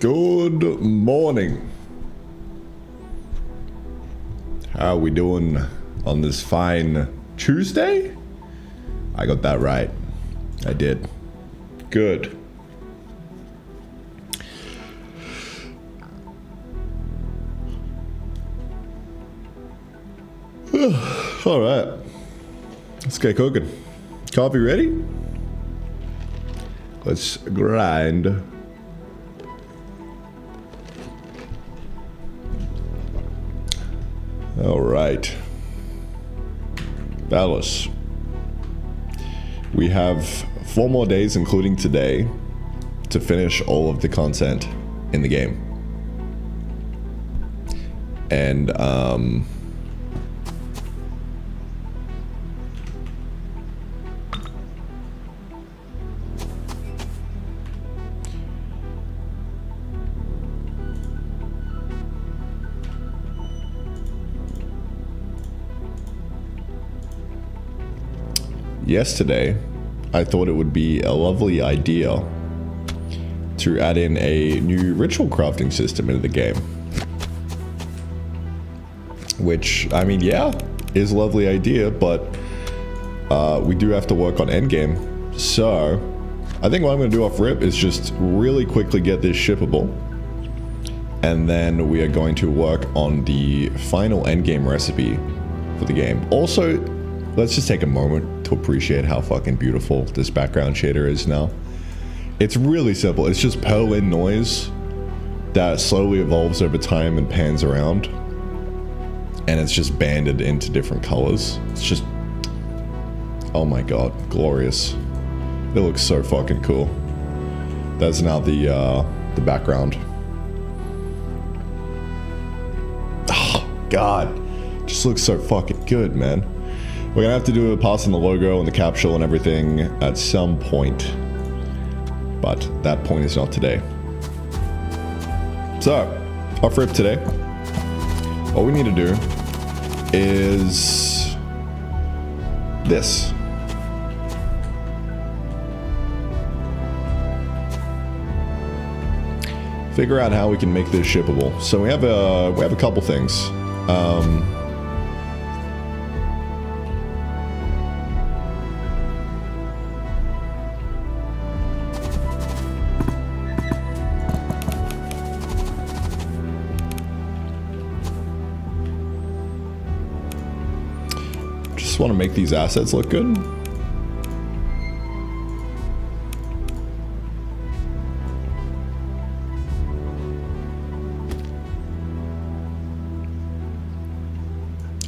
Good morning. How are we doing on this fine Tuesday? I got that right. I did. Good. All right. Let's get cooking. Coffee ready? Let's grind. All right. Headless. We have 4 more days, including today, to finish all of the content in the game. And, yesterday, I thought it would be a lovely idea to add in a new ritual crafting system into the game. Which, I mean, yeah, is a lovely idea, but we do have to work on Endgame. So, I think what I'm going to do off rip is just really quickly get this shippable. And then we are going to work on the final Endgame recipe for the game. Also, let's just take a moment to appreciate how fucking beautiful this background shader is now. It's really simple. It's just Perlin noise that slowly evolves over time and pans around. And it's just banded into different colors. It's just, oh my god, glorious. It looks so fucking cool. That's now the background. Oh god, just looks so fucking good, man. We're gonna have to do a pass on the logo and the capsule and everything at some point. But that point is not today. So, off rip today, all we need to do is this. Figure out how we can make this shippable. So we have a couple things. Just want to make these assets look good.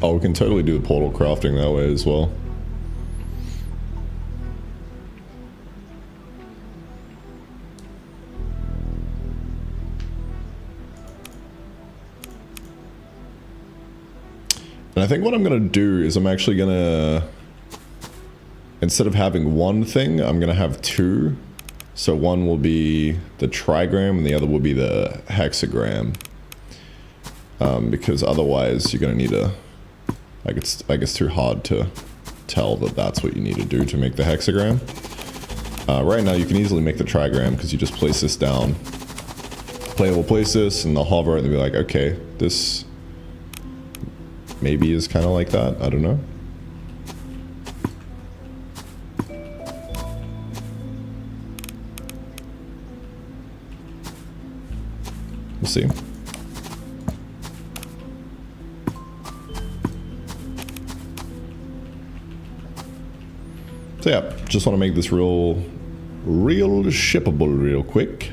Oh, we can totally do the portal crafting that way as well. And I think what I'm going to do is I'm actually going to, instead of having one thing, I'm going to have 2. So one will be the trigram and the other will be the hexagram. Because otherwise you're going to need a, like it's too hard to tell that that's what you need to do to make the hexagram. Right now you can easily make the trigram because you just place this down. Player will place this and they'll hover and they'll be like, okay, this maybe is kind of like that. I don't know. We'll see. So yeah, just want to make this real shippable real quick.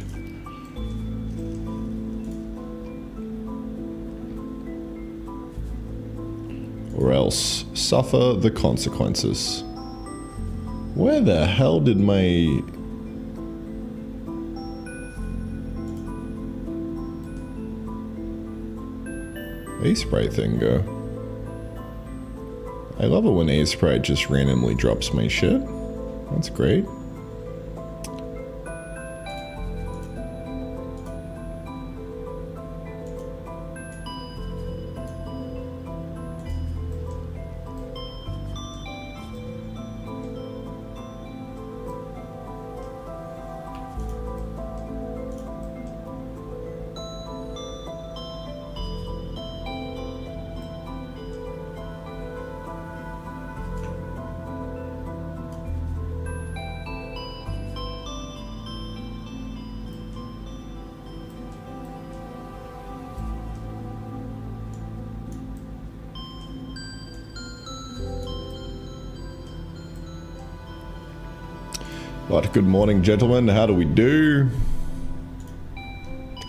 Or else suffer the consequences. Where the hell did my... A-Sprite thing go? I love it when A-Sprite just randomly drops my shit. That's great. But good morning, gentlemen. How do we do?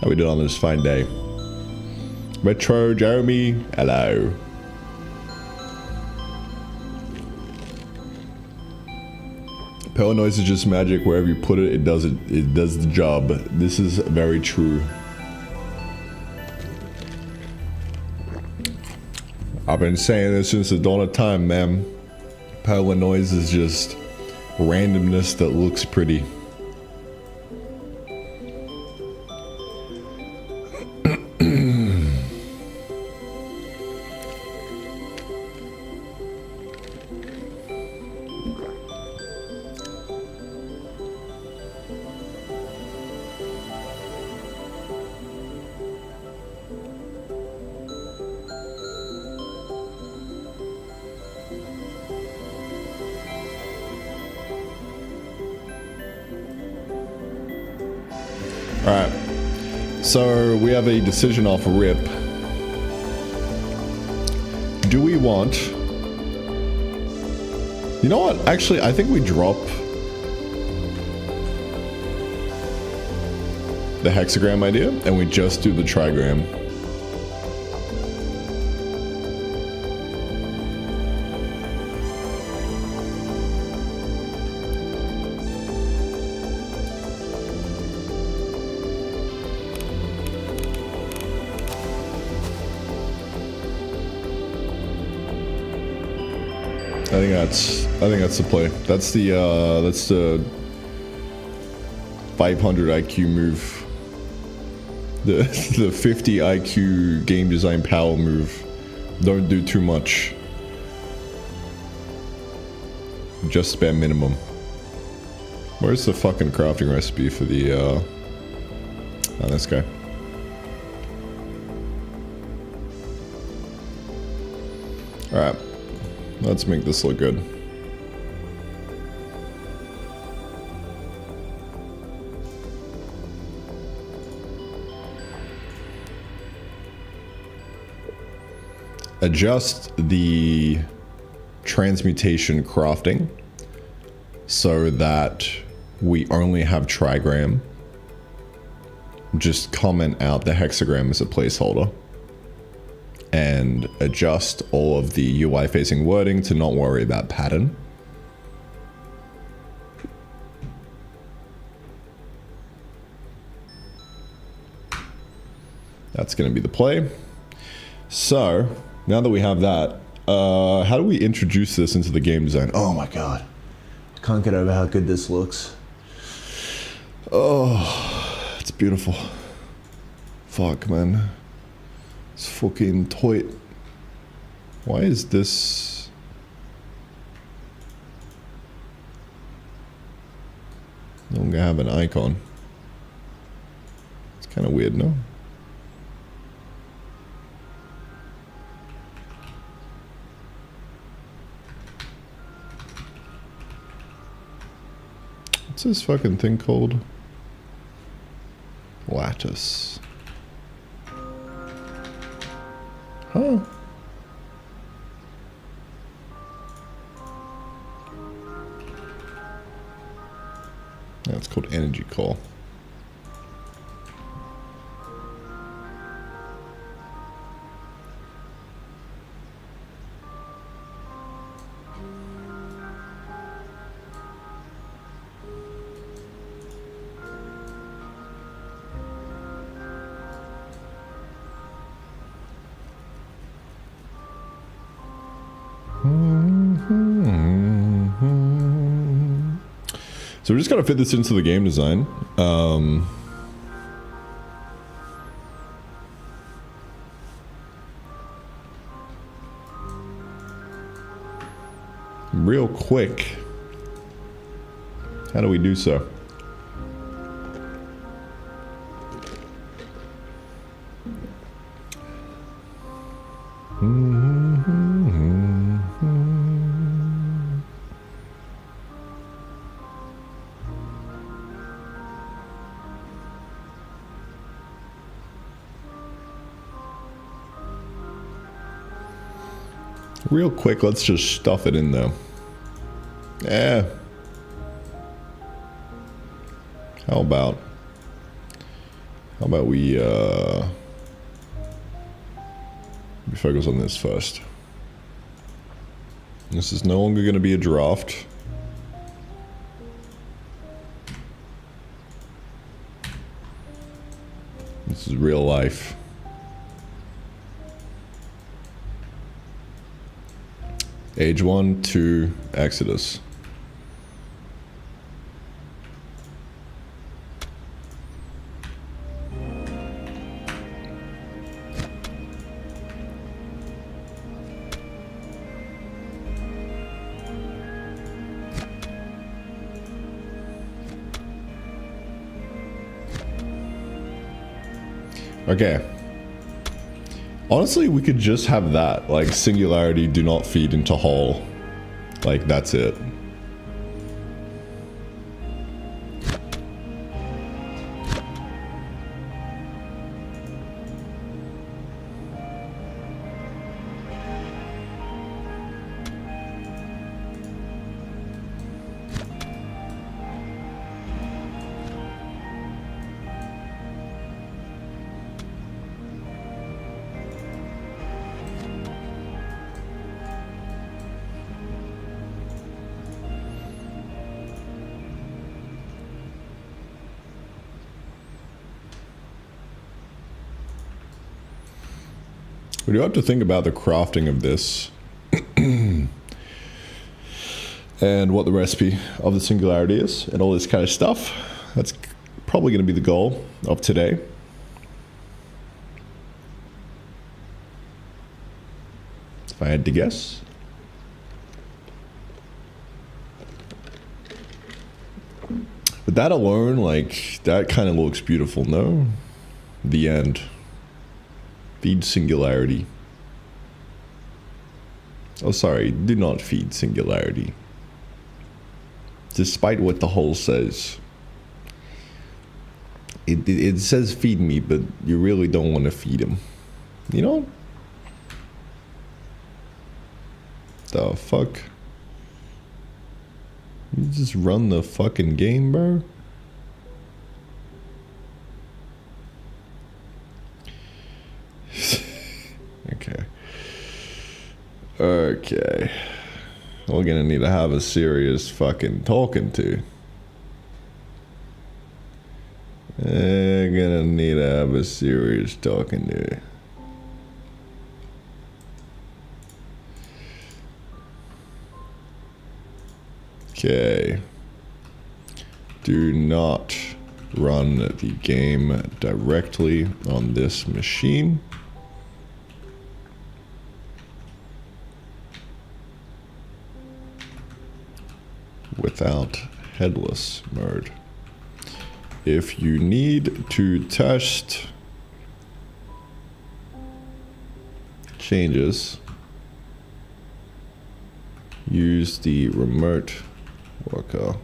How we doing on this fine day? Retro Jeremy, hello. Power noise is just magic. Wherever you put it, it does the job. This is very true. I've been saying this since the dawn of time, man. Power noise is just randomness that looks pretty. Alright, so we have a decision off rip. Do we want... You know what? Actually, I think we drop the hexagram idea and we just do the trigram. I think that's the play. That's the 500 IQ move. The 50 IQ game design power move. Don't do too much. Just bare minimum. Where's the fucking crafting recipe for the oh, this guy. Alright. Let's make this look good. Adjust the transmutation crafting so that we only have trigram. Just comment out the hexagram as a placeholder. And adjust all of the UI facing wording to not worry about pattern. That's going to be the play. So now that we have that, how do we introduce this into the game design? Oh my god, can't get over how good this looks. Oh, it's beautiful. Fuck, man. It's fucking toit. Why is this? No longer have an icon. It's kind of weird, no? What's this fucking thing called? Lattice. Huh. Yeah, it's called energy call. So we're just gonna fit this into the game design. Real quick. How do we do so? Real quick, let's just stuff it in there. Yeah. How about we focus on this first. This is no longer going to be a draft. This is real life. Age 1 to Exodus. Okay. Honestly, we could just have that. Like, singularity, do not feed into whole. Like, that's it. We do have to think about the crafting of this and what the recipe of the singularity is and all this kind of stuff. That's probably going to be the goal of today. If I had to guess. But that alone, like, that kind of looks beautiful, no? The end. Feed singularity. Oh, sorry, do not feed singularity. Despite what the whole says. It says feed me, but you really don't want to feed him. You know? The fuck? You just run the fucking game, bro? Okay. We're gonna need to have a serious fucking talking to. We're gonna need to have a serious talking to. Okay. Do not run the game directly on this machine. Without headless mode. If you need to test changes, use the remote workflow.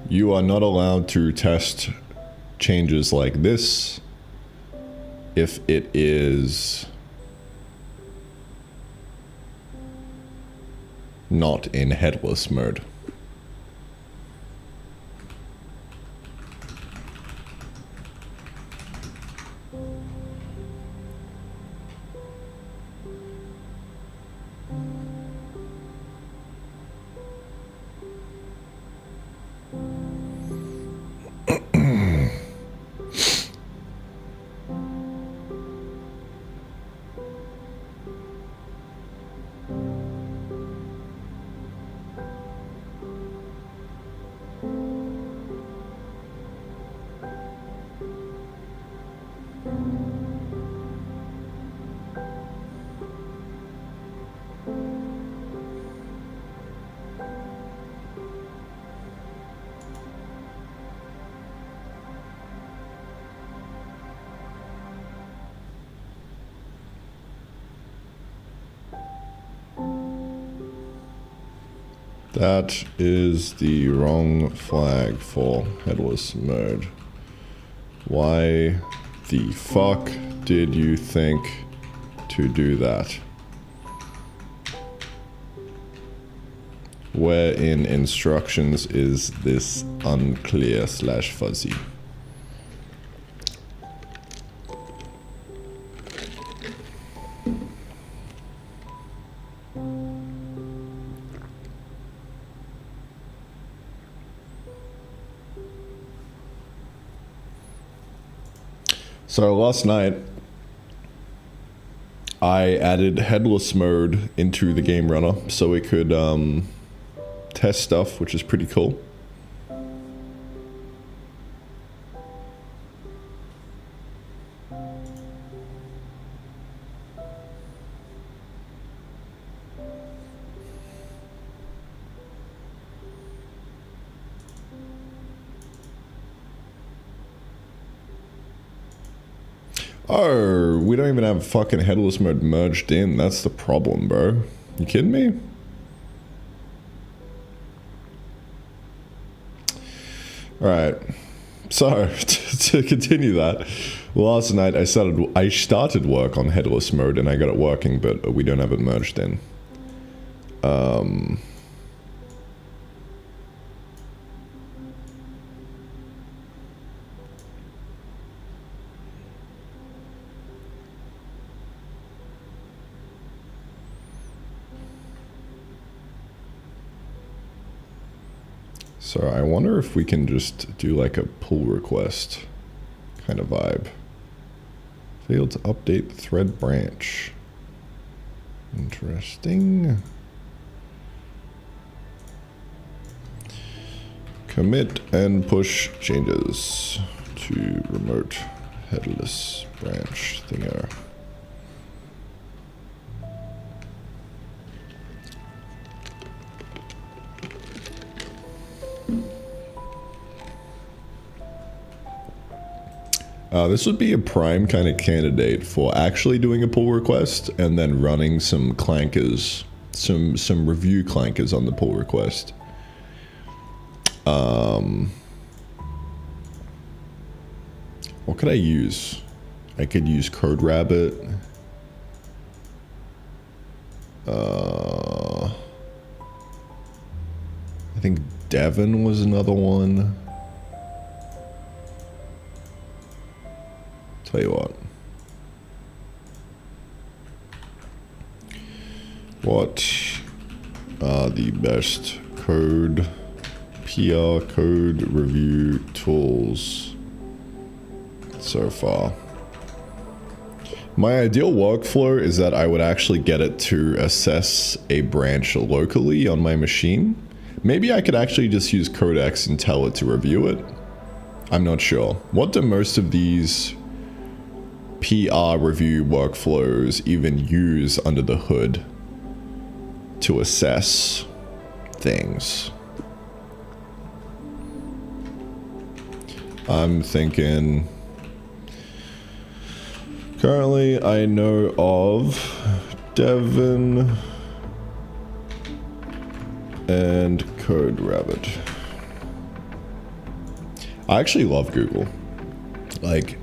You are not allowed to test changes like this if it is not in headless mode. That is the wrong flag for headless mode. Why the fuck did you think to do that? Where in instructions is this unclear / fuzzy? So last night, I added headless mode into the game runner so it could test stuff, which is pretty cool. Oh, we don't even have fucking headless mode merged in. That's the problem, bro. You kidding me? Alright. So, to continue that, last night I started work on headless mode and I got it working, but we don't have it merged in. So I wonder if we can just do like a pull request kind of vibe. Failed to update the thread branch. Interesting. Commit and push changes to remote headless branch thinger. This would be a prime kind of candidate for actually doing a pull request and then running some clankers, some review clankers on the pull request. What could I use? I could use Code Rabbit. I think Devon was another one. Tell you what are the best PR code review tools so far? My ideal workflow is that I would actually get it to assess a branch locally on my machine. Maybe I could actually just use Codex and tell it to review it. I'm not sure. What do most of these PR review workflows even use under the hood to assess things? I'm thinking, currently I know of Devon and Code Rabbit. I actually love Google. Like,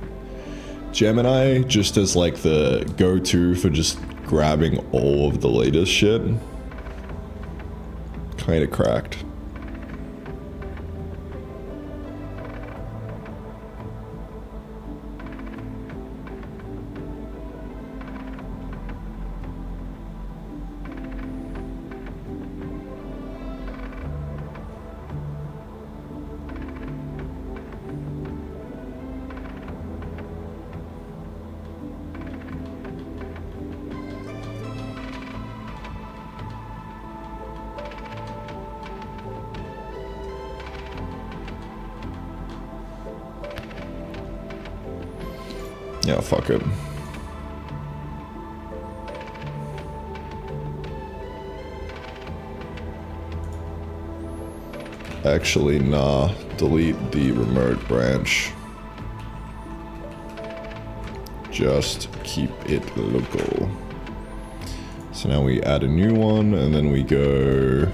Gemini just as like the go-to for just grabbing all of the latest shit. Kinda cracked. Yeah, fuck it. Actually, nah. Delete the remote branch. Just keep it local. So now we add a new one, and then we go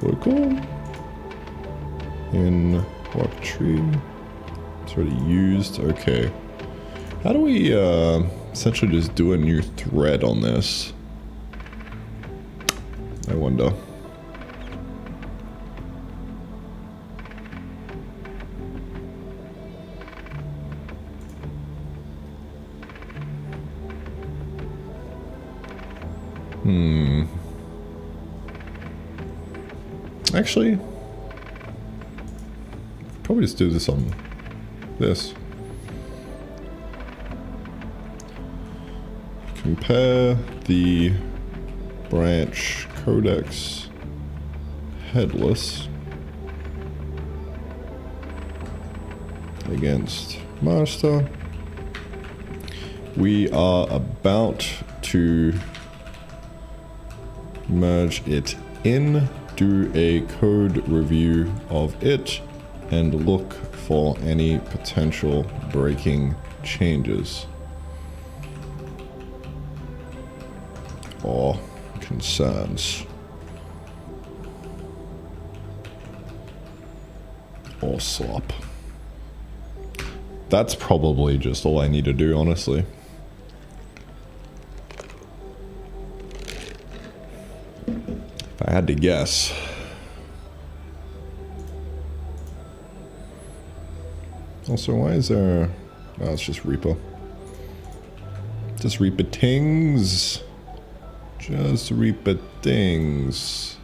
local in work tree. It's already used. Okay. How do we essentially just do a new thread on this? I wonder. Actually, probably just do this on this. Compare the branch codex headless against master. We are about to merge it in, do a code review of it, and look for any potential breaking changes or concerns or slop. That's probably just all I need to do, honestly. If I had to guess. Also, why is there... Oh, it's just Reaper. Just Reaper things. Just Reaper things.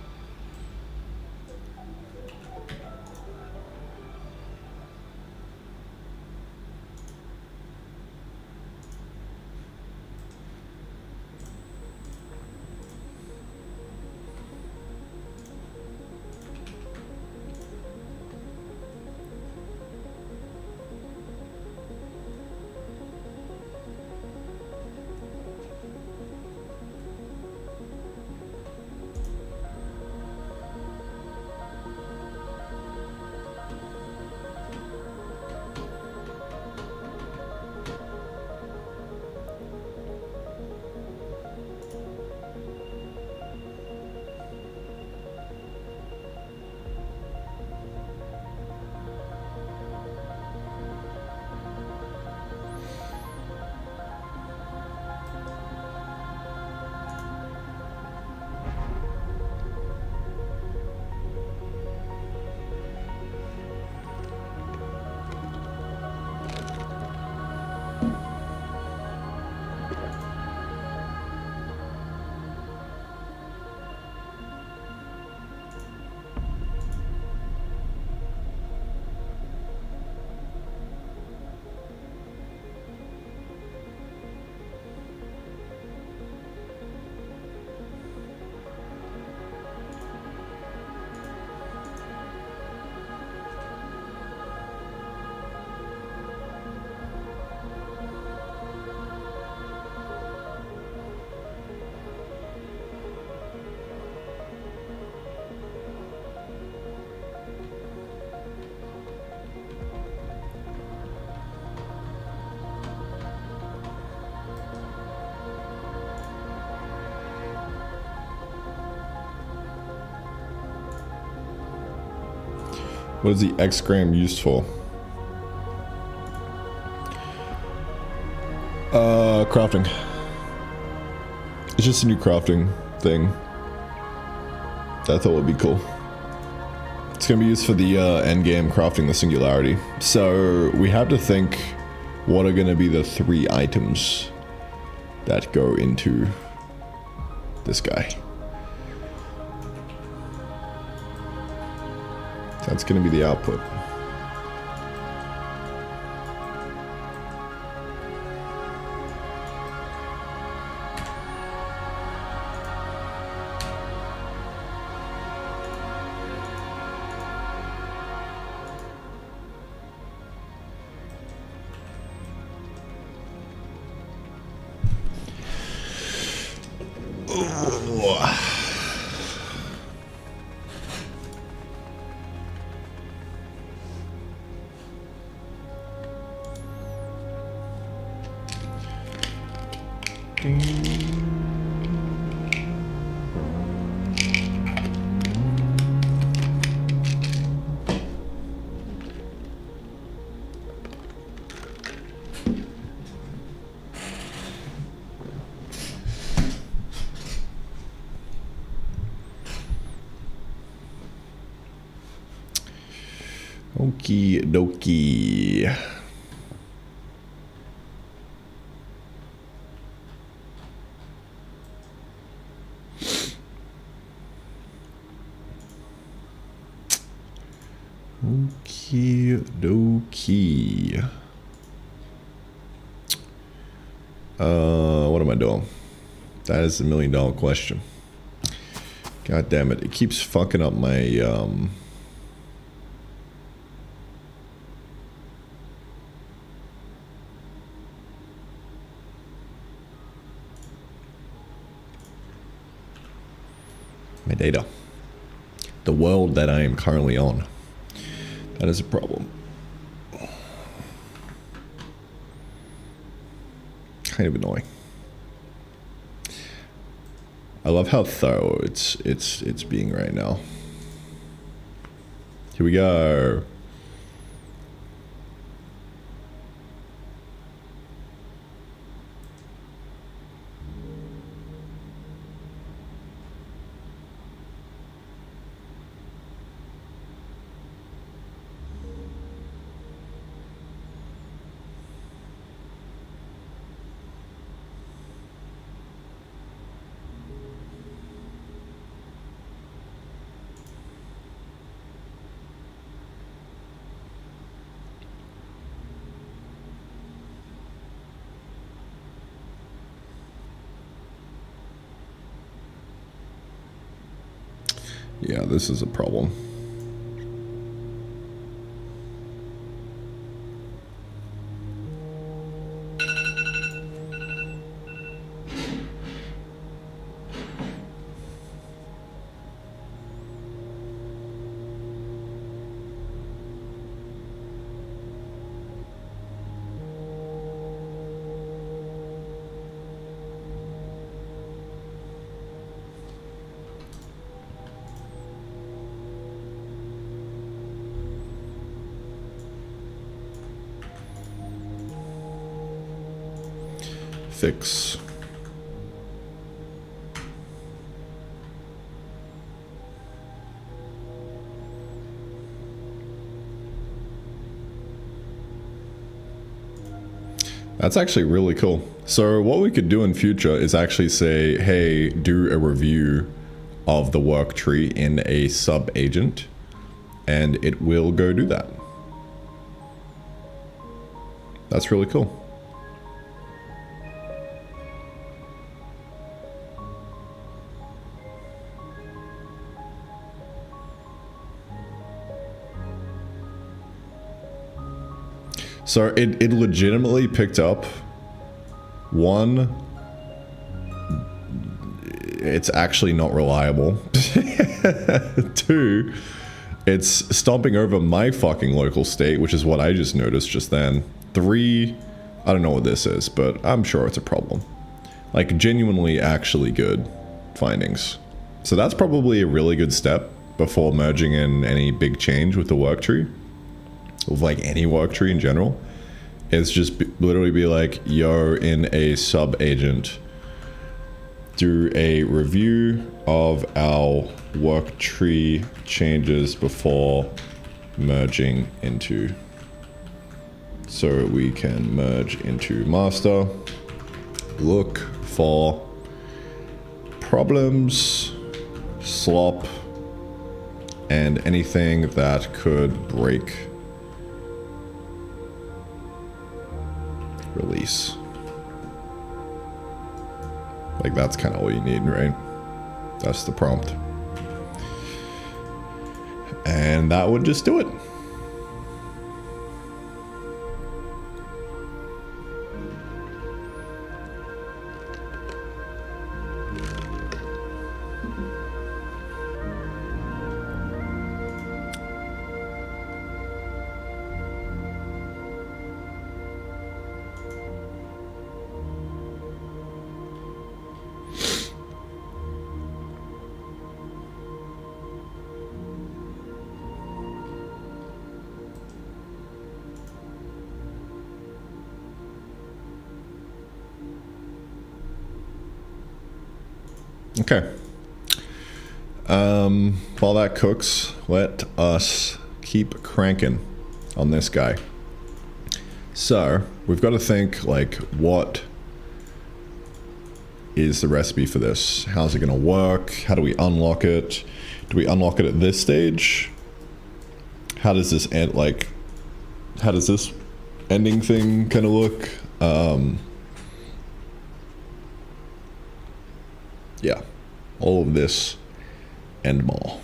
What is the X-gram used for? Crafting. It's just a new crafting thing that I thought would be cool. It's gonna be used for the endgame crafting the singularity. So we have to think what are gonna be the 3 items that go into this guy. That's gonna be the output. Okie dokie. Okie dokie. What am I doing? That is $1 million question. God damn it. It keeps fucking up my, my data. The world that I am currently on. That is a problem. Kind of annoying. I love how thorough it's being right now. Here we go. Yeah, this is a problem. Fix. That's actually really cool. So what we could do in future is actually say, hey, do a review of the work tree in a sub agent, and it will go do that. That's really cool. So it legitimately picked up, one, it's actually not reliable. Two, it's stomping over my fucking local state, which is what I just noticed just then. Three, I don't know what this is, but I'm sure it's a problem. Like, genuinely actually good findings. So that's probably a really good step before merging in any big change with the work tree. Of like any work tree in general, is just literally be like, yo, in a sub agent, do a review of our work tree changes before merging into, so we can merge into master. Look for problems, slop, and anything that could break release. Like, that's kind of all you need, right? That's the prompt. And that would just do it. Okay. While that cooks, let us keep cranking on this guy. So we've got to think, like, what is the recipe for this? How's it going to work? How do we unlock it? Do we unlock it at this stage? How does this end, like, how does this ending thing kind of look? Yeah, all of this and more.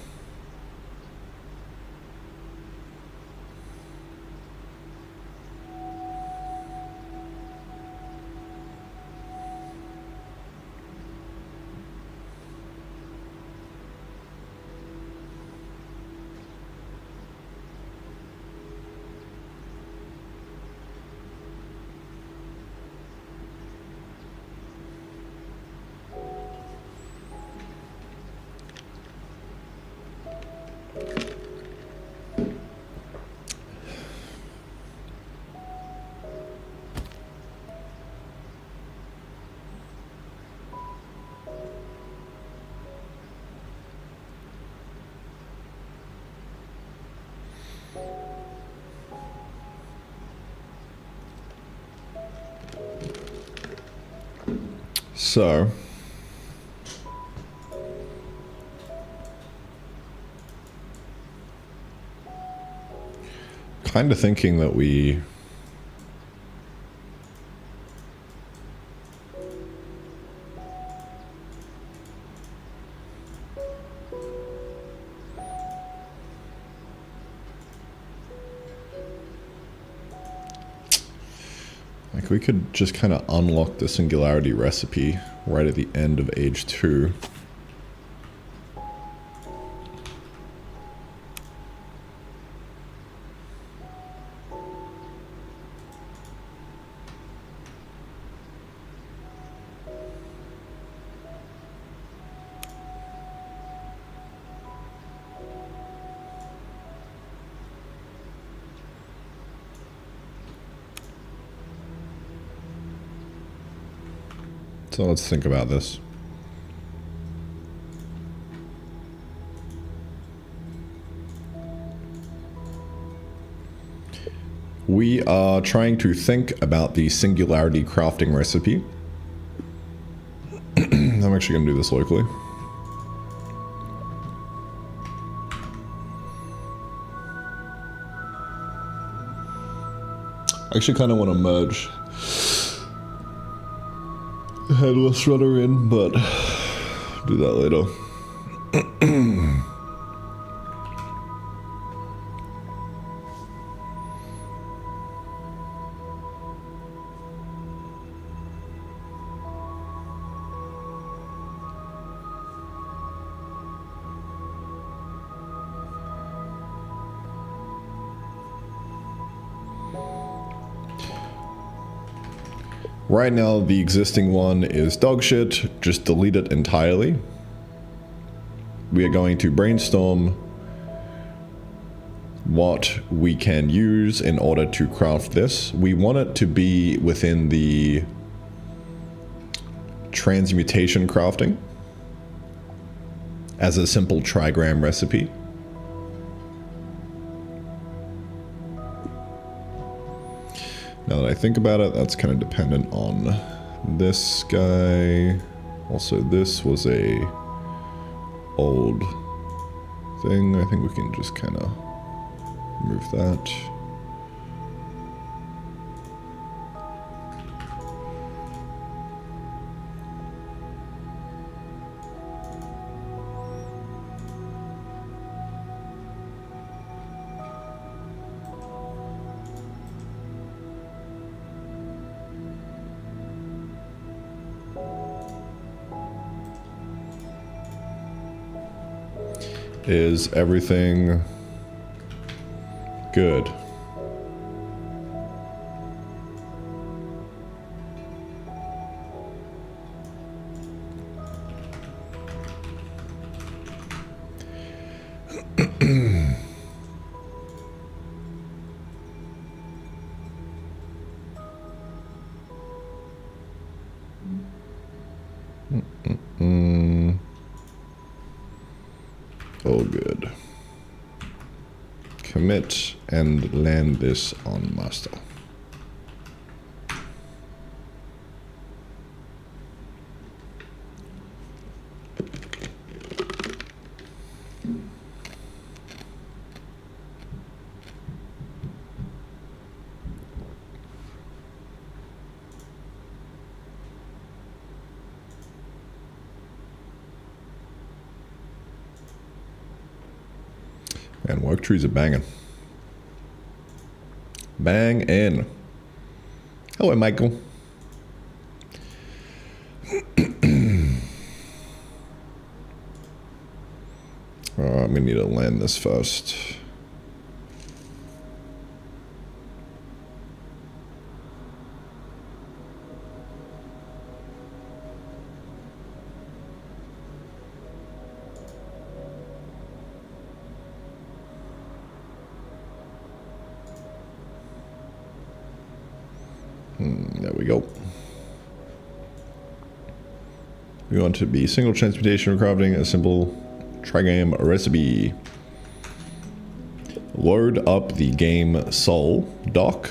So, kind of thinking that we we could just kind of unlock the singularity recipe right at the end of age 2. So let's think about this. We are trying to think about the singularity crafting recipe. I'm actually going to do this locally. I actually kind of want to merge Headless runner in, but do that later. Right now, the existing one is dog shit. Just delete it entirely. We are going to brainstorm what we can use in order to craft this. We want it to be within the transmutation crafting as a simple trigram recipe. Now that I think about it, that's kind of dependent on this guy. Also, this was a old thing. I think we can just kind of remove that. Is everything good? All good. commit and land this on master. And work trees are banging. Bang in. Hello, Michael. I'm gonna need to land this first. There we go. We want to be single transportation crafting a simple tri-game recipe. Load up the game soul dock.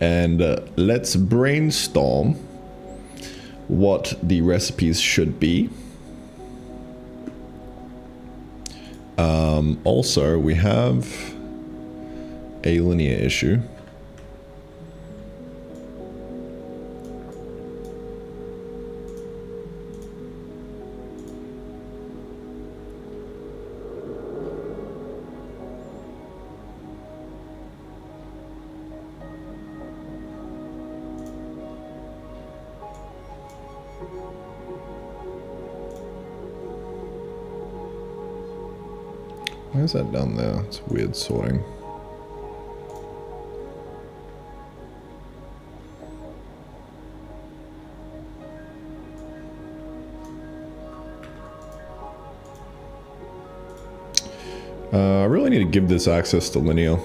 And let's brainstorm what the recipes should be. Also, we have a linear issue. Why is that down there? It's weird sorting. I really need to give this access to linear.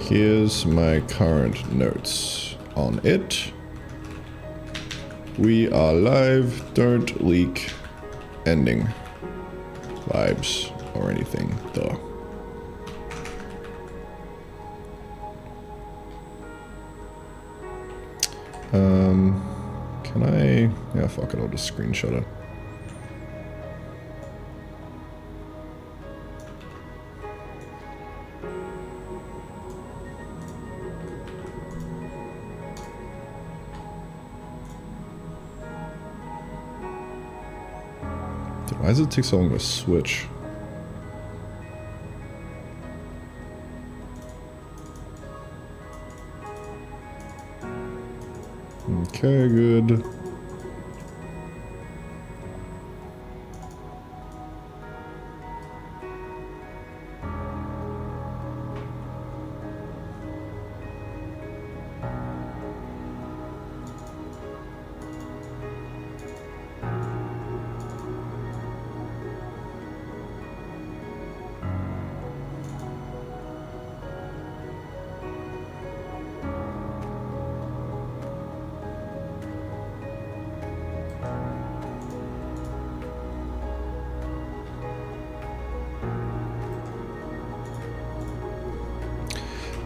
Here's my current notes on it. We are live, don't leak ending vibes or anything though. Can I? Yeah, fuck it, I'll just screenshot it. Dude, why does it take so long to switch? Okay, good.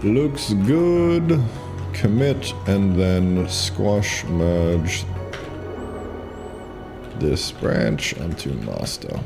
Looks good. Commit and then squash merge this branch onto master.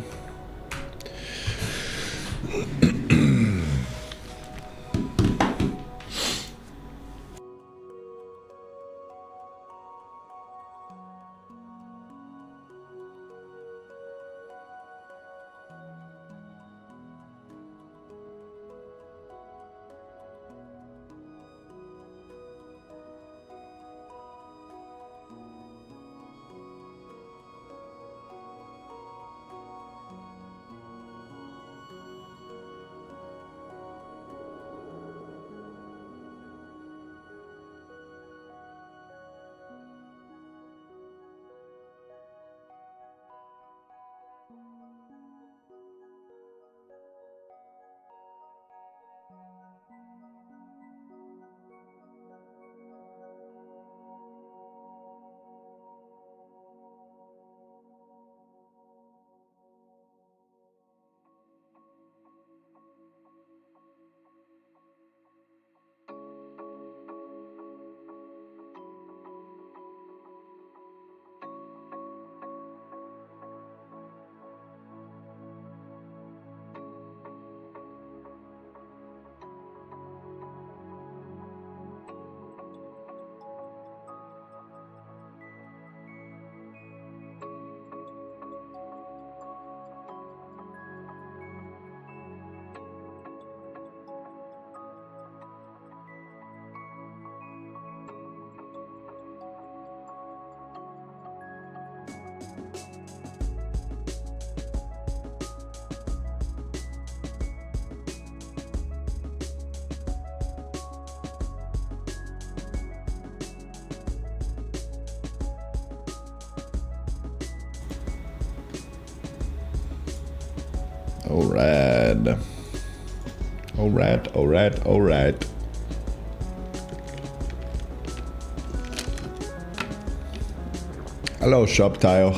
Alright. Alright. Hello, shop tile.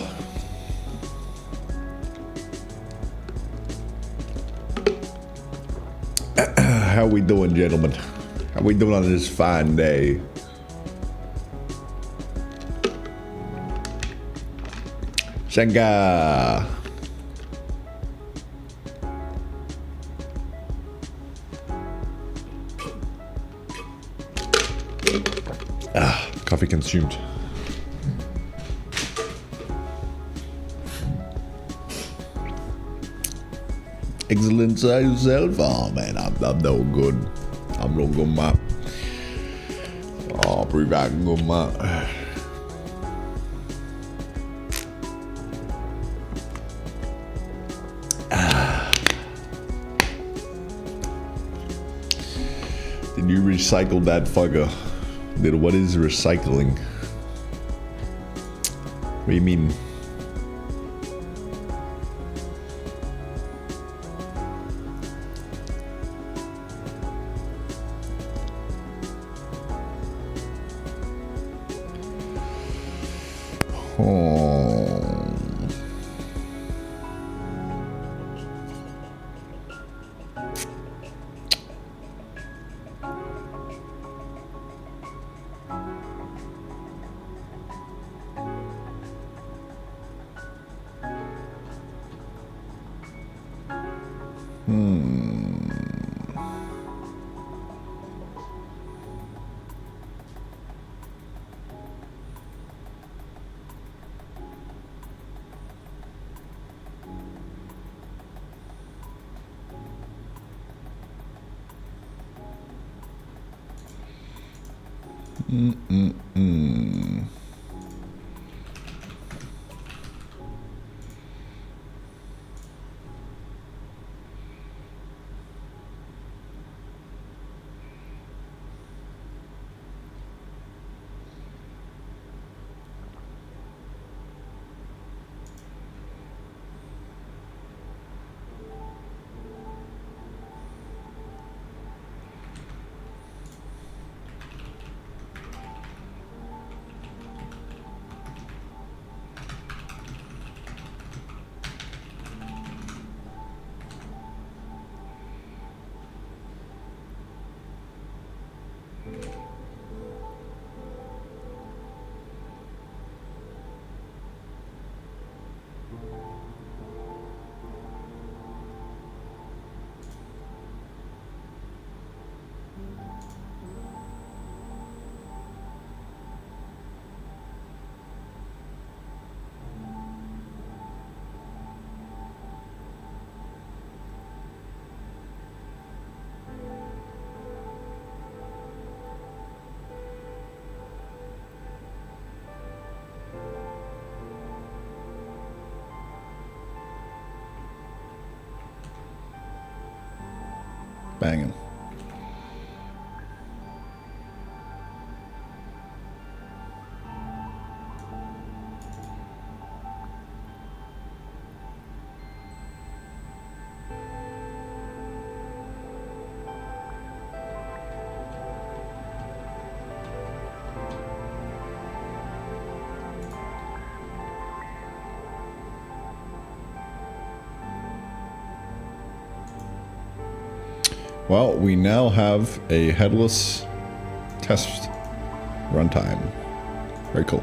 How we doing, gentlemen? How we doing on this fine day? Shenga. Coffee consumed. Excellent yourself. Oh man, I'm no good. I'm no good, man. Oh, pretty back good, man. Did you recycle that fucker? What is recycling? What do you mean? Banging. Well, we now have a headless test runtime. Very cool.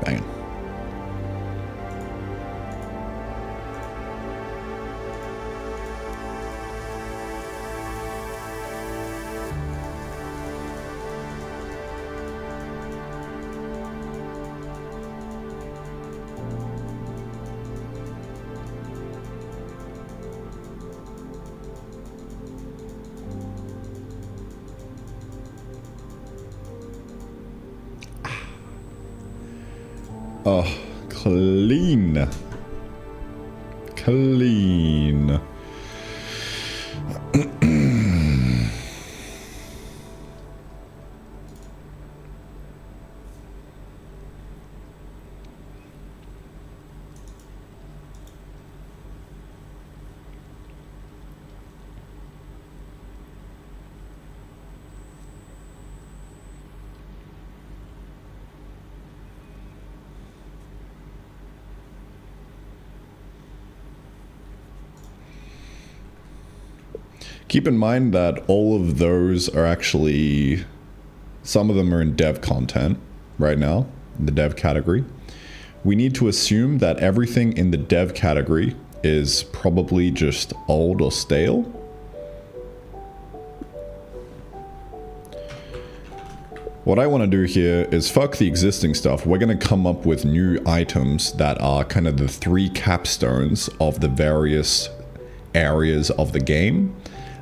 Banging. Oh, clean. Clean. Keep in mind that all of those are actually, some of them are in dev content right now, in the dev category. We need to assume that everything in the dev category is probably just old or stale. What I want to do here is fuck the existing stuff. We're going to come up with new items that are kind of the 3 capstones of the various areas of the game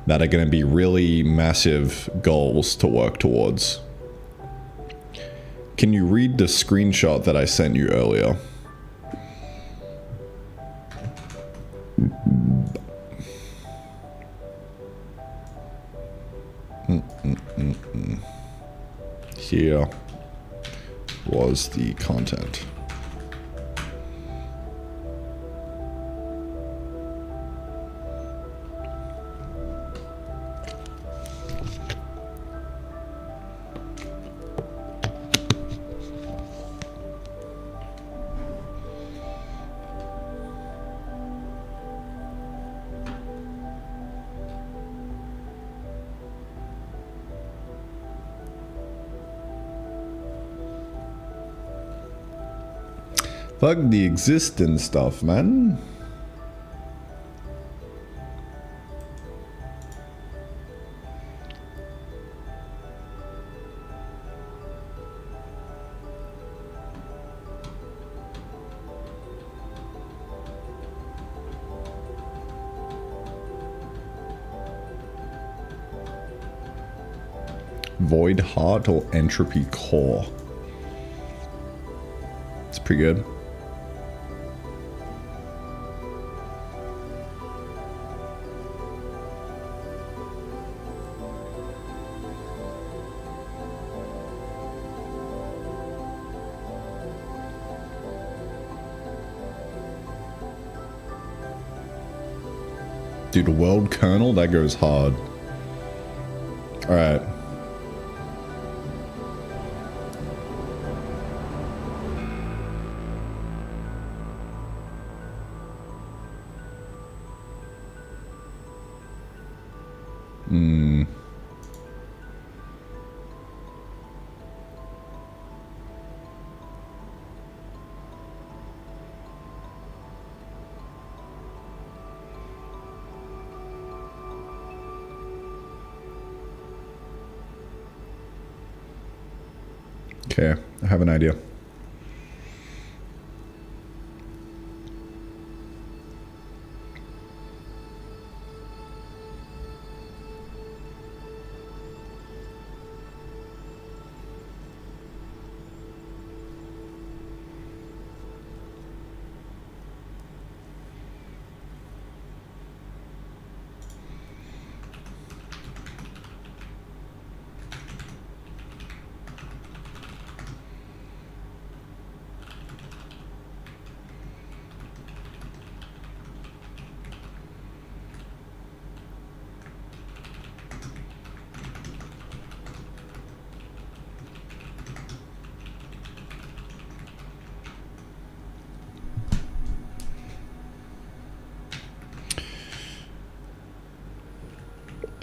that are going to be really massive goals to work towards. Can you read the screenshot that I sent you earlier? Here was the content. Fuck the existing stuff, man. Void Heart or Entropy Core. It's pretty good. Dude, world kernel, that goes hard. Alright. Okay, I have an idea.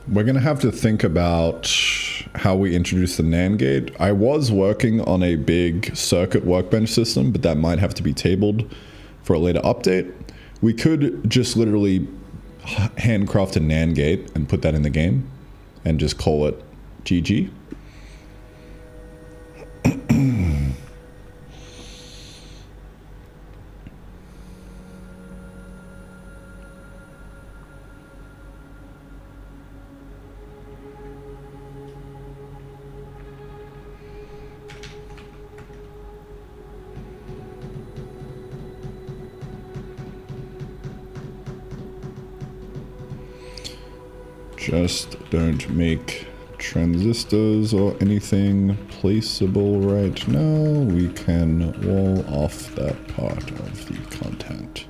We're going to have to think about how we introduce the NAND gate. I was working on a big circuit workbench system, but that might have to be tabled for a later update. We could just literally handcraft a NAND gate and put that in the game and just call it GG. Just don't make transistors or anything placeable right now. We can wall off that part of the content.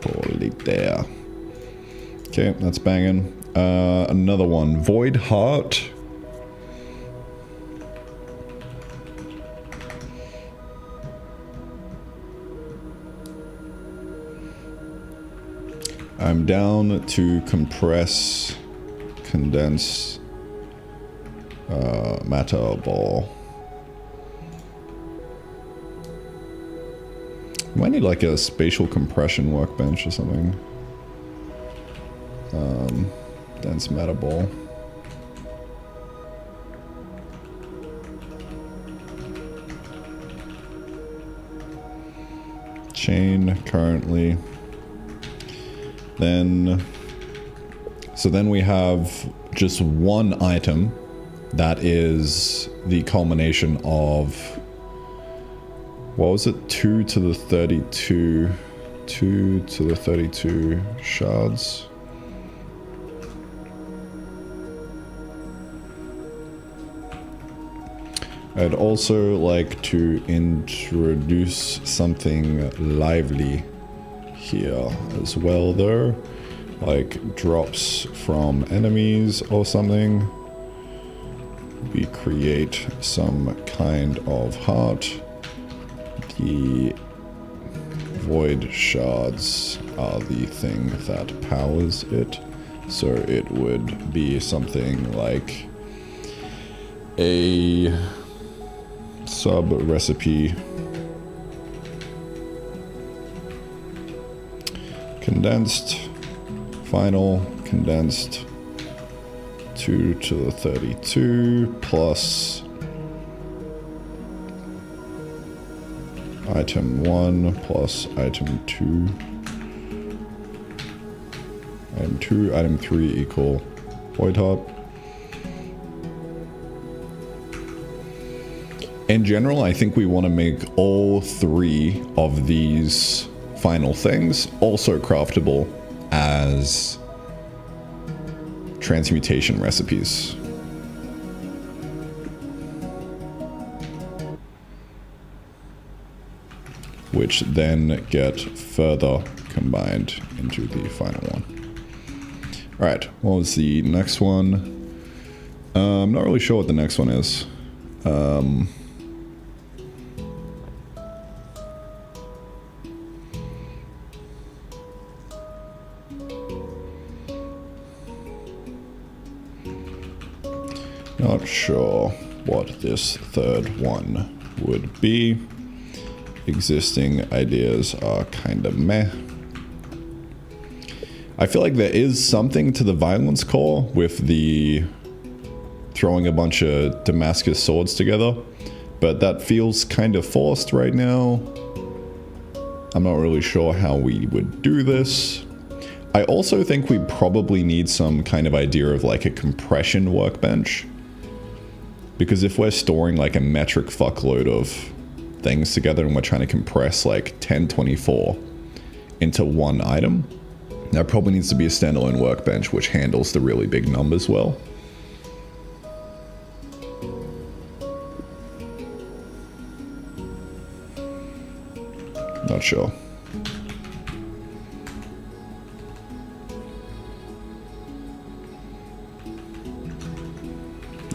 Hold it there. Okay, that's banging. Another one. Void Heart. I'm down to compress, condense, matter ball. Might need like a spatial compression workbench or something. Dense matter ball. Chain currently. So then we have just one item that is the culmination of, what was it, 2 to the 32, 2 to the 32 shards. I'd also like to introduce something lively here as well though, like drops from enemies or something. We create some kind of heart. The void shards are the thing that powers it, so it would be something like a sub recipe. Condensed, final, condensed, 2 to the 32 plus item 1 plus item 2. Item 2, item 3 equal void heart. In general, I think we want to make all 3 of these final things also craftable as transmutation recipes. Which then get further combined into the final one. Alright, what was the next one? I'm not really sure what the next one is. Not sure what this third one would be. Existing ideas are kind of meh. I feel like there is something to the violence core with the throwing a bunch of Damascus swords together, but that feels kind of forced right now. I'm not really sure how we would do this. I also think we probably need some kind of idea of like a compression workbench. Because if we're storing like a metric fuckload of things together and we're trying to compress like 1024 into one item, there probably needs to be a standalone workbench which handles the really big numbers well. Not sure.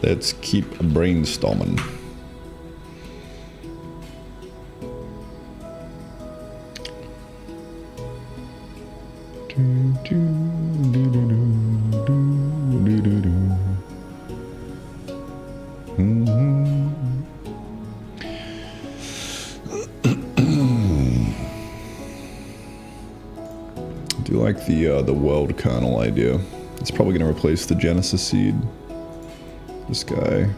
Let's keep brainstorming. I do like the world kernel idea. It's probably going to replace the Genesis seed. This guy.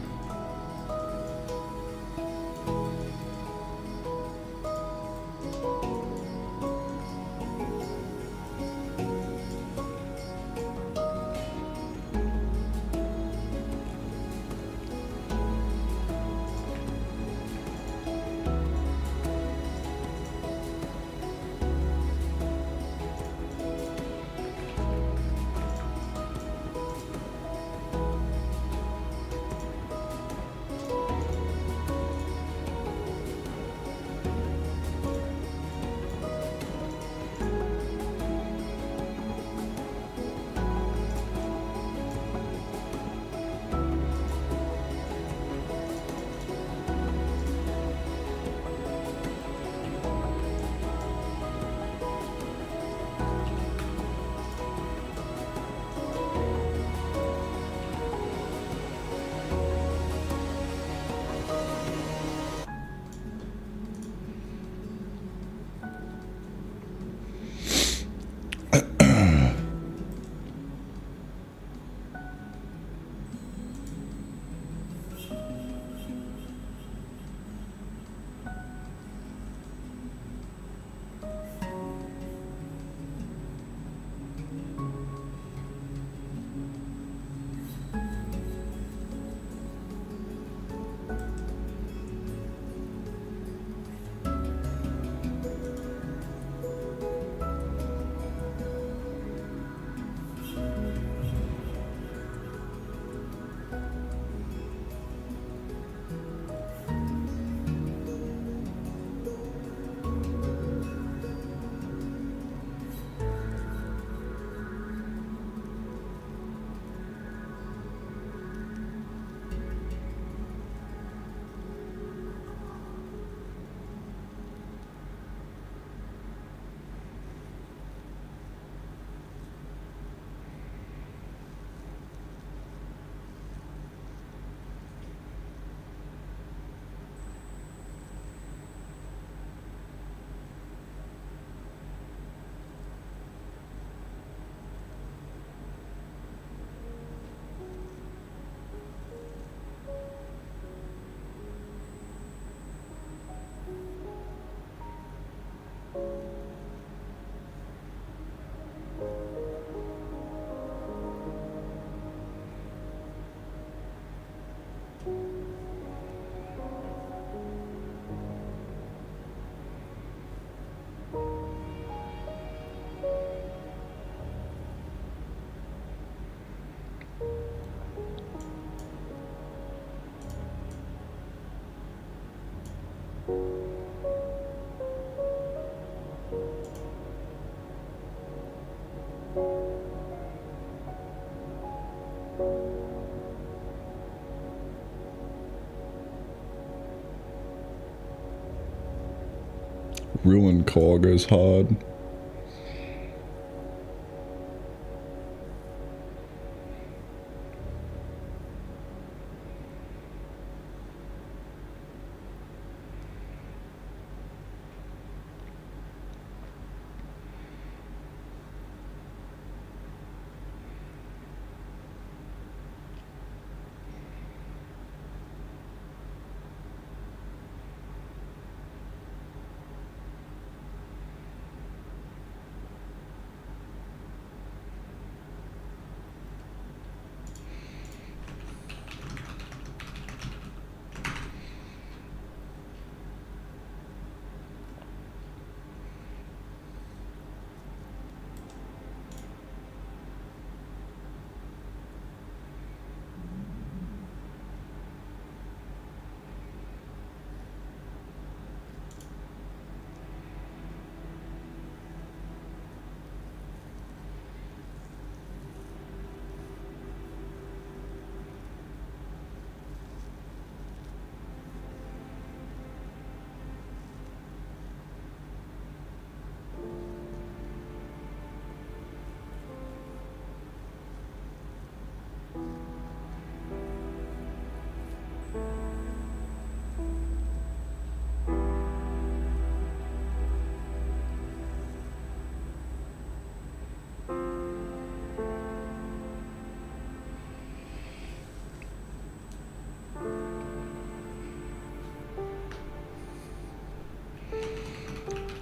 Ruined core goes hard.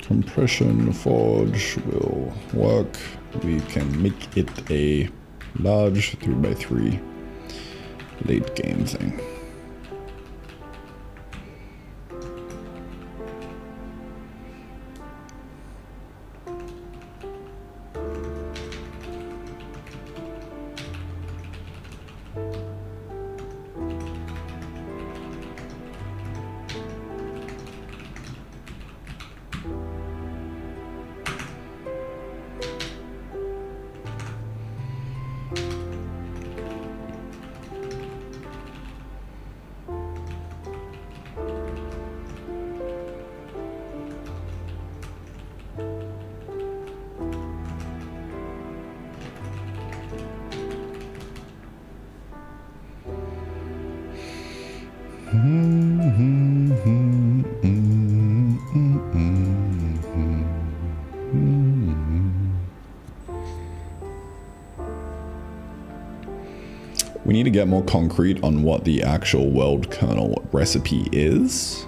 Compression forge will work. We can make it a large 3x3 late game thing. We need to get more concrete on what the actual world kernel recipe is.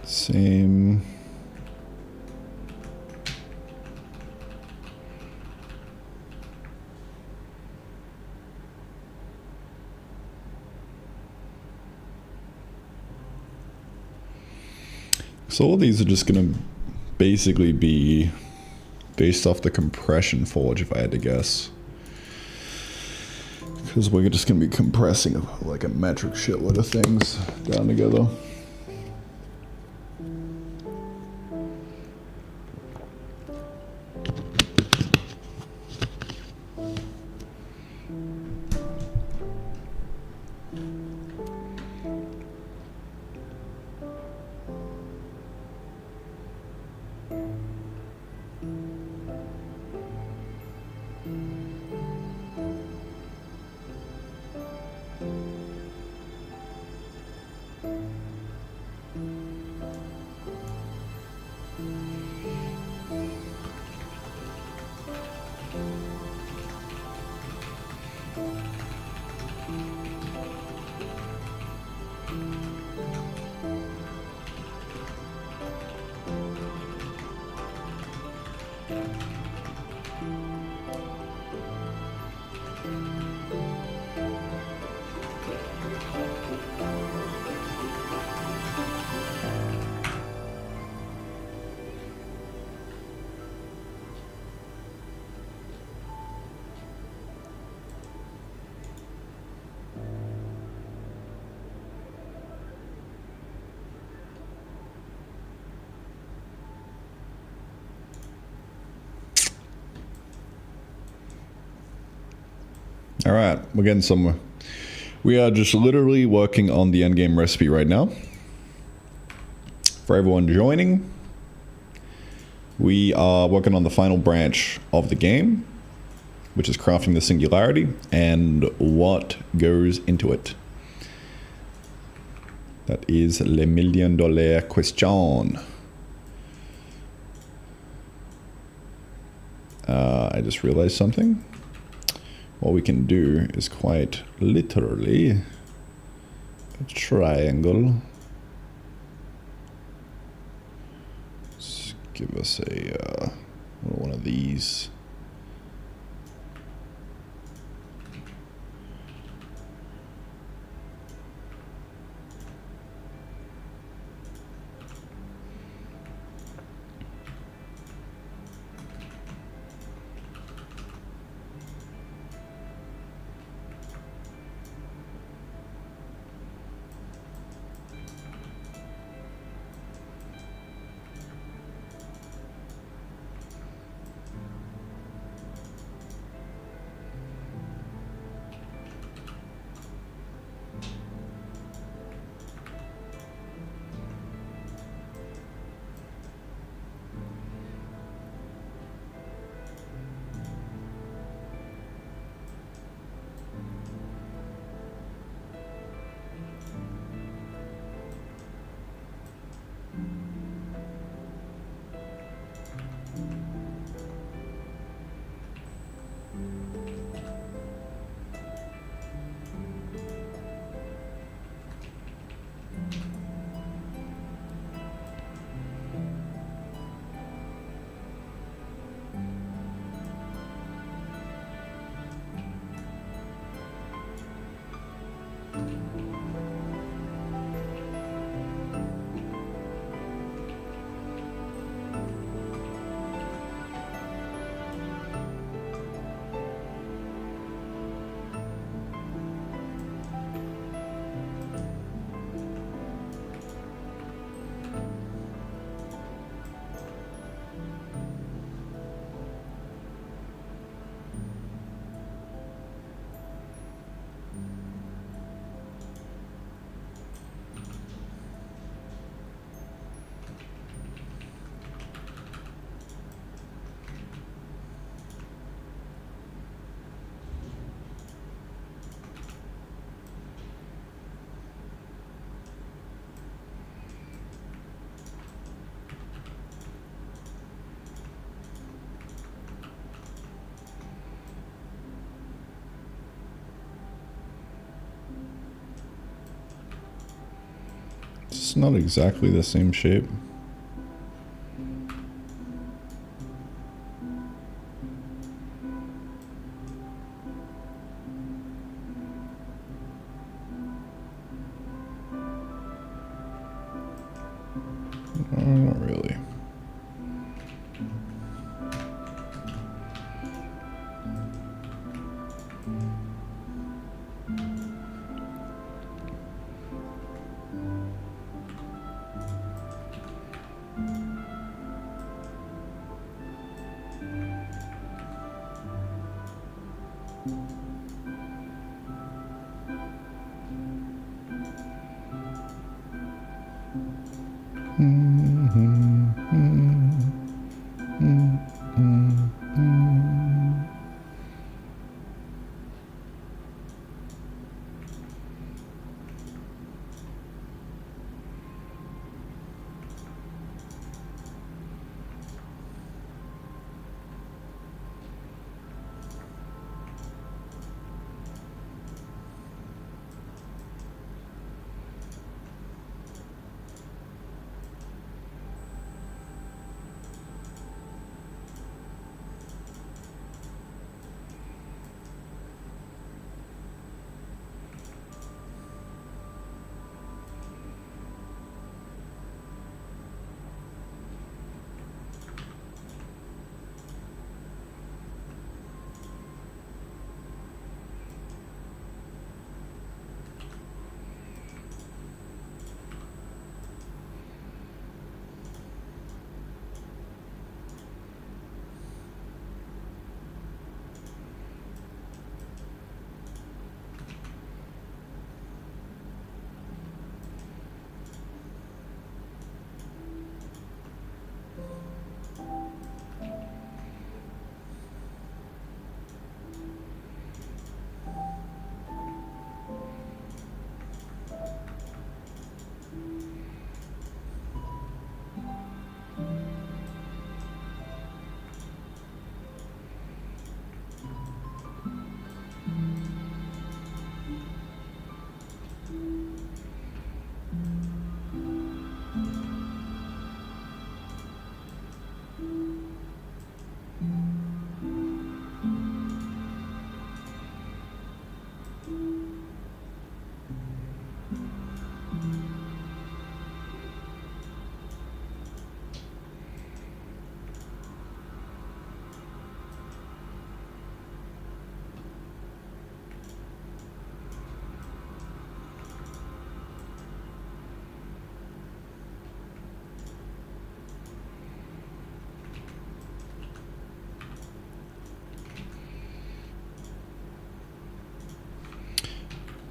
Same. So all these are just going to basically be based off the compression forge, if I had to guess. Because we're just going to be compressing like a metric shitload of things down together. All right, we're getting somewhere. We are just literally working on the endgame recipe right now. For everyone joining, we are working on the final branch of the game, which is crafting the singularity and what goes into it. That is le $1,000,000 question. I just realized something. What we can do is quite literally a triangle. Let's give us a one of these. It's not exactly the same shape. Not really. Mm-hmm.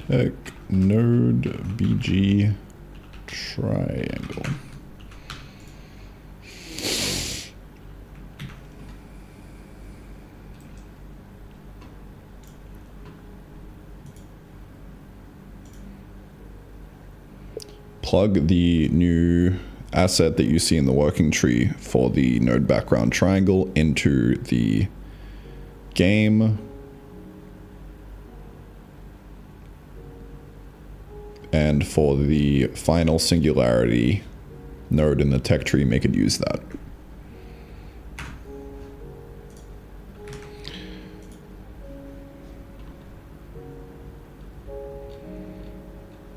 tech node BG triangle. Plug the new asset that you see in the working tree for the node background triangle into the game. And for the final singularity node in the tech tree, make it use that.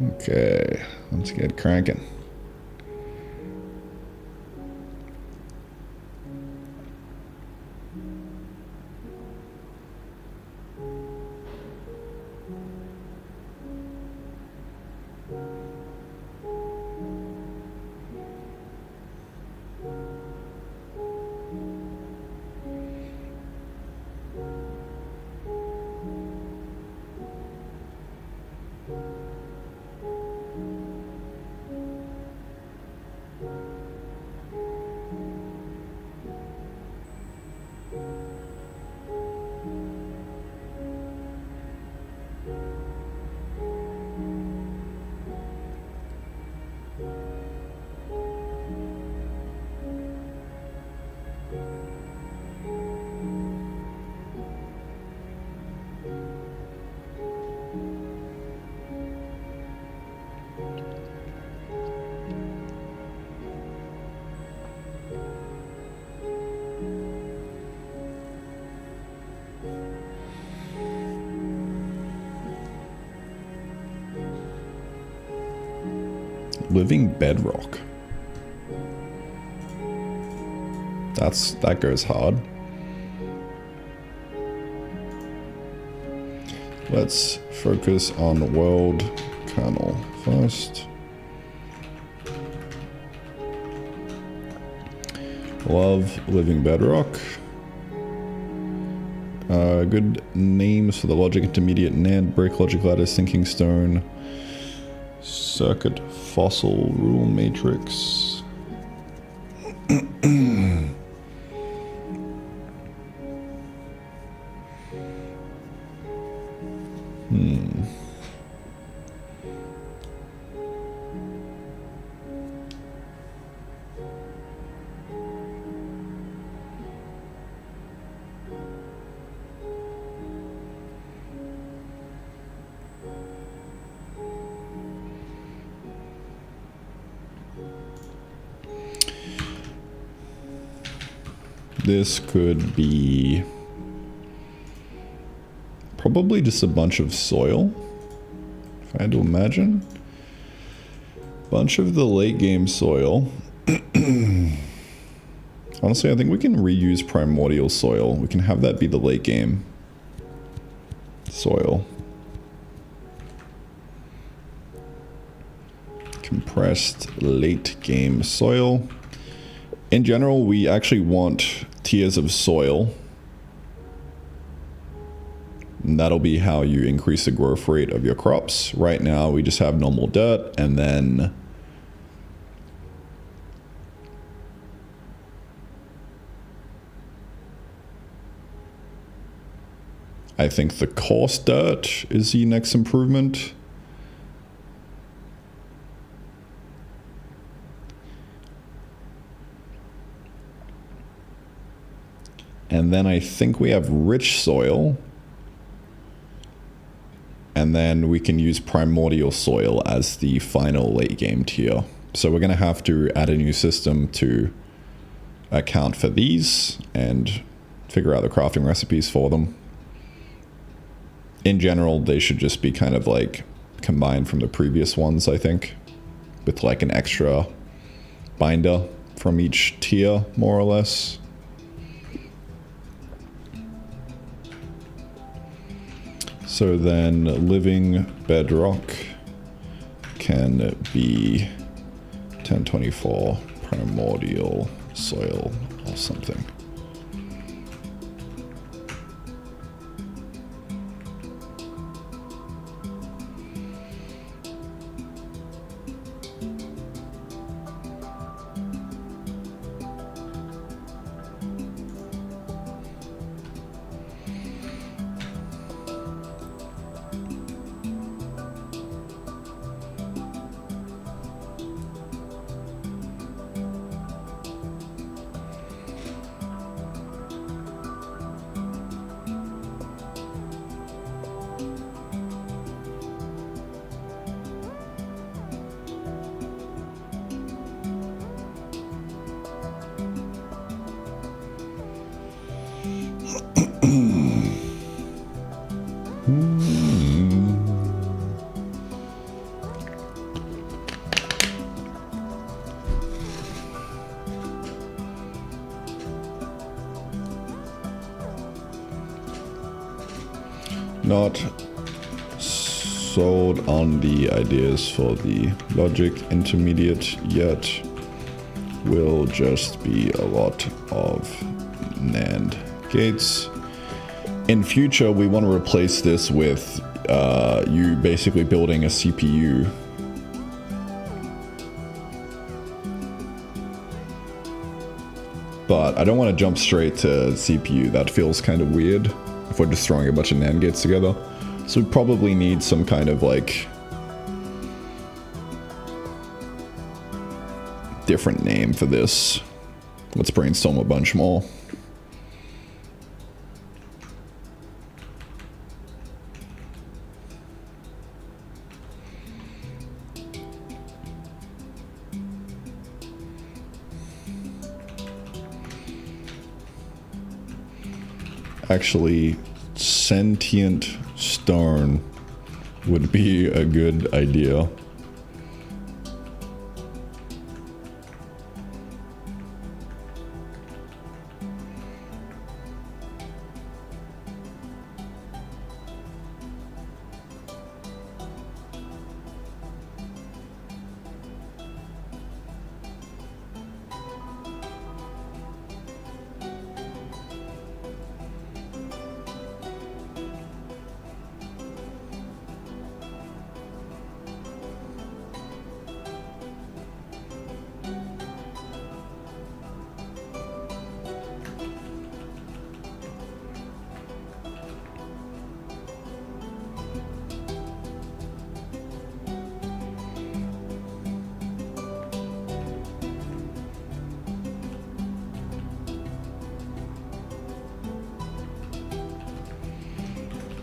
Okay, let's get cranking. Living bedrock. That goes hard. Let's focus on world kernel first. Love living bedrock. Good names for the logic intermediate NAND break logic ladder sinking stone circuit fossil rule matrix. This could be probably just a bunch of soil, if I had to imagine. Bunch of the late game soil. Honestly, I think we can reuse primordial soil. We can have that be the late game soil. Compressed late game soil. In general, we actually want tiers of soil. And that'll be how you increase the growth rate of your crops. Right now, we just have normal dirt, and then I think the coarse dirt is the next improvement. And then I think we have rich soil. And then we can use primordial soil as the final late game tier. So we're going to have to add a new system to account for these and figure out the crafting recipes for them. In general, they should just be kind of like combined from the previous ones, I think, with like an extra binder from each tier, more or less. So then living bedrock can be 1024 primordial soil or something. Not sold on the ideas for the logic intermediate yet. Will just be a lot of NAND gates. In future, we want to replace this with you basically building a CPU. But I don't want to jump straight to CPU. That feels kind of weird if we're just throwing a bunch of NAND gates together. So we probably need some kind of like different name for this. Let's brainstorm a bunch more. Actually, sentient stone would be a good idea.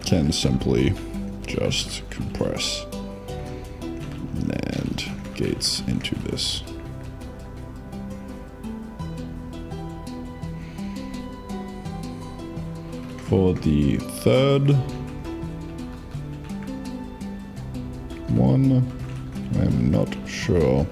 Can simply just compress NAND gates into this. For the third one, I'm not sure.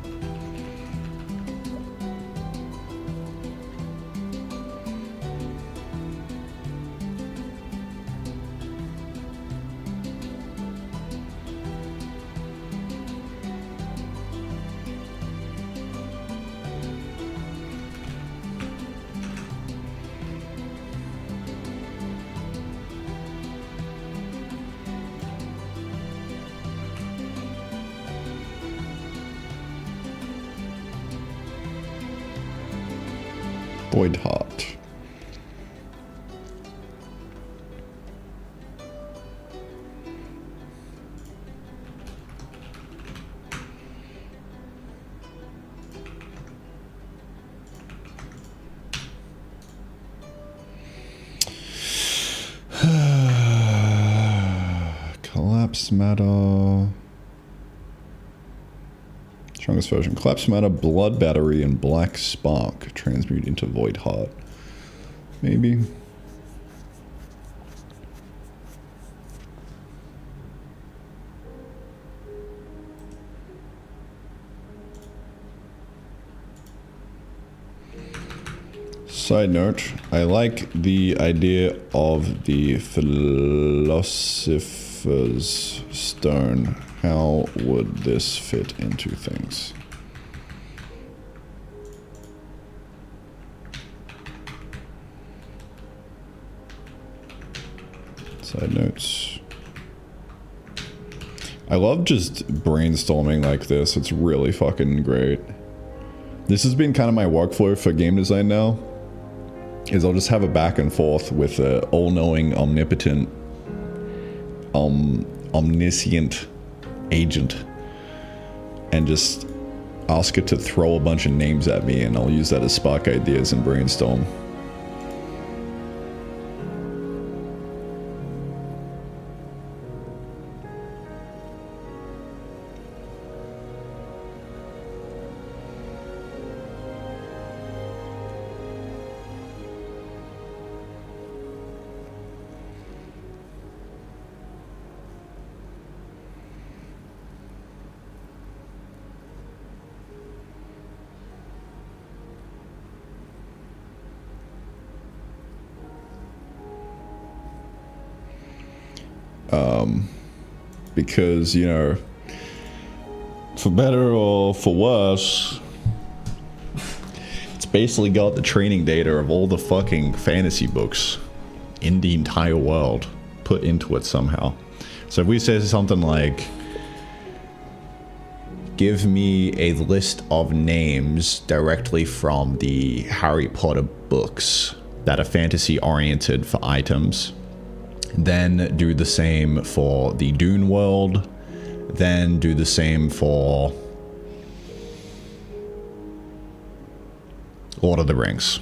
Void heart. Collapse matter. Strongest version. Collapse matter, blood battery, and black spark. Transmute into void heart. Maybe. Side note, I like the idea of the philosopher's stone. How would this fit into things? Side notes. I love just brainstorming like this. It's really fucking great. This has been kind of my workflow for game design now. Is I'll just have a back and forth with an all-knowing, omnipotent, omniscient agent, and just ask it to throw a bunch of names at me, and I'll use that as spark ideas and brainstorm. Because, you know, for better or for worse, it's basically got the training data of all the fucking fantasy books in the entire world put into it somehow. So if we say something like, give me a list of names directly from the Harry Potter books that are fantasy oriented for items, then do the same for the Dune world, then do the same for Lord of the Rings.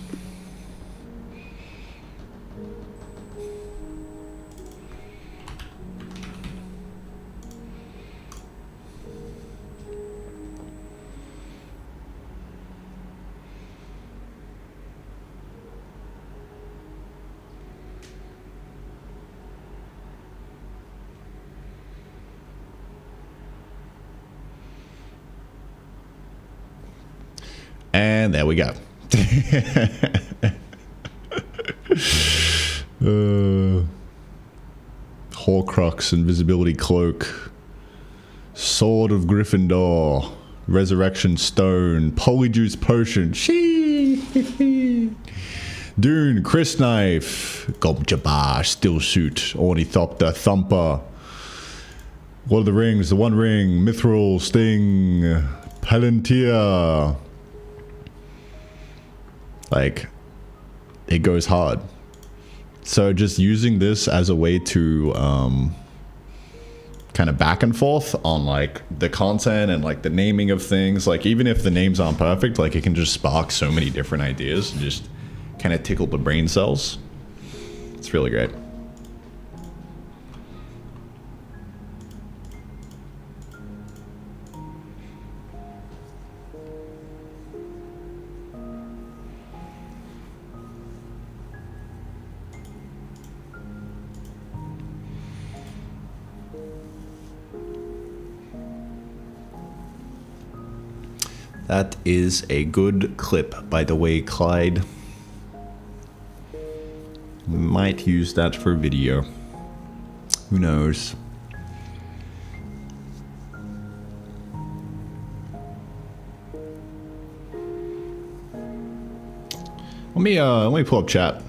And there we go. Horcrux, Invisibility Cloak, Sword of Gryffindor, Resurrection Stone, Polyjuice Potion, Dune, Chris Knife, Gobjabbar, Still Suit, Ornithopter, Thumper, Lord of the Rings, The One Ring, Mithril, Sting, Palantir. Like, it goes hard. So just using this as a way to kind of back and forth on like the content and like the naming of things, like even if the names aren't perfect, like it can just spark so many different ideas and just kind of tickle the brain cells. It's really great. That is a good clip, by the way, Clyde. Might use that for video. Who knows? Let me pull up chat.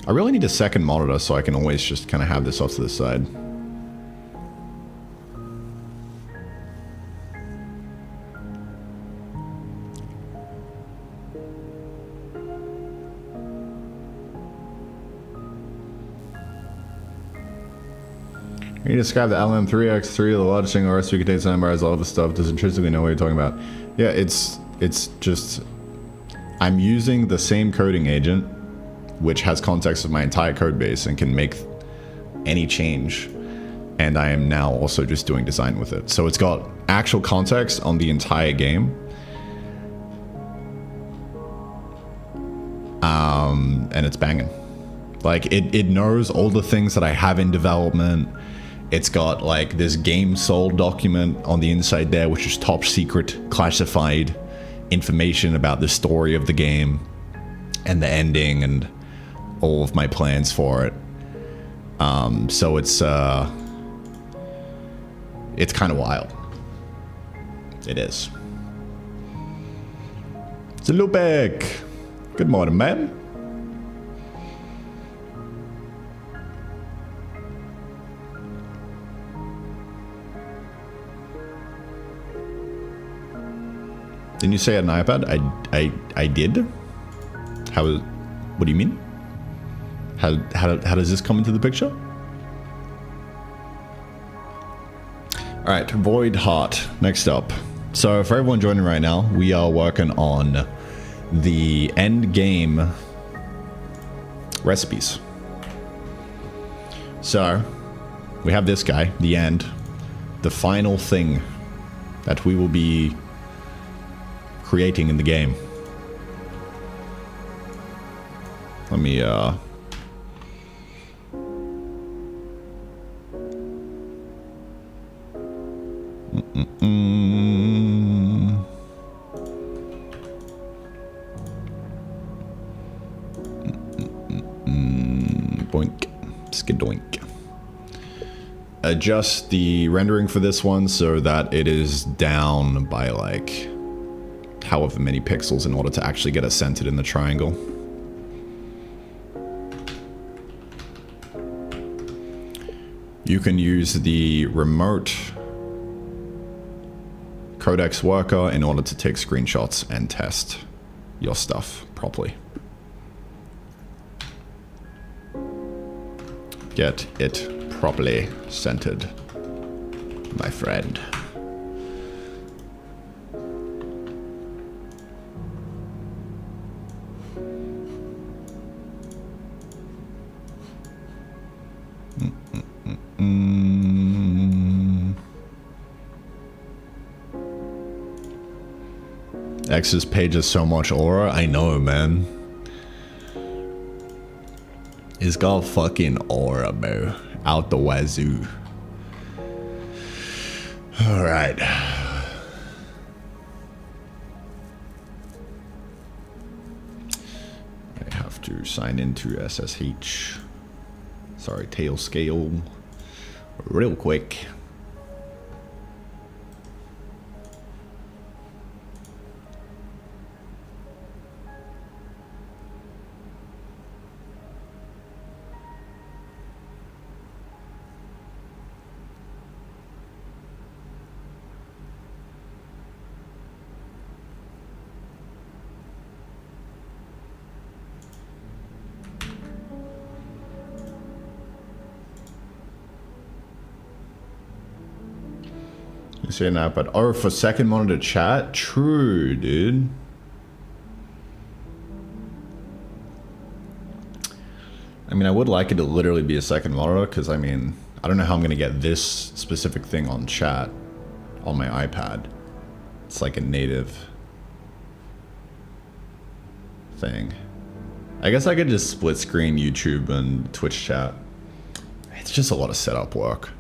I really need a second monitor so I can always just kind of have this off to the side. You describe the LM3X3, the largest single RSP contains numbers, all the stuff, does intrinsically know what you're talking about. Yeah, it's just, I'm using the same coding agent, which has context of my entire code base and can make any change. And I am now also just doing design with it. So it's got actual context on the entire game. And it's banging. Like, it knows all the things that I have in development. It's got like this game sold document on the inside there, which is top secret classified information about the story of the game and the ending and all of my plans for it. So it's kind of wild. It is. Zalubek. Good morning, man. Didn't you say an iPad? I did. How? What do you mean? How does this come into the picture? All right, Void Heart. Next up. So for everyone joining right now, we are working on the Endgame recipes. So we have this guy, the end, the final thing that we will be creating in the game. Let me Skidoink. Adjust the rendering for this one so that it is down by like however many pixels in order to actually get it centered in the triangle. You can use the remote codex worker in order to take screenshots and test your stuff properly. Get it properly centered, my friend. X's page has so much aura. I know, man. It's got fucking aura, bro. Out the wazoo. Alright. I have to sign into SSH. Sorry, Tailscale. Real quick. You saying that, but oh, for second monitor chat? True, dude. I mean, I would like it to literally be a second monitor, because I mean, I don't know how I'm going to get this specific thing on chat on my iPad. It's like a native thing. I guess I could just split screen YouTube and Twitch chat. It's just a lot of setup work.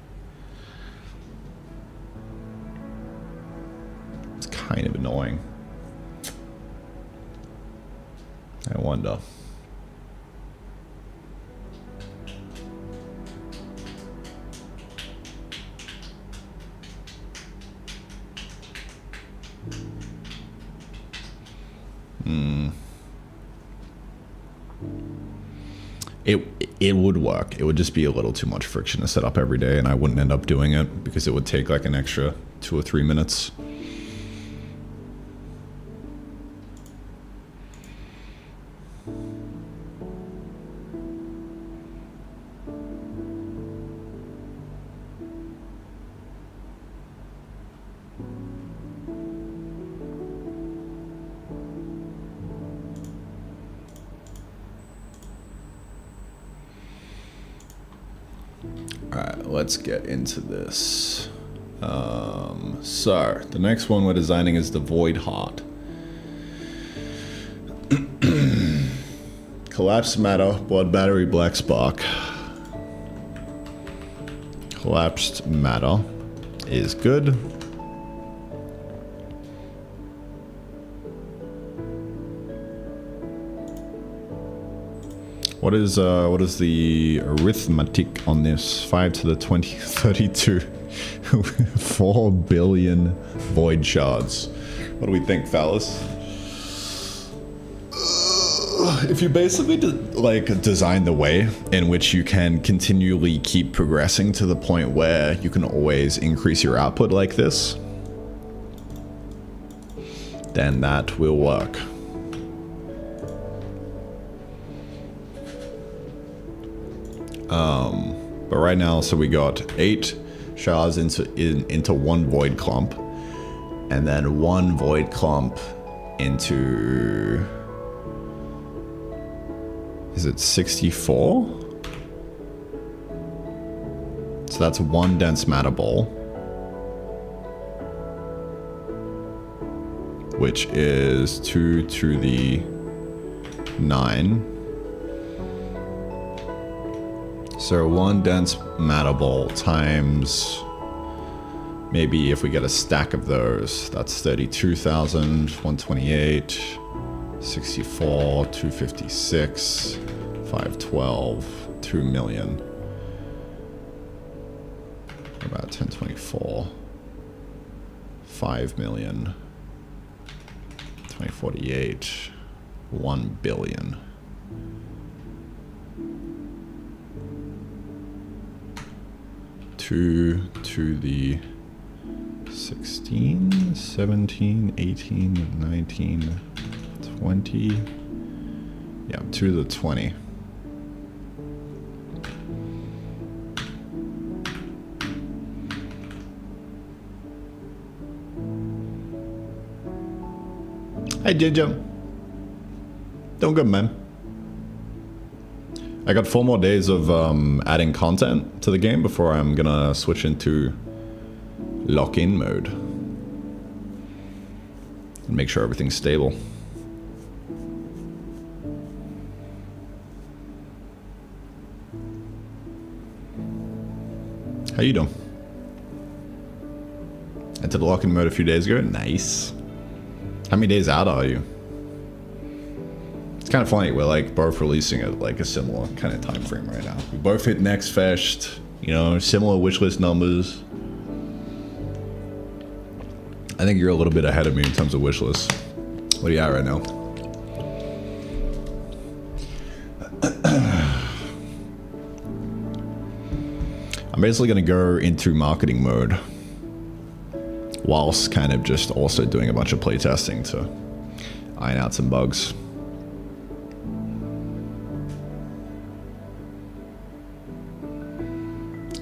Kind of annoying. I wonder. It would work. It would just be a little too much friction to set up every day, and I wouldn't end up doing it because it would take like an extra 2 or 3 minutes. Let's get into this. So, the next one we're designing is the Void Heart. Collapsed matter, blood battery, black spark. Collapsed matter is good. What is the arithmetic on this? 5 to the 20, 32. 4 billion void shards. What do we think, fellas? If you basically design the way in which you can continually keep progressing to the point where you can always increase your output like this, then that will work. But right now, so we got 8 shards into one void clump, and then 1 void clump into, is it 64? So that's 1 dense matter ball, which is 2 to the 9. So 1 dense matter ball times, maybe if we get a stack of those, that's 32,000, 128, 64, 256, 512, 2 million. About 1024. 5 million. 2048. 1 billion. To the 16, 17, 18, 19, 20. Yeah, to the 20. Hey, Ginger. Doing good, man. I got 4 more days of adding content to the game before I'm gonna switch into lock-in mode. And make sure everything's stable. How you doing? Entered lock-in mode a few days ago. Nice. How many days out are you? It's kind of funny, we're like both releasing at like a similar kind of time frame right now. We both hit Next Fest, you know, similar wishlist numbers. I think you're a little bit ahead of me in terms of wishlist. What are you at right now? I'm basically gonna go into marketing mode whilst kind of just also doing a bunch of playtesting to iron out some bugs.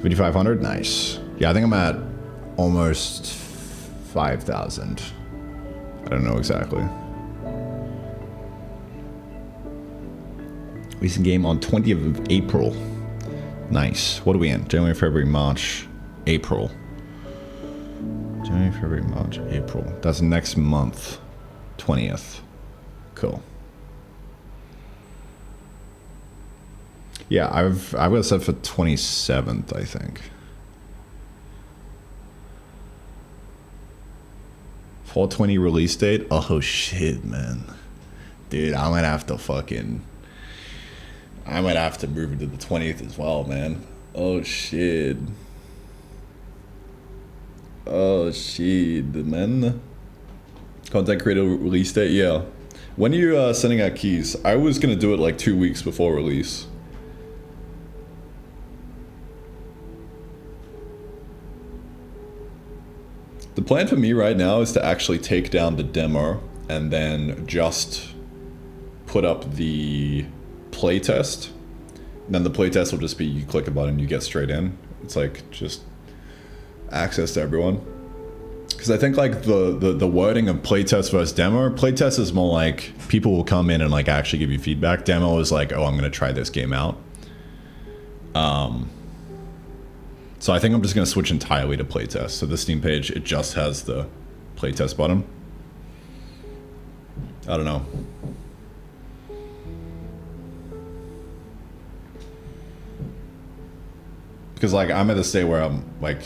5,500, nice. Yeah, I think I'm at almost 5,000. I don't know exactly. Recent game on 20th of April. Nice. What are we in? January, February, March, April. January, February, March, April. That's next month. 20th. Cool. Yeah, I've got it set for 27th, I think. 4/20 release date. Oh shit, man. Dude, I might have to move it to the 20th as well, man. Oh shit. Oh shit, man. Content creator release date, yeah. When are you sending out keys? I was gonna do it like 2 weeks before release. The plan for me right now is to actually take down the demo and then just put up the playtest. And then the playtest will just be you click a button, you get straight in. It's like just access to everyone. Because I think like the wording of playtest versus demo, playtest is more like people will come in and like actually give you feedback. Demo is like, oh, I'm gonna try this game out. So I think I'm just gonna switch entirely to playtest. So the Steam page, it just has the playtest button. I don't know. Because like I'm at the state where I'm like,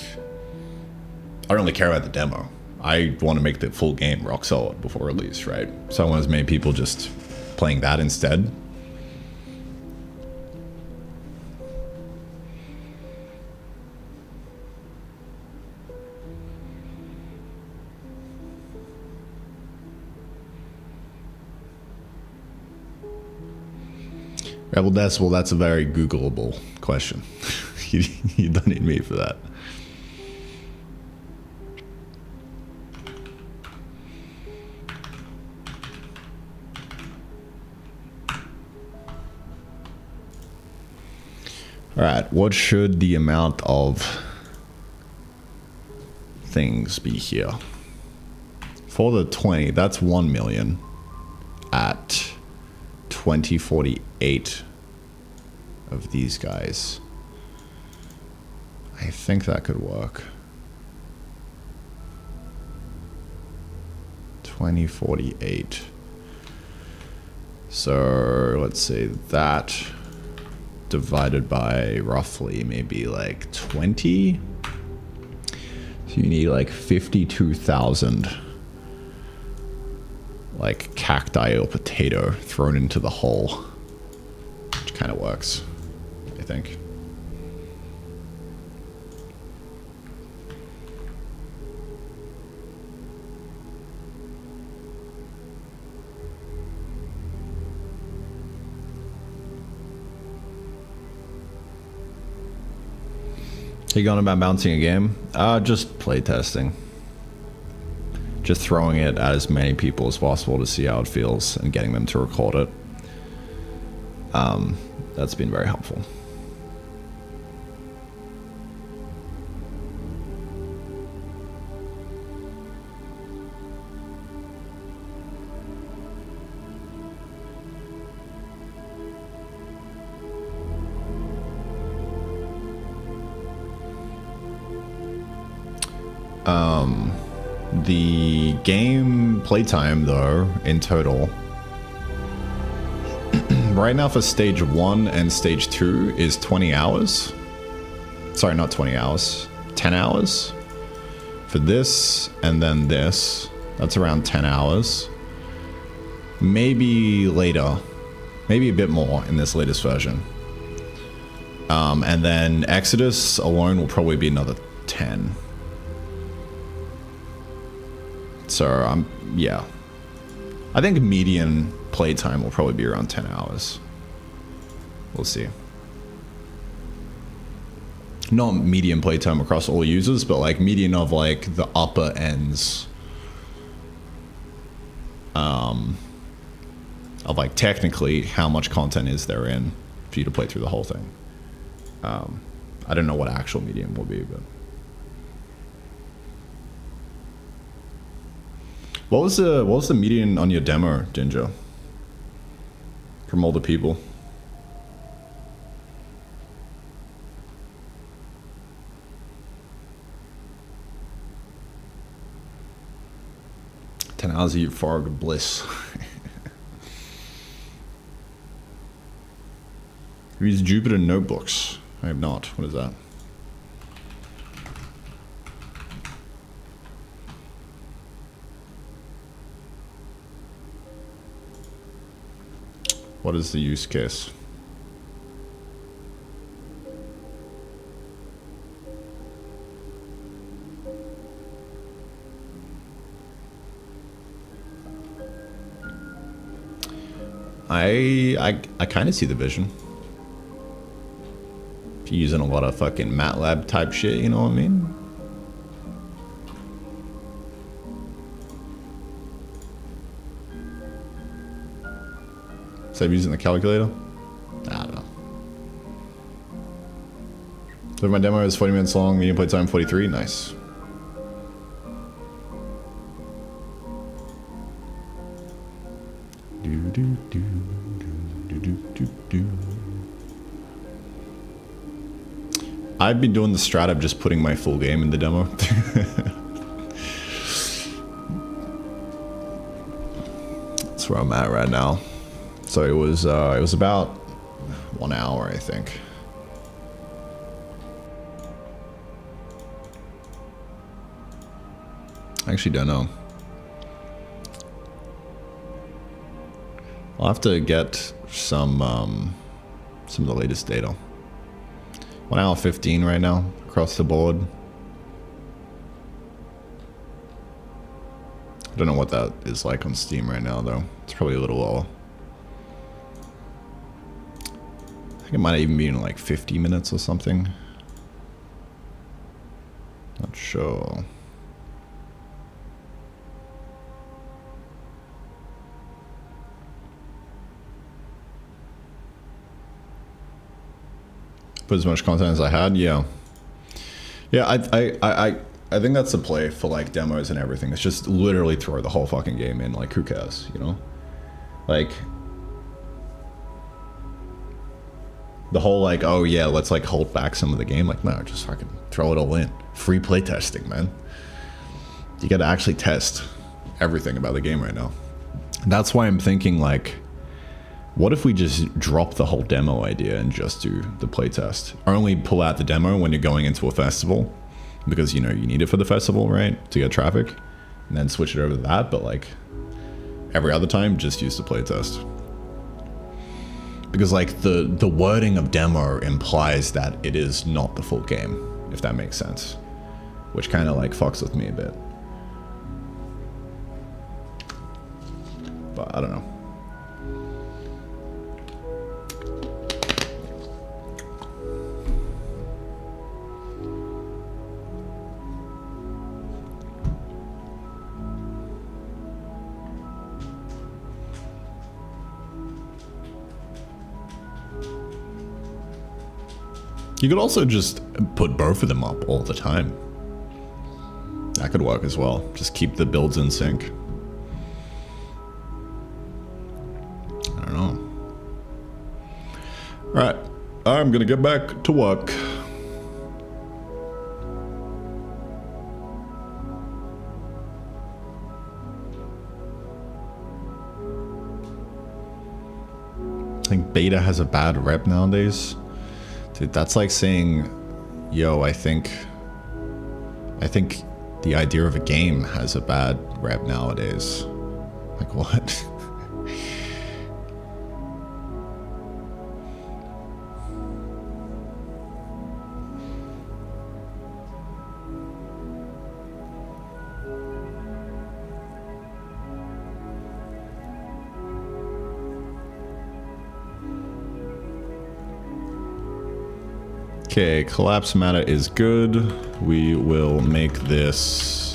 I don't really care about the demo. I want to make the full game rock solid before release, right? So I want as many people just playing that instead. Rebel Decibel, that's a very Googleable question. You don't need me for that. All right, what should the amount of things be here? For the 20, that's 1 million at 2048 of these guys. I think that could work. 2048. So let's say that divided by roughly maybe like 20. So you need like 52,000 like cacti or potato thrown into the hole, which kind of works, I think. So you going about bouncing a game? Just playtesting. Just throwing it at as many people as possible to see how it feels and getting them to record it. That's been very helpful. The game playtime, though, in total, right now for stage 1 and stage 2 is 20 hours. Sorry, not 20 hours. 10 hours. For this, and then this, that's around 10 hours. Maybe later. Maybe a bit more in this latest version. And then Exodus alone will probably be another 10. So, yeah. I think median playtime will probably be around 10 hours. We'll see. Not median playtime across all users, but like median of like the upper ends. Of like technically how much content is there in for you to play through the whole thing. I don't know what actual median will be, but... What was the median on your demo, Ginger? From all the people. "10 hours of euphoric bliss." Have you used Jupyter Notebooks? I have not. What is that? What is the use case? I kind of see the vision. If you're using a lot of fucking MATLAB type shit, you know what I mean? Instead of using the calculator? I don't know. So my demo is 40 minutes long, medium play time 43, nice. I've been doing the strat of just putting my full game in the demo. That's where I'm at right now. So it was about 1 hour, I think. I actually don't know. I'll have to get some of the latest data. 1 hour 15 right now across the board. I don't know what that is like on Steam right now, though. It's probably a little lower. I think it might even be in like 50 minutes or something. Not sure. Put as much content as I had, yeah. Yeah, I think that's the play for like demos and everything. It's just literally throw the whole fucking game in, like who cares, you know? Like the whole like, oh yeah, let's like hold back some of the game. Like no, just fucking throw it all in. Free play testing, man. You gotta actually test everything about the game right now. That's why I'm thinking like, what if we just drop the whole demo idea and just do the playtest? Only pull out the demo when you're going into a festival, because you know you need it for the festival, right? To get traffic, and then switch it over to that. But like every other time, just use the playtest. Because like the wording of demo implies that it is not the full game, if that makes sense, which kind of like fucks with me a bit. But I don't know. You could also just put both of them up all the time. That could work as well. Just keep the builds in sync. I don't know. Alright, I'm gonna get back to work. I think beta has a bad rep nowadays. Dude, that's like saying, yo, I think the idea of a game has a bad rep nowadays. Like what? Okay, collapse matter is good. We will make this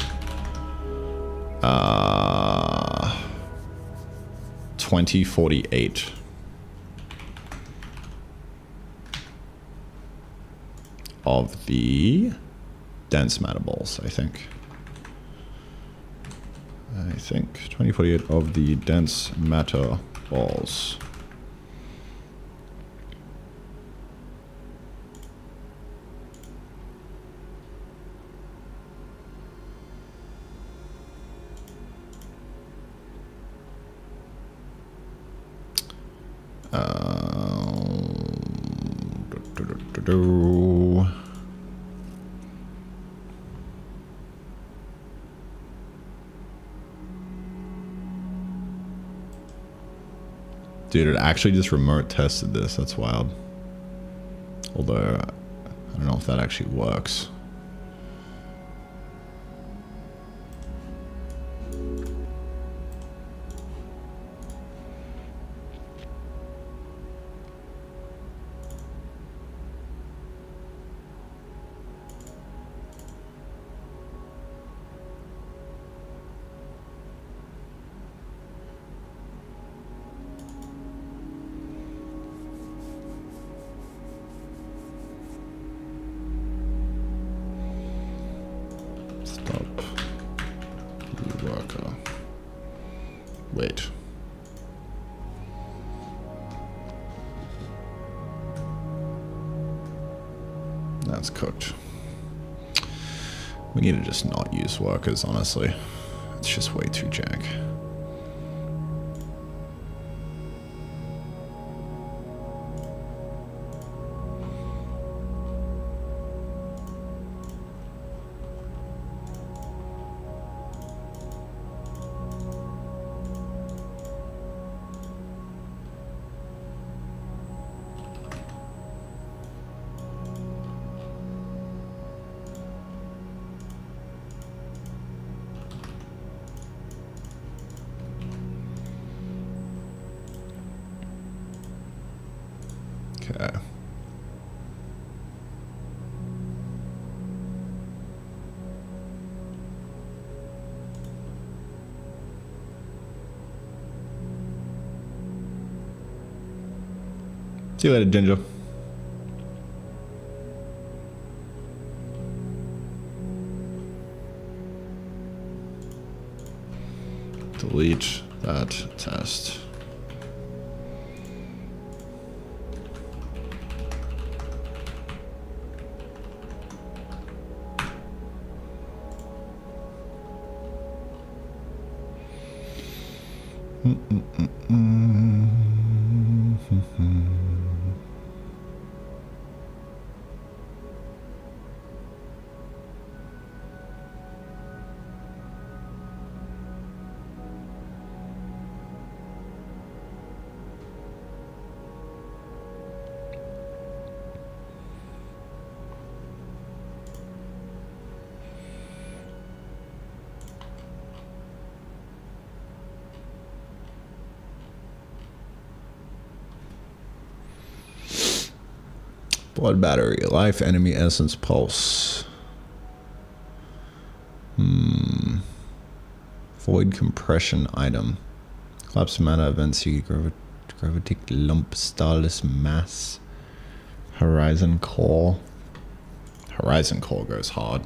2048 of the dense matter balls, I think. 2048 of the dense matter balls. Dude, it actually just remote tested this. That's wild. Although, I don't know if that actually works. Wait. That's cooked. We need to just not use workers, honestly. It's just way too jank. Okay. See you later, Ginger. Delete that test. Blood battery, life, enemy, essence, pulse. Void compression item. Collapse mana event, see gravitic lump, starless mass. Horizon Core. Horizon Core goes hard.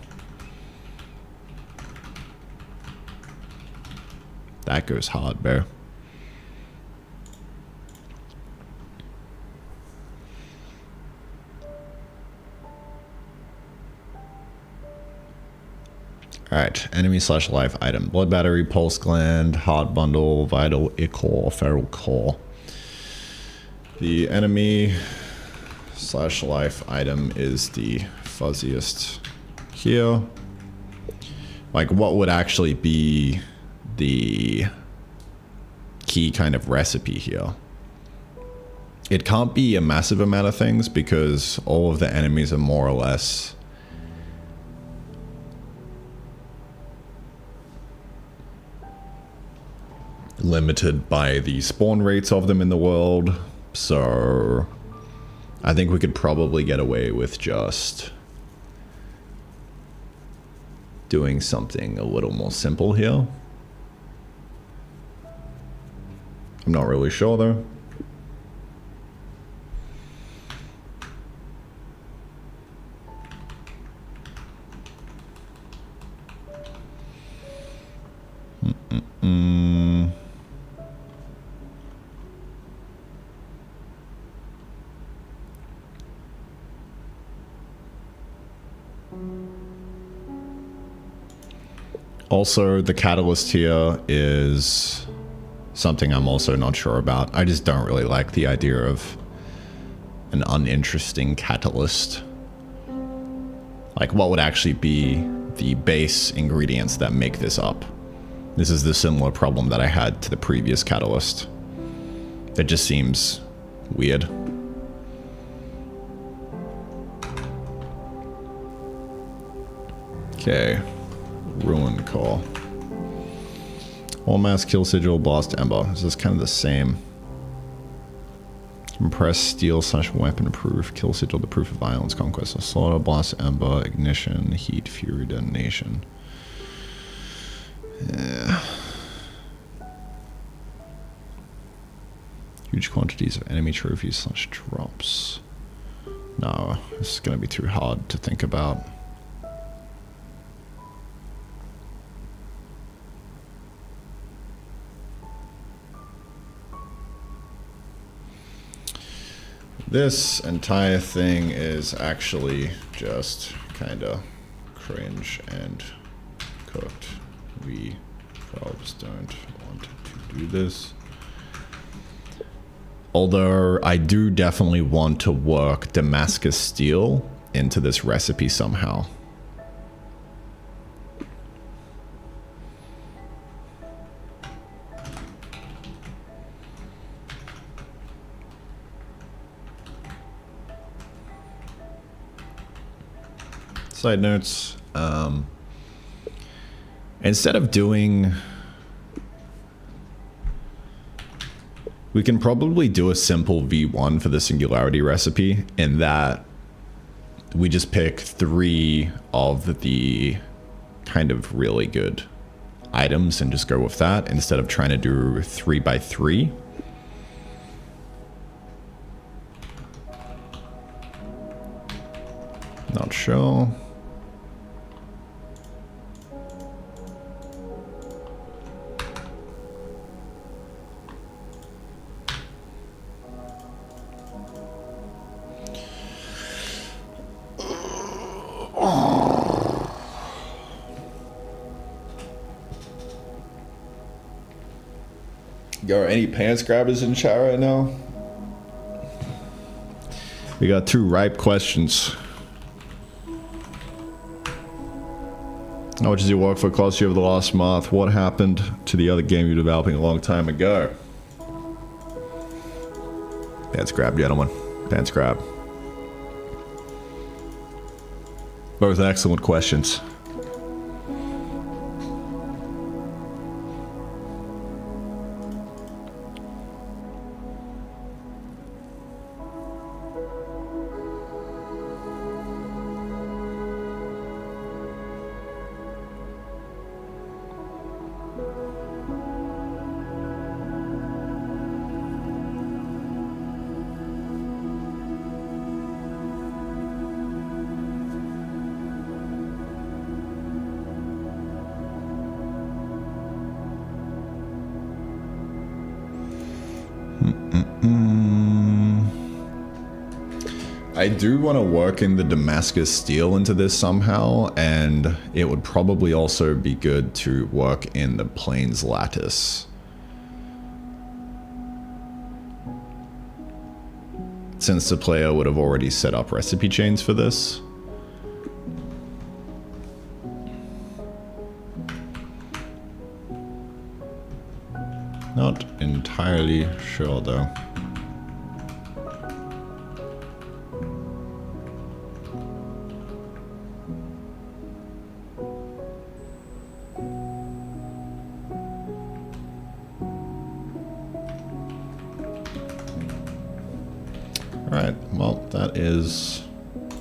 That goes hard, bro. Alright, enemy slash life item. Blood battery, pulse gland, heart bundle, vital ichor, feral core. The enemy slash life item is the fuzziest here. Like, what would actually be the key kind of recipe here? It can't be a massive amount of things because all of the enemies are more or less limited by the spawn rates of them in the world. So I think we could probably get away with just doing something a little more simple here. I'm not really sure though. Also, the catalyst here is something I'm also not sure about. I just don't really like the idea of an uninteresting catalyst. Like, what would actually be the base ingredients that make this up? This is the similar problem that I had to the previous catalyst. It just seems weird. Okay. Ruin Call. All mass kill sigil, blast ember. This is kind of the same. Compress steel slash weapon proof, kill sigil, the proof of violence, conquest of slaughter, blast ember, ignition, heat, fury, detonation. Yeah. Huge quantities of enemy trophies slash drops. No, this is gonna be too hard to think about. This entire thing is actually just kind of cringe and cooked. We probably don't want to do this. Although I do definitely want to work Damascus steel into this recipe somehow. Side notes, instead of doing, we can probably do a simple V1 for the singularity recipe in that we just pick 3 of the kind of really good items and just go with that instead of trying to do 3 by 3. Not sure. Yo, are any pants grabbers in chat right now? We got 2 ripe questions. How much does your work for cost you over the last month? What happened to the other game you were developing a long time ago? Pants grab, gentlemen. Pants grab. Both excellent questions. I do want to work in the Damascus steel into this somehow, and it would probably also be good to work in the Plains lattice. Since the player would have already set up recipe chains for this. Not entirely sure though. Alright, well, that is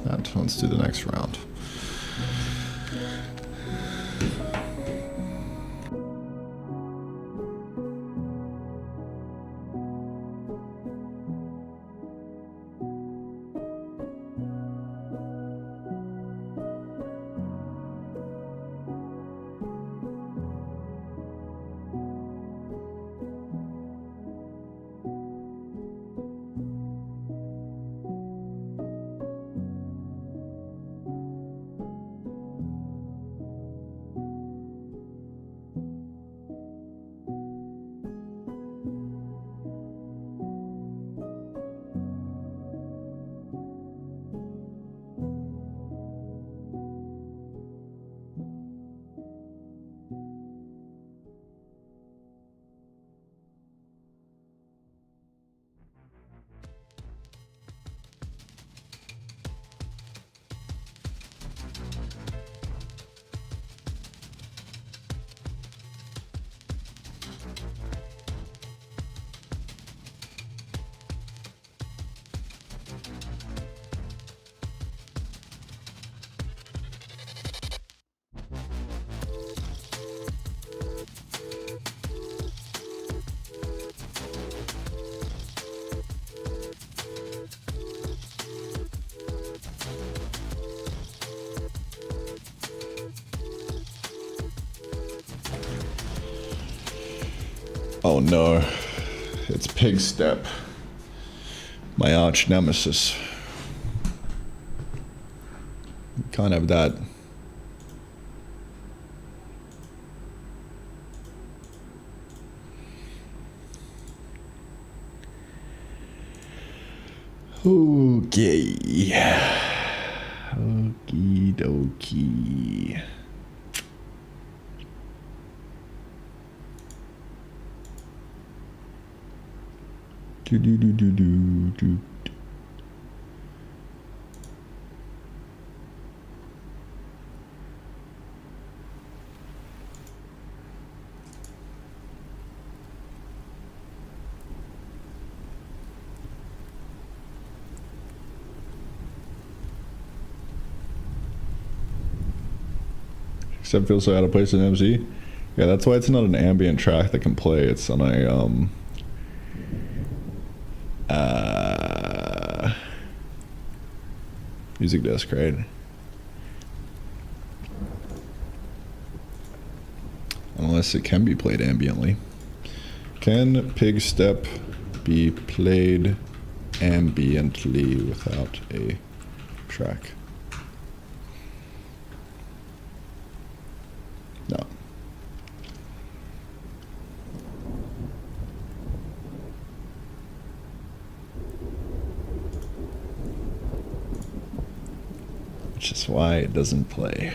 that. Let's do the next round. Oh no, it's Pig Step, my arch nemesis. Can't have that. Okay. Okie dokie. Do do do do do do. Except feels so out of place in MC. Yeah, that's why it's not an ambient track that can play. It's on a music disc, right? Unless it can be played ambiently. Can Pig Step be played ambiently without a track? No. Which is why it doesn't play.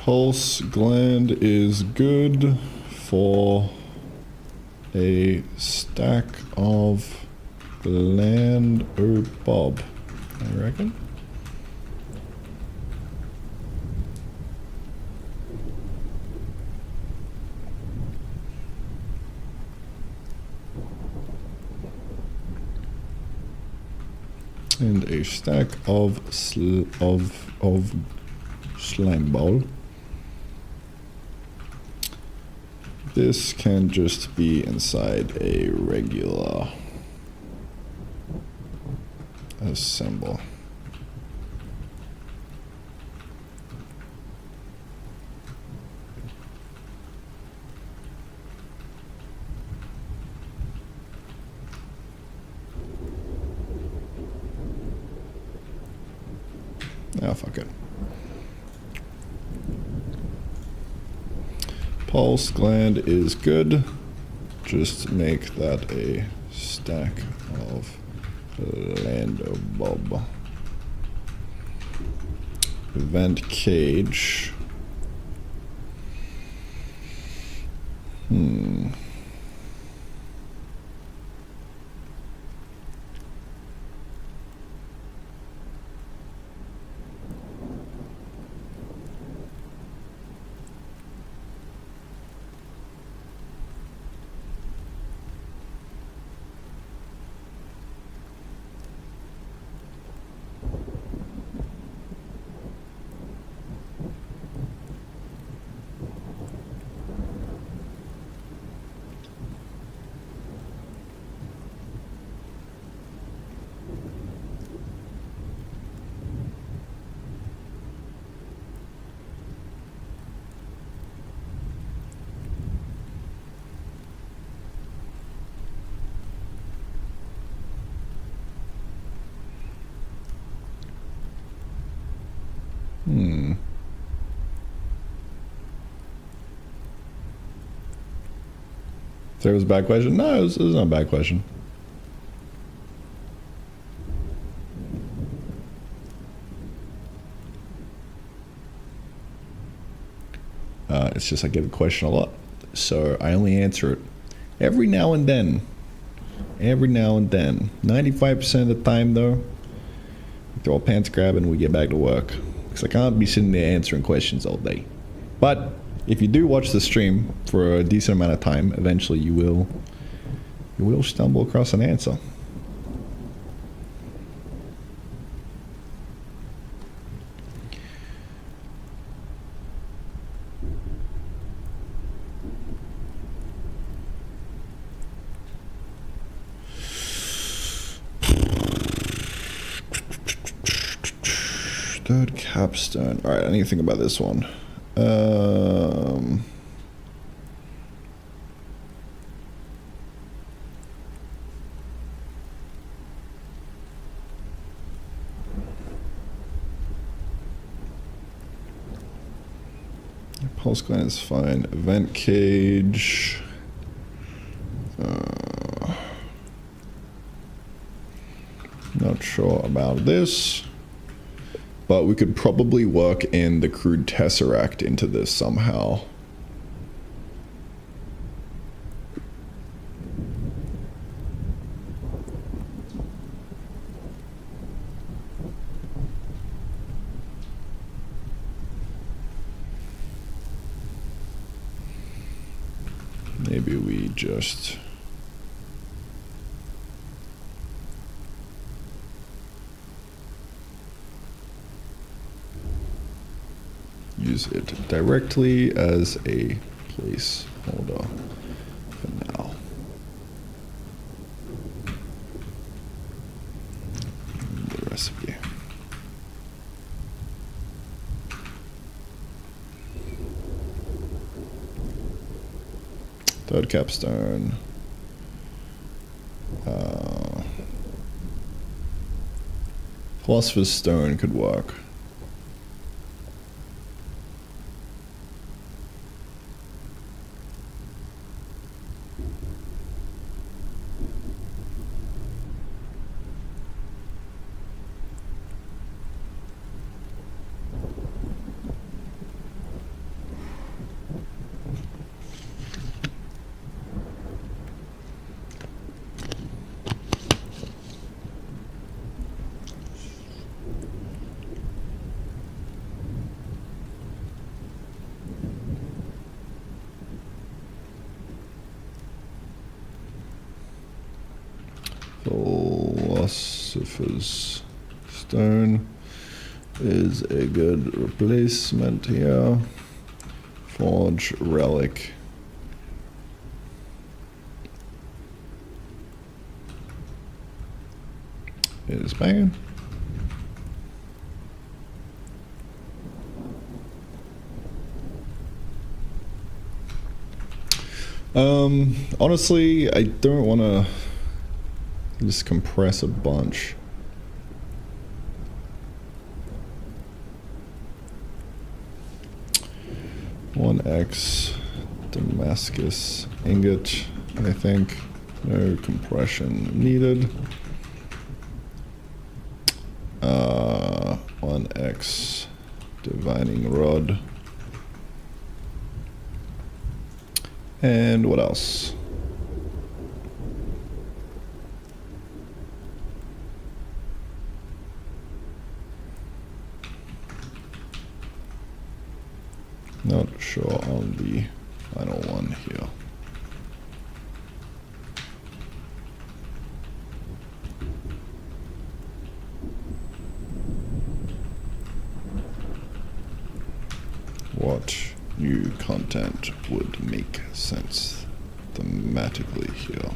Pulse gland is good for a stack of gland bob, I reckon. And a stack of slime ball. This can just be inside a regular assemble. Ah, fuck it. Pulse gland is good. Just make that a stack of Lando Bob. Vent cage. So it was a bad question? No, it was not a bad question. It's just I get the question a lot, so I only answer it every now and then. Every now and then. 95% of the time, though, we throw a pants grab and we get back to work. Because I can't be sitting there answering questions all day. But if you do watch the stream for a decent amount of time, eventually you will stumble across an answer. Third capstone. All right, I need to think about this one. Pulse gland is fine. Event cage. Not sure about this. But we could probably work in the crude tesseract into this somehow. Maybe we just... use it directly as a placeholder for now. The recipe. Third capstone. Philosopher's Stone could work. Philosopher's Stone is a good replacement here. Forge Relic. Is banging. Honestly, I don't want to just compress a bunch. One X Damascus ingot, I think. No compression needed. 1X divining rod. And what else? Not sure on the final one here. What new content would make sense thematically here?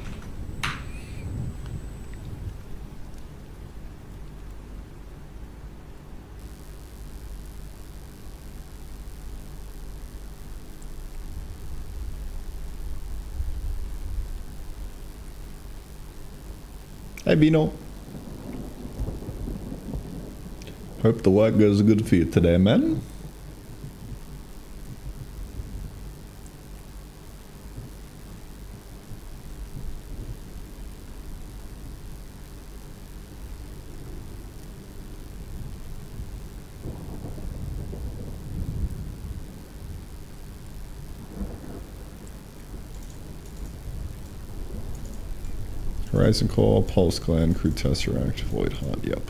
Hi Bino. Hope the work goes good for you today, man. Horizon Core, Pulse Gland, Crude Tesseract, Void Heart, yep.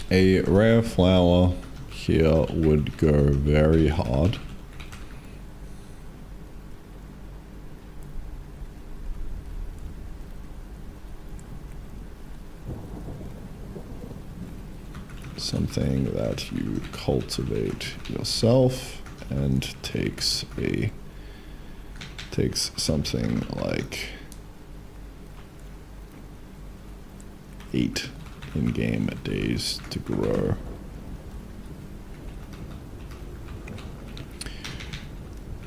A rare flower here would go very hard. Something that you cultivate yourself and takes something like 8 in-game days to grow.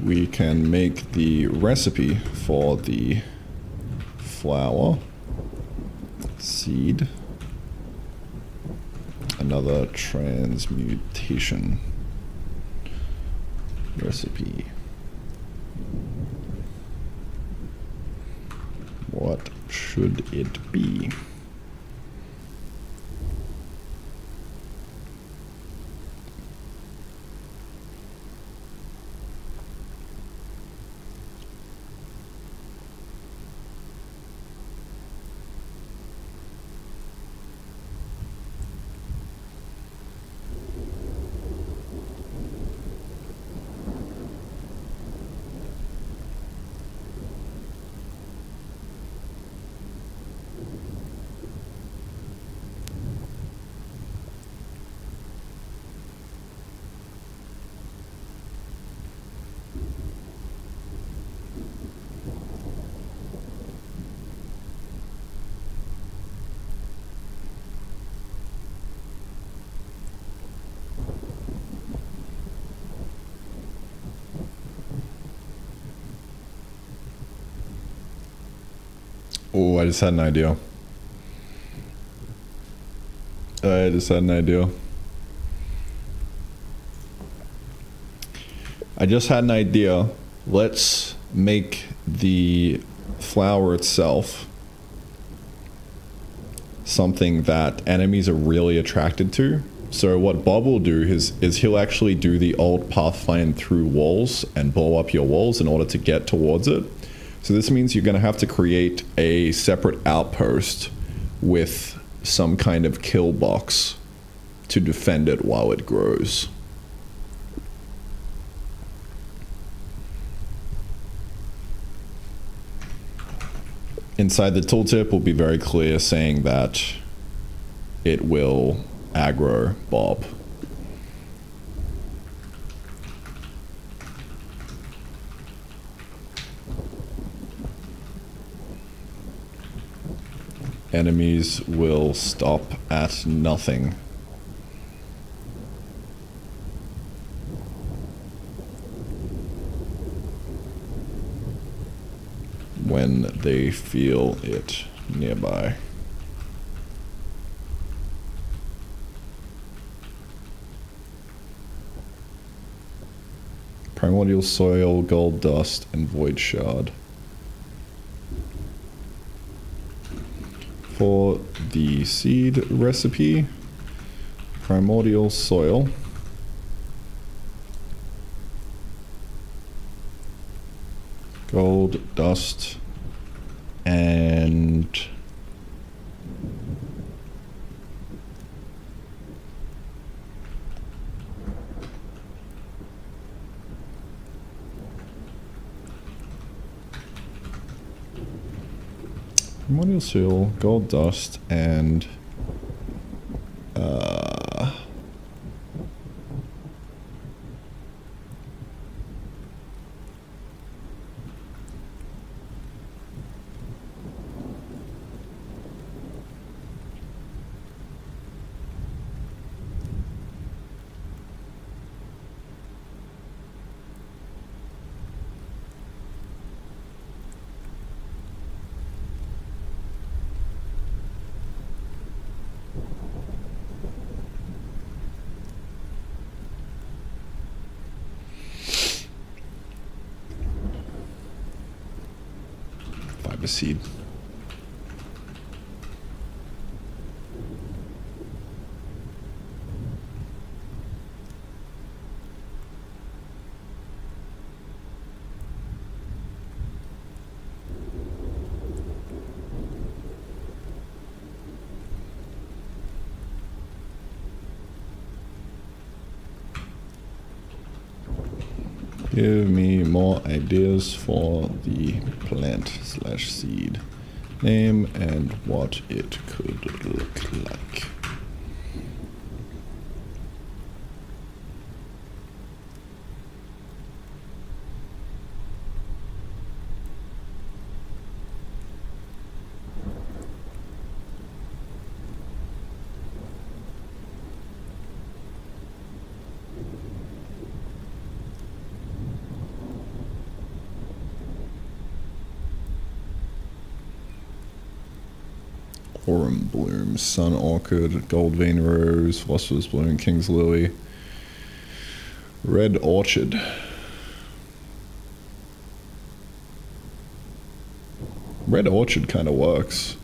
We can make the recipe for the flower seed. Another transmutation recipe. What should it be? Oh, I just had an idea. Let's make the flower itself something that enemies are really attracted to. So what Bob will do is he'll actually do the old pathfind through walls and blow up your walls in order to get towards it. So this means you're going to have to create a separate outpost with some kind of kill box to defend it while it grows. Inside the tooltip will be very clear saying that it will aggro Bob. Enemies will stop at nothing. When they feel it nearby. Primordial soil, gold dust, and void shard. For the seed recipe, primordial soil, gold dust, and primordial soil, gold dust, and fiber seed. Give me more ideas for the plant/seed name and what it could look like. Aurum bloom, sun orchid, gold vein rose, phosphorus bloom, king's lily, red orchid. Red orchid kind of works.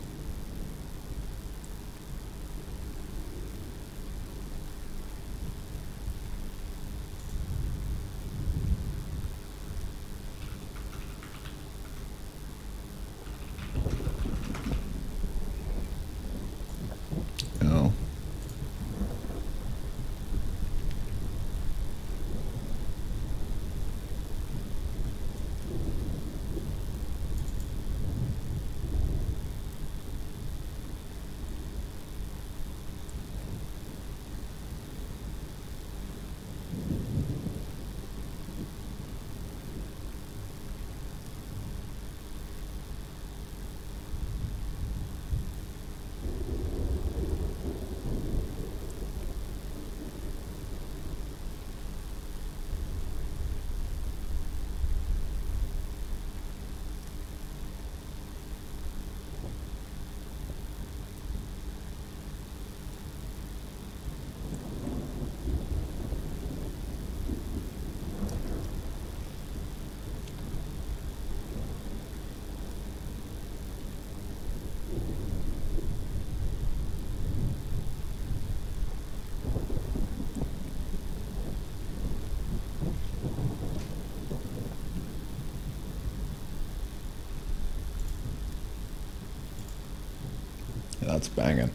That's banging.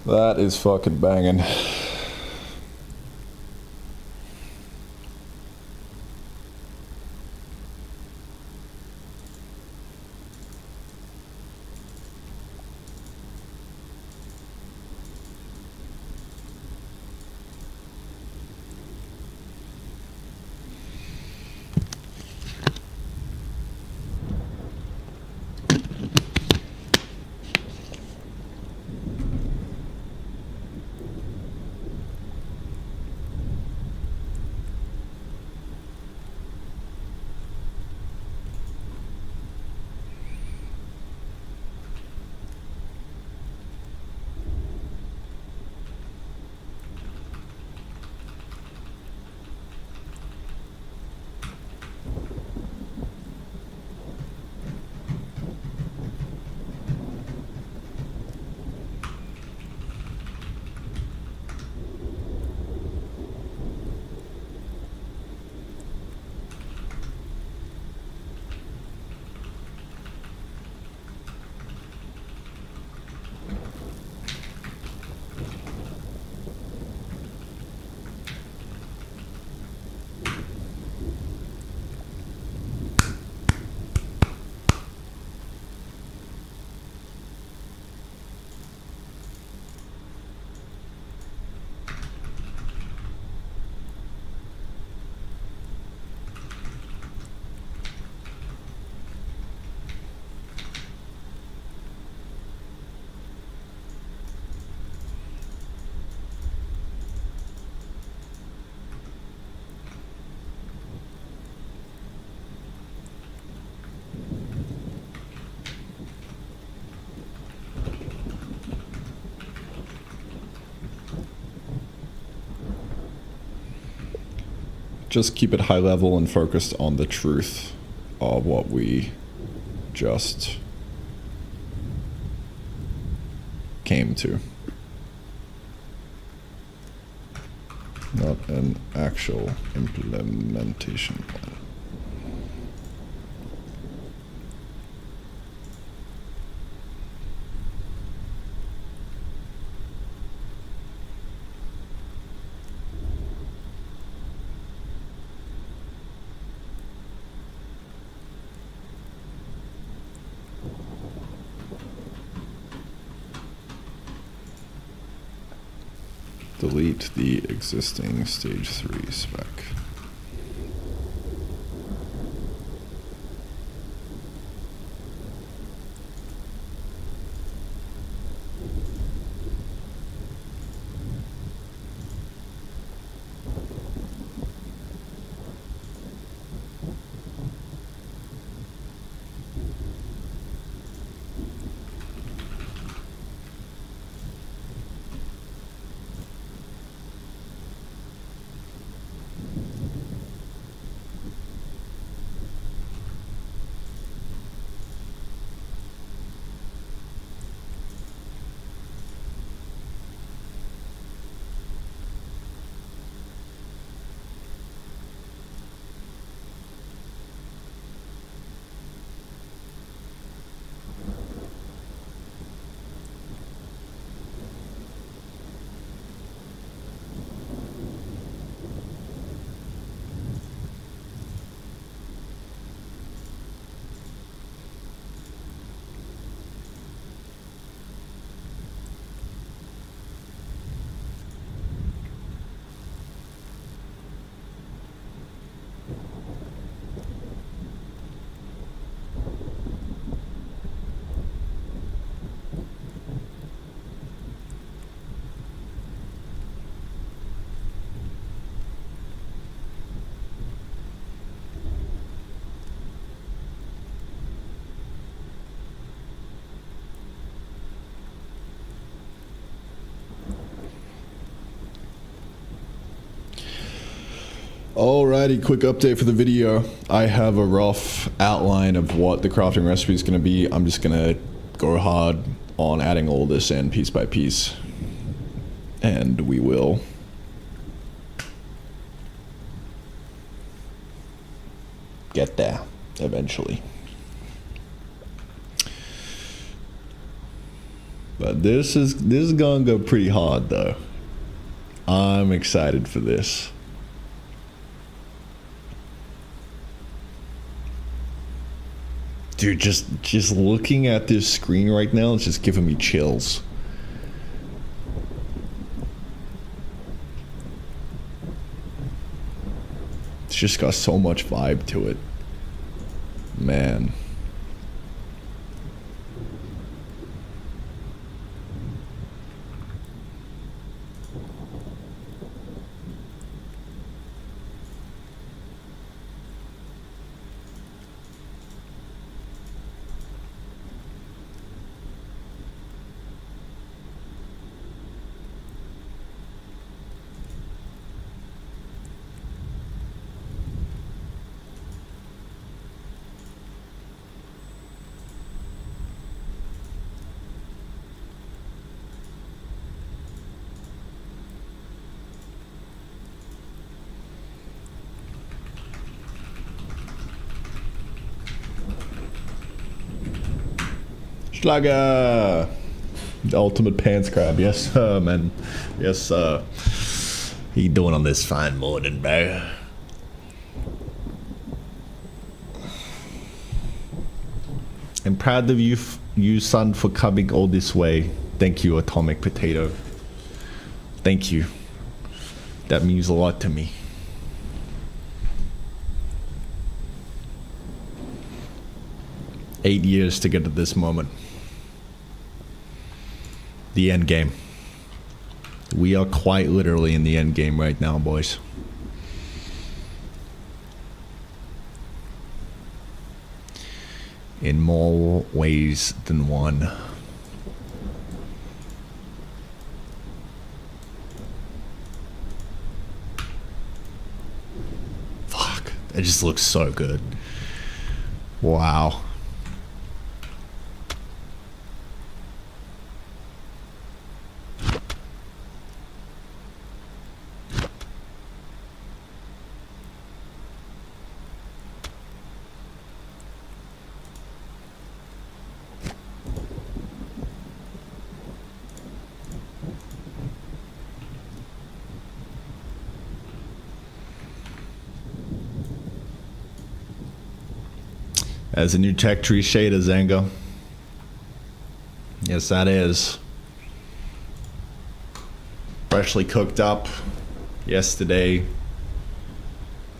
That is fucking banging. Just keep it high level and focused on the truth of what we just came to. Not an actual implementation plan. Delete the existing stage 3 spec. Alrighty, quick update for the video. I have a rough outline of what the crafting recipe is going to be. I'm just going to go hard on adding all this in piece by piece. And we will get there eventually. But this is gonna go pretty hard though. I'm excited for this. Dude, just looking at this screen right now, it's just giving me chills. It's just got so much vibe to it. Man. Schlager! The ultimate pants crab. Yes, man. Yes, how you doing on this fine morning, bro? I'm proud of you, son, for coming all this way. Thank you, Atomic Potato. Thank you. That means a lot to me. Eight years to get to this moment. The end game. We are quite literally in the end game right now, boys. In more ways than one. Fuck, it just looks so good. Wow. As a new tech tree shader, Zango. Yes, that is. Freshly cooked up yesterday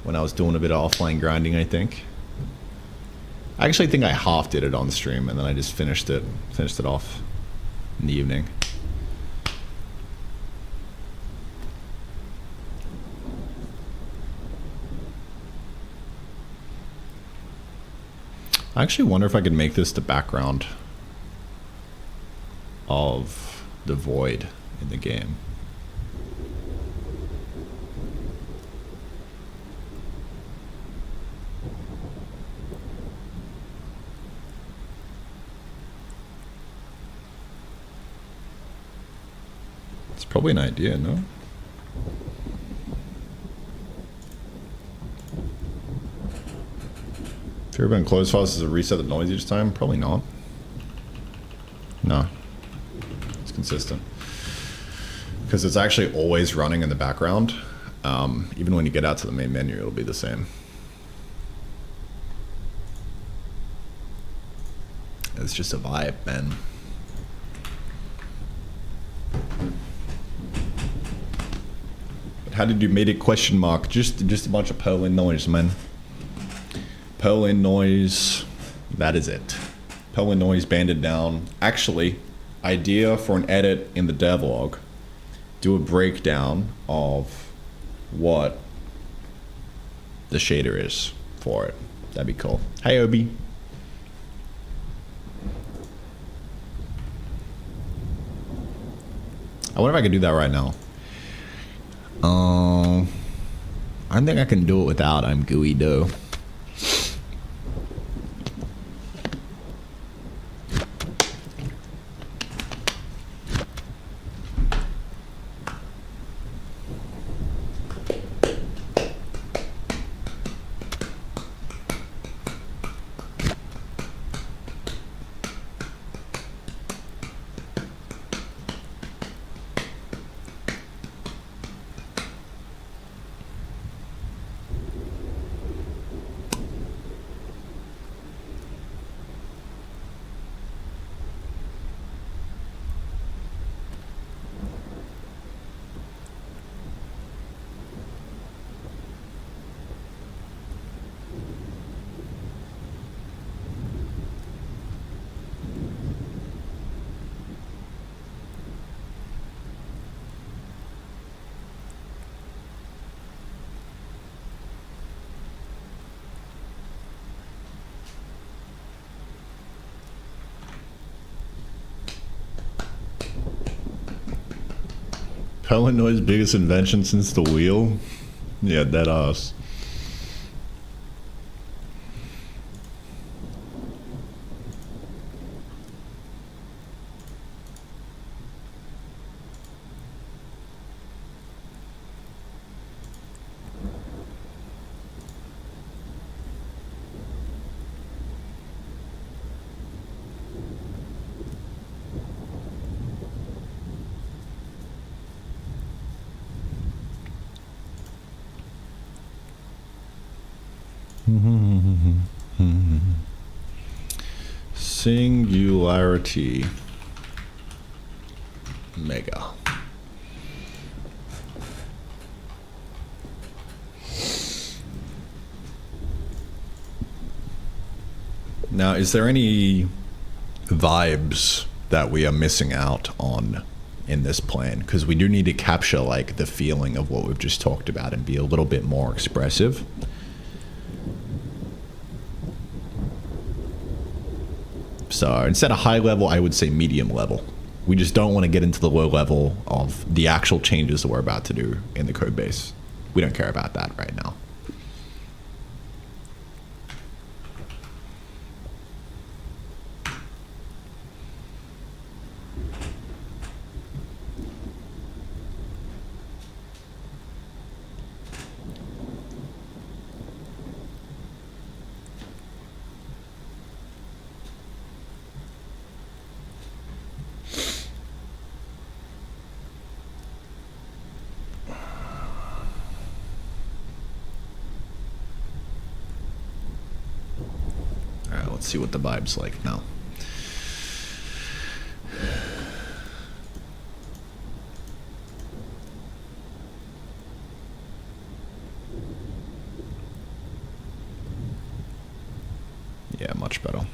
when I was doing a bit of offline grinding, I think. I actually think I half did it on stream and then I just finished it off in the evening. I actually wonder if I could make this the background of the void in the game. It's probably an idea, no? If you've ever been closed files, does it reset the noise each time? Probably not. No. It's consistent. Because it's actually always running in the background. Even when you get out to the main menu, it'll be the same. It's just a vibe, man. How did you make it? Question mark. Just a bunch of Perlin noise, man. Perlin noise, that is it. Perlin noise banded down. Actually, idea for an edit in the devlog. Do a breakdown of what the shader is for it. That'd be cool. Hey, Obi. I wonder if I could do that right now. I think I can do it without I'm gooey dough. Colinoid's biggest invention since the wheel? Yeah, dead ass. Singularity Mega. Now, is there any vibes that we are missing out on in this plan? Because we do need to capture like the feeling of what we've just talked about and be a little bit more expressive. So instead of high level, I would say medium level. We just don't want to get into the low level of the actual changes that we're about to do in the code base. We don't care about that right now. Let's see what the vibe's like now. Yeah, much better.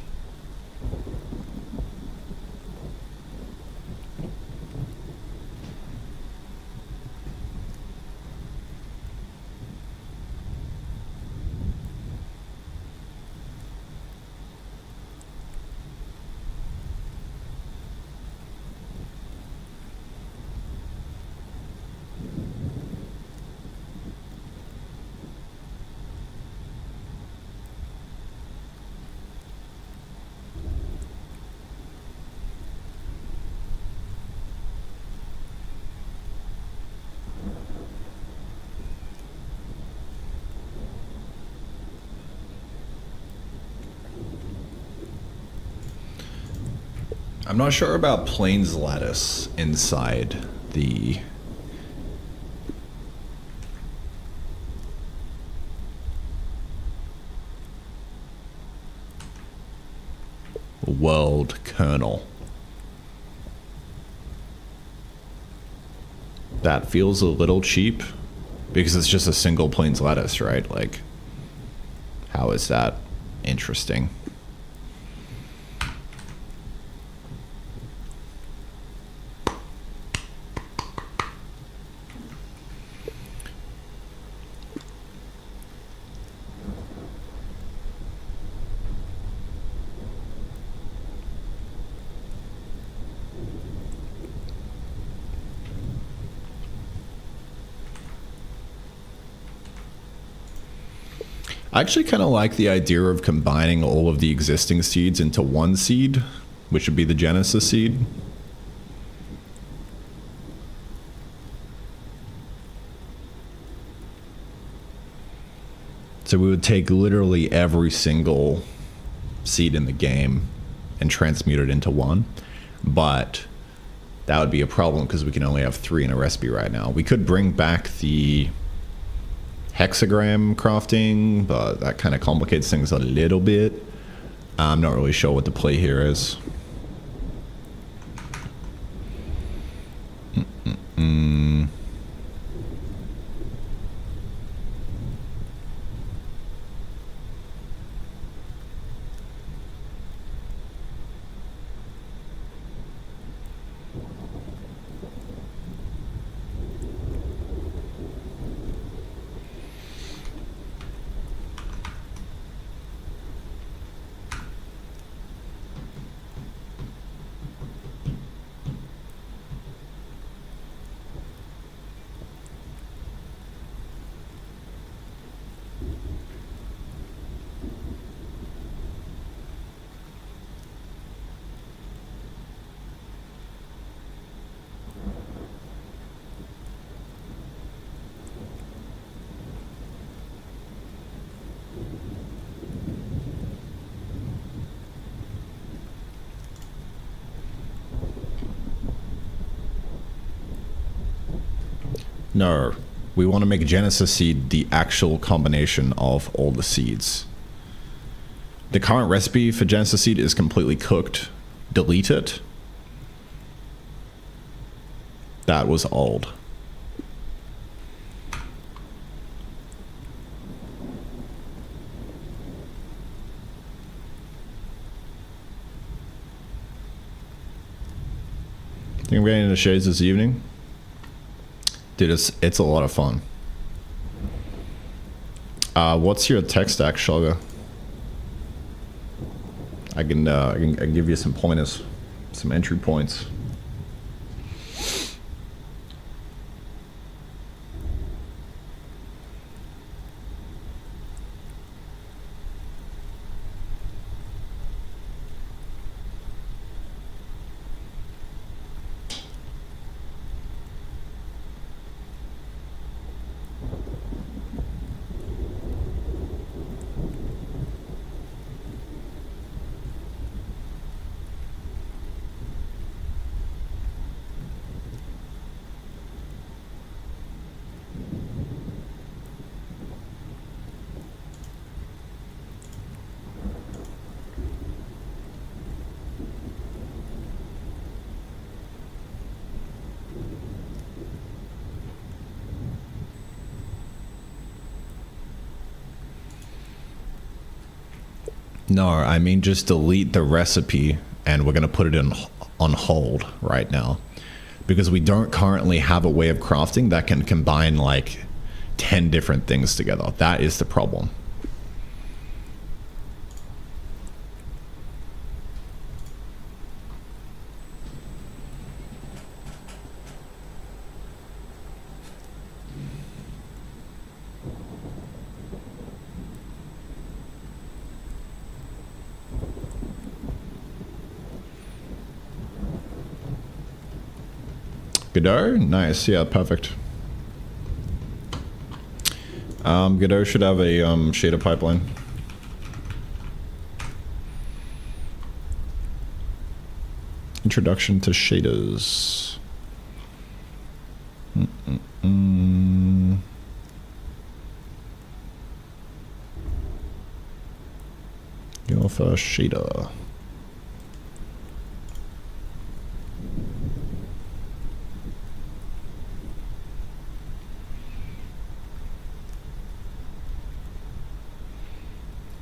I'm not sure about plains lattice inside the world kernel. That feels a little cheap because it's just a single plains lattice, right? Like, how is that interesting? I actually kind of like the idea of combining all of the existing seeds into one seed, which would be the Genesis seed. So we would take literally every single seed in the game and transmute it into one. But that would be a problem because we can only have 3 in a recipe right now. We could bring back the hexagram crafting, but that kind of complicates things a little bit. I'm not really sure what the play here is. No, we want to make Genesis seed the actual combination of all the seeds. The current recipe for Genesis seed is completely cooked. Delete it. That was old. Think I'm getting into shades this evening? Dude, it's a lot of fun. What's your tech stack, Shulga? I can give you some pointers, some entry points. No, I mean just delete the recipe and we're going to put it on hold right now because we don't currently have a way of crafting that can combine like 10 different things together. That is the problem. Godot? Nice, yeah, perfect. Godot should have a shader pipeline. Introduction to shaders. Your first shader.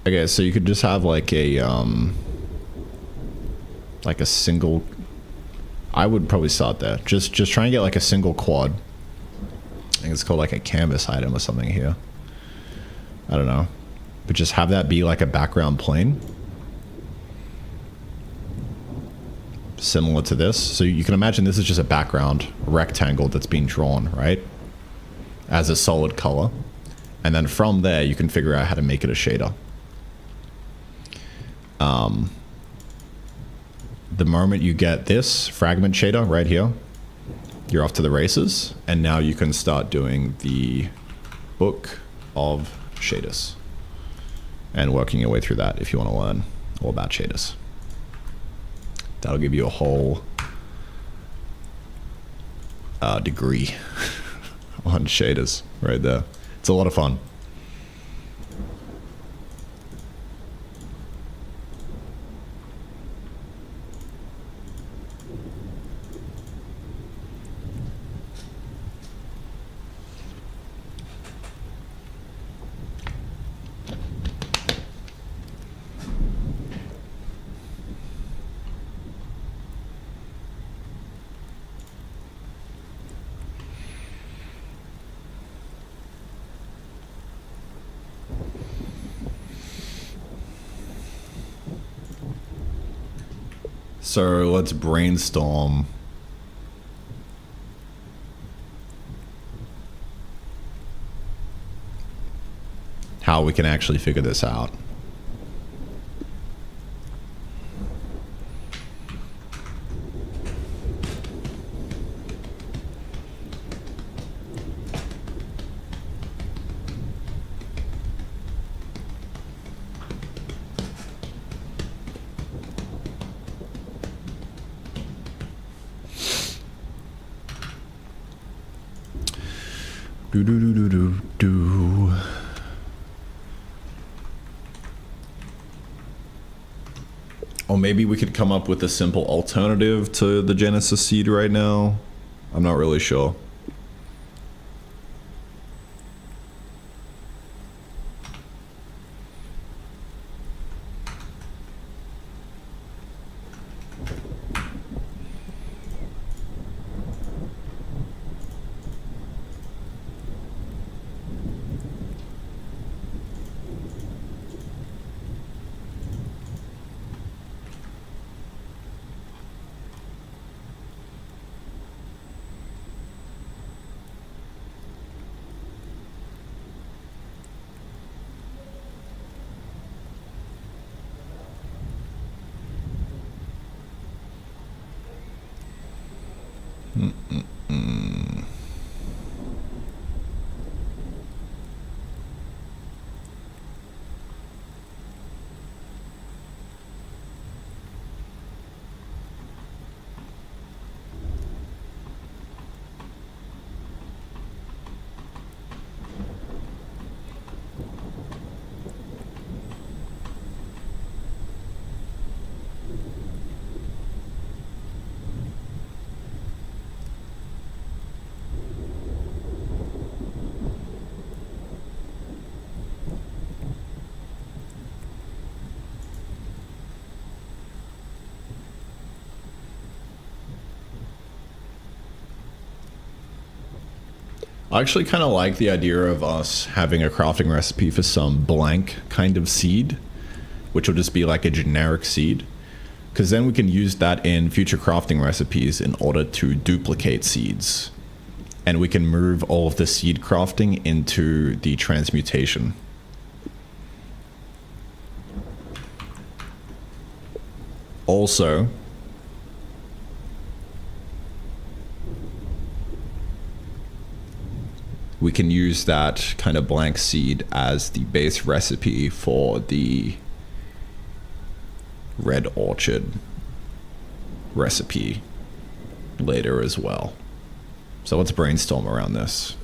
Okay, so you could just have like a single. I would probably start there. Just try and get like a single quad. I think it's called like a canvas item or something here. I don't know, but just have that be like a background plane, similar to this. So you can imagine this is just a background rectangle that's being drawn, right, as a solid color, and then from there you can figure out how to make it a shader. The moment you get this fragment shader right here, you're off to the races, and now you can start doing the book of shaders and working your way through that if you want to learn all about shaders. That'll give you a whole degree on shaders right there. It's a lot of fun. So let's brainstorm how we can actually figure this out. Do do do do do do. Or maybe we could come up with a simple alternative to the Genesis seed right now. I'm not really sure. I actually kind of like the idea of us having a crafting recipe for some blank kind of seed, which will just be like a generic seed, because then we can use that in future crafting recipes in order to duplicate seeds. And we can move all of the seed crafting into the transmutation. Also, we can use that kind of blank seed as the base recipe for the Red Orchard recipe later as well. So let's brainstorm around this.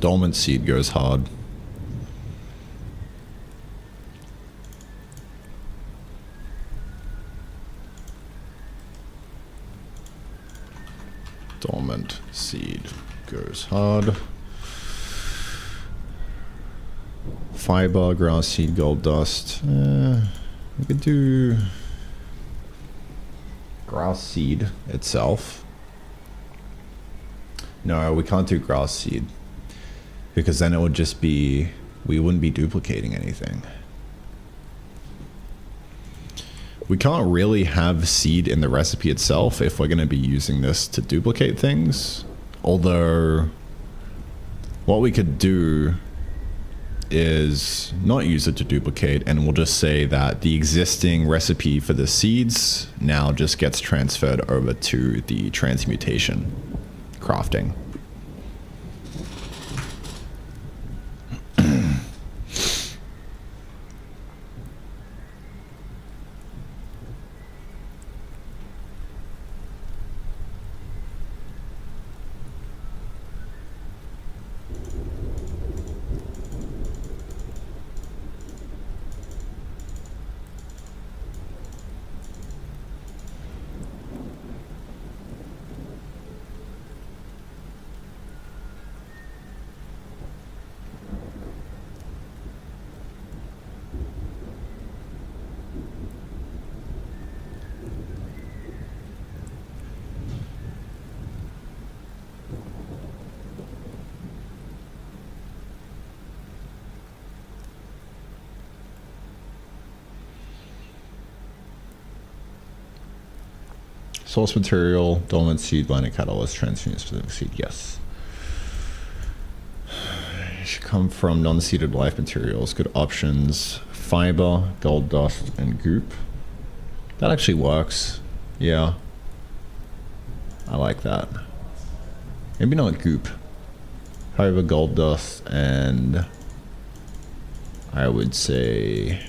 Dormant seed goes hard. Dormant seed goes hard. Fiber, grass seed, gold dust. We could do grass seed itself. No, we can't do grass seed, because then it would just be, we wouldn't be duplicating anything. We can't really have seed in the recipe itself if we're going to be using this to duplicate things. Although, what we could do is not use it to duplicate, and we'll just say that the existing recipe for the seeds now just gets transferred over to the transmutation crafting. Source material, dormant seed, binder catalyst, transfuse specific seed, yes. It should come from non-seeded life materials. Good options, fiber, gold dust, and goop. That actually works. Yeah. I like that. Maybe not goop. Fiber, gold dust, and I would say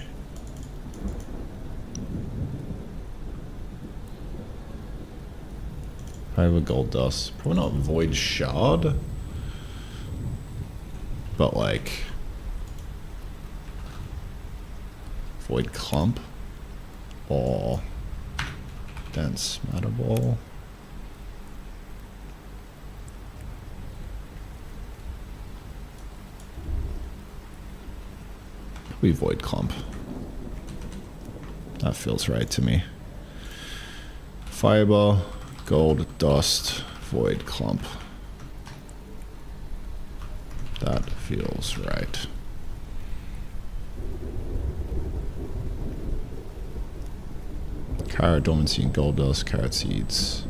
fiber, gold dust. Probably not void shard, but like void clump or dense matter ball. Probably void clump. That feels right to me. Fiber, gold dust, void clump. That feels right. Carrot, dormancy, and gold dust, carrot seeds.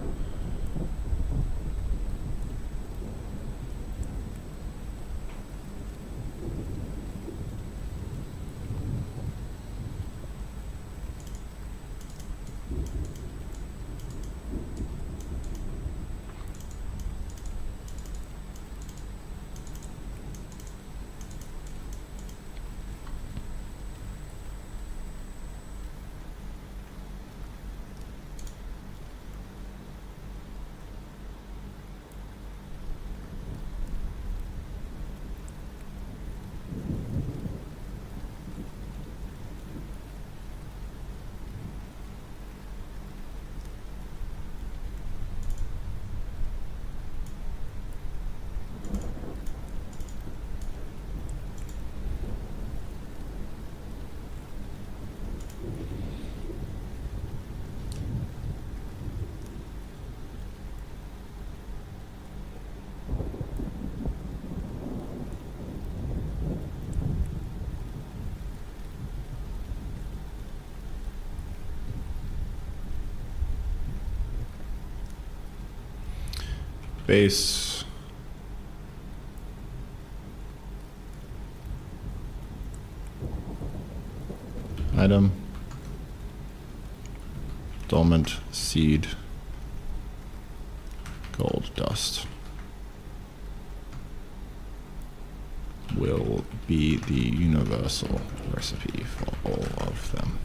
Base. Item. Dormant seed. Gold dust. Will be the universal recipe for all of them.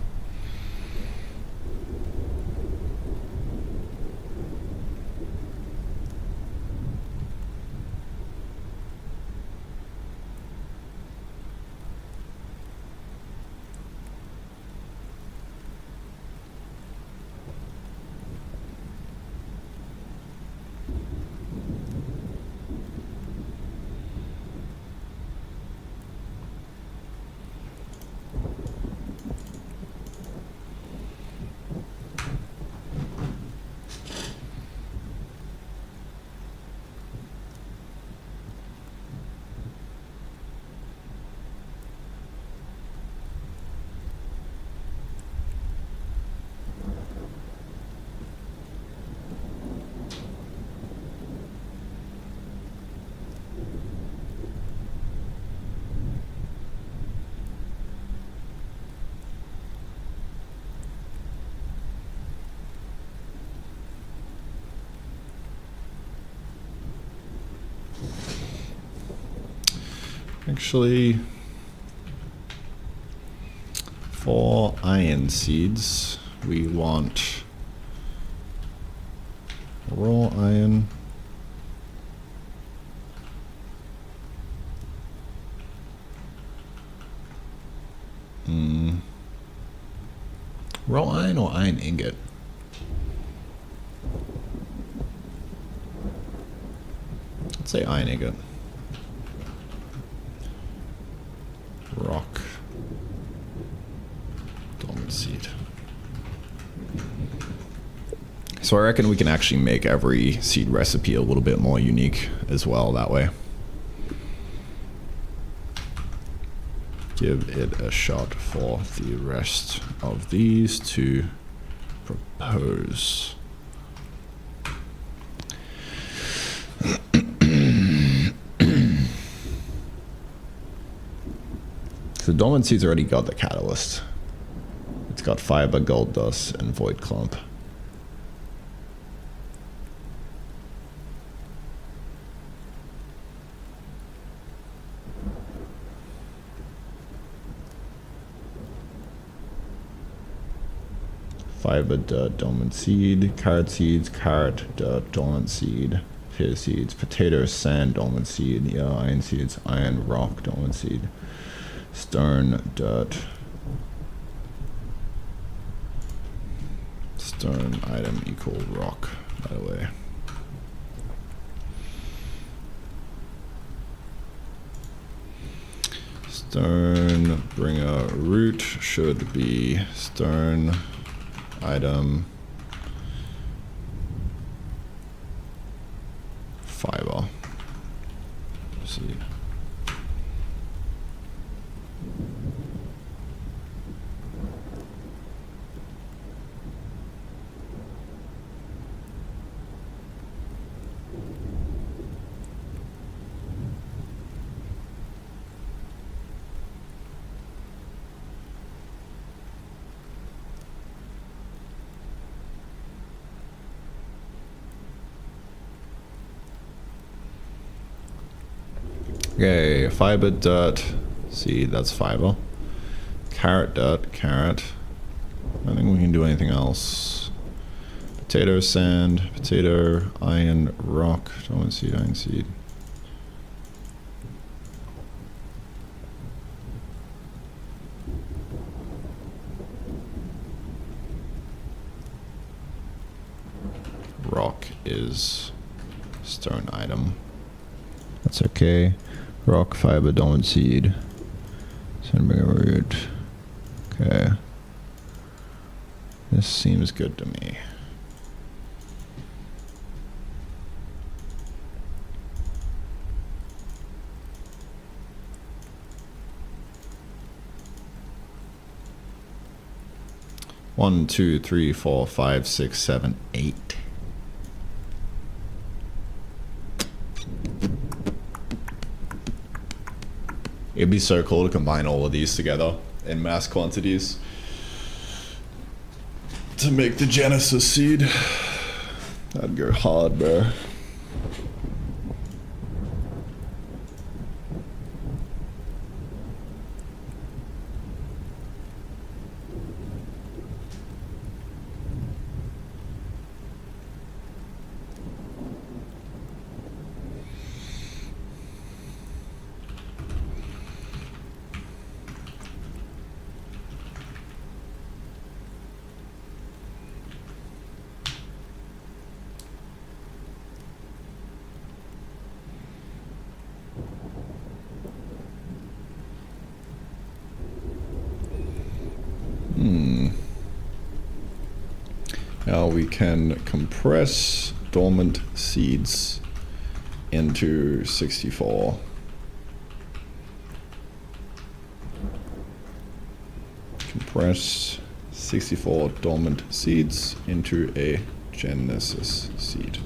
Actually, for iron seeds, we want raw iron, raw iron or iron ingot? Let's say iron ingot. Rock. Dormant seed. So I reckon we can actually make every seed recipe a little bit more unique as well that way. Give it a shot for the rest of these to propose. So Dormant Seed's already got the catalyst. It's got fiber, gold dust, and void clump. Fiber, dirt, dormant seed, carrot seeds, carrot, dirt, dormant seed, potato seeds, potato, sand, dormant seed, yeah, iron seeds, iron, rock, dormant seed, stone, dirt, stone item equal rock, by the way. Stone bringer root should be stone item fiber. Let's see. Okay, fiber, dirt, seed, that's fiber. Carrot, dirt, carrot. I don't think we can do anything else. Potato, sand, potato, iron, rock, dormant seed, iron seed. Rock is stone item. That's okay. Rock, fiber, dormant seed. Sandbringer root. Okay. This seems good to me. One, two, three, 4, 5, 6, 7, 8. It'd be so cool to combine all of these together in mass quantities to make the Genesis seed. That'd go hard, bro. Now we can compress dormant seeds into 64. Compress 64 dormant seeds into a Genesis seed.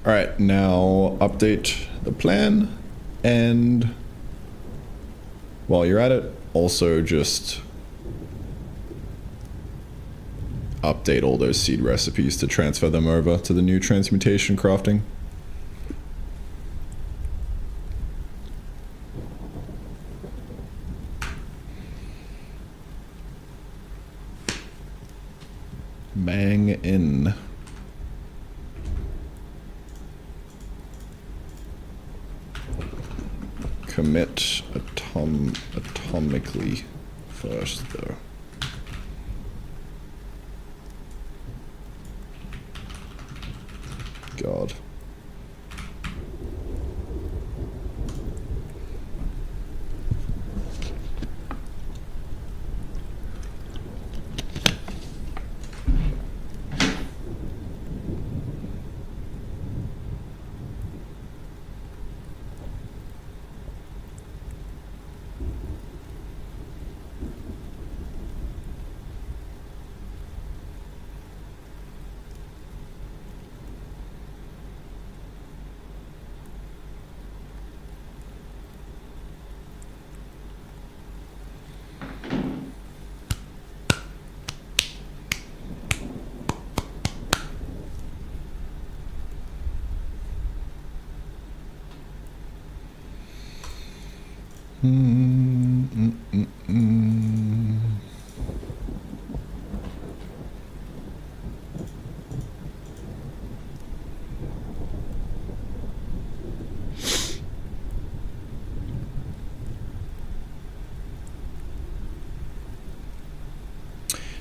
All right, now update the plan, and while you're at it, also just update all those seed recipes to transfer them over to the new transmutation crafting. Bang in. Commit atomically first, though. God.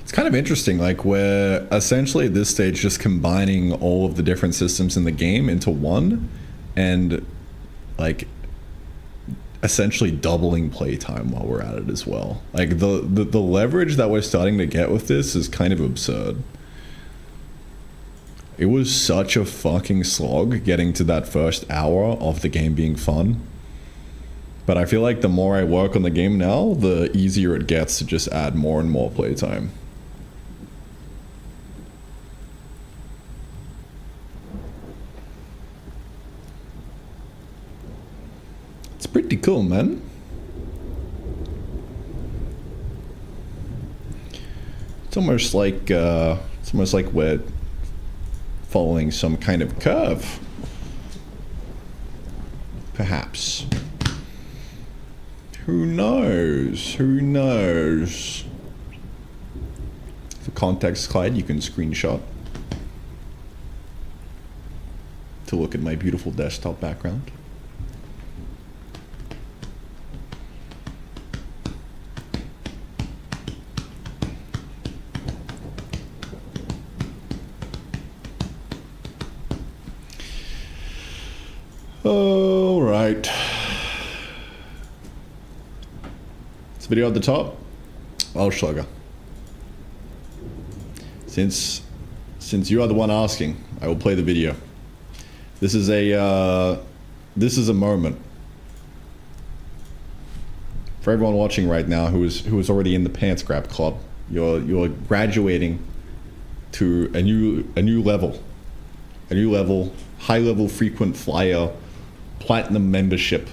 It's kind of interesting, like we're essentially at this stage just combining all of the different systems in the game into one, and like essentially doubling playtime while we're at it as well. Like the leverage that we're starting to get with this is kind of absurd. It was such a fucking slog getting to that first hour of the game being fun. But I feel like the more I work on the game now, the easier it gets to just add more and more playtime. It's pretty cool, man. It's almost like we're following some kind of curve, perhaps. Who knows? Who knows? For context, Clyde, you can screenshot to look at my beautiful desktop background. All right. It's video at the top. Well, Schlager. Since you are the one asking, I will play the video. This is a moment for everyone watching right now who is already in the pants grab club. You're graduating to a new level, high level frequent flyer, platinum membership.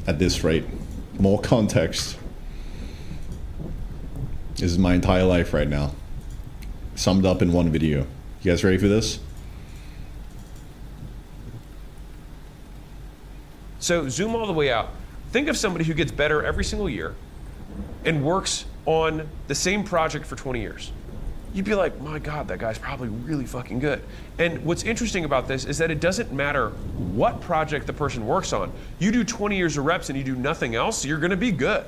At this rate, more context. This is my entire life right now, summed up in one video. You guys ready for this? So zoom all the way out. Think of somebody who gets better every single year and works on the same project for 20 years. You'd be like, my God, that guy's probably really fucking good. And what's interesting about this is that it doesn't matter what project the person works on. You do 20 years of reps and you do nothing else, you're gonna be good.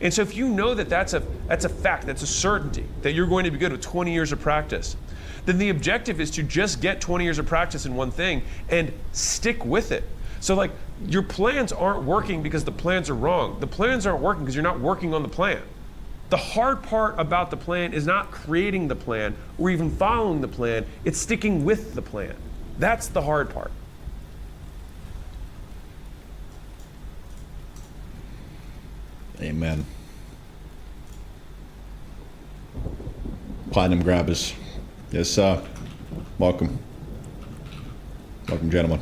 And so if you know that that's a fact, that's a certainty, that you're going to be good with 20 years of practice, then the objective is to just get 20 years of practice in one thing and stick with it. So like, your plans aren't working because the plans are wrong. The plans aren't working because you're not working on the plan. The hard part about the plan is not creating the plan or even following the plan, it's sticking with the plan. That's the hard part. Amen. Platinum grabbers. Yes, sir. Welcome. Welcome, gentlemen.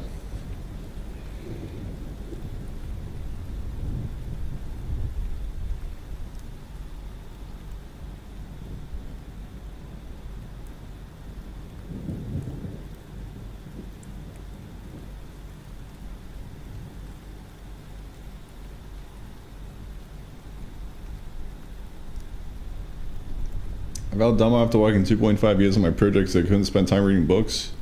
I felt dumb after working 2.5 years on my projects that I couldn't spend time reading books.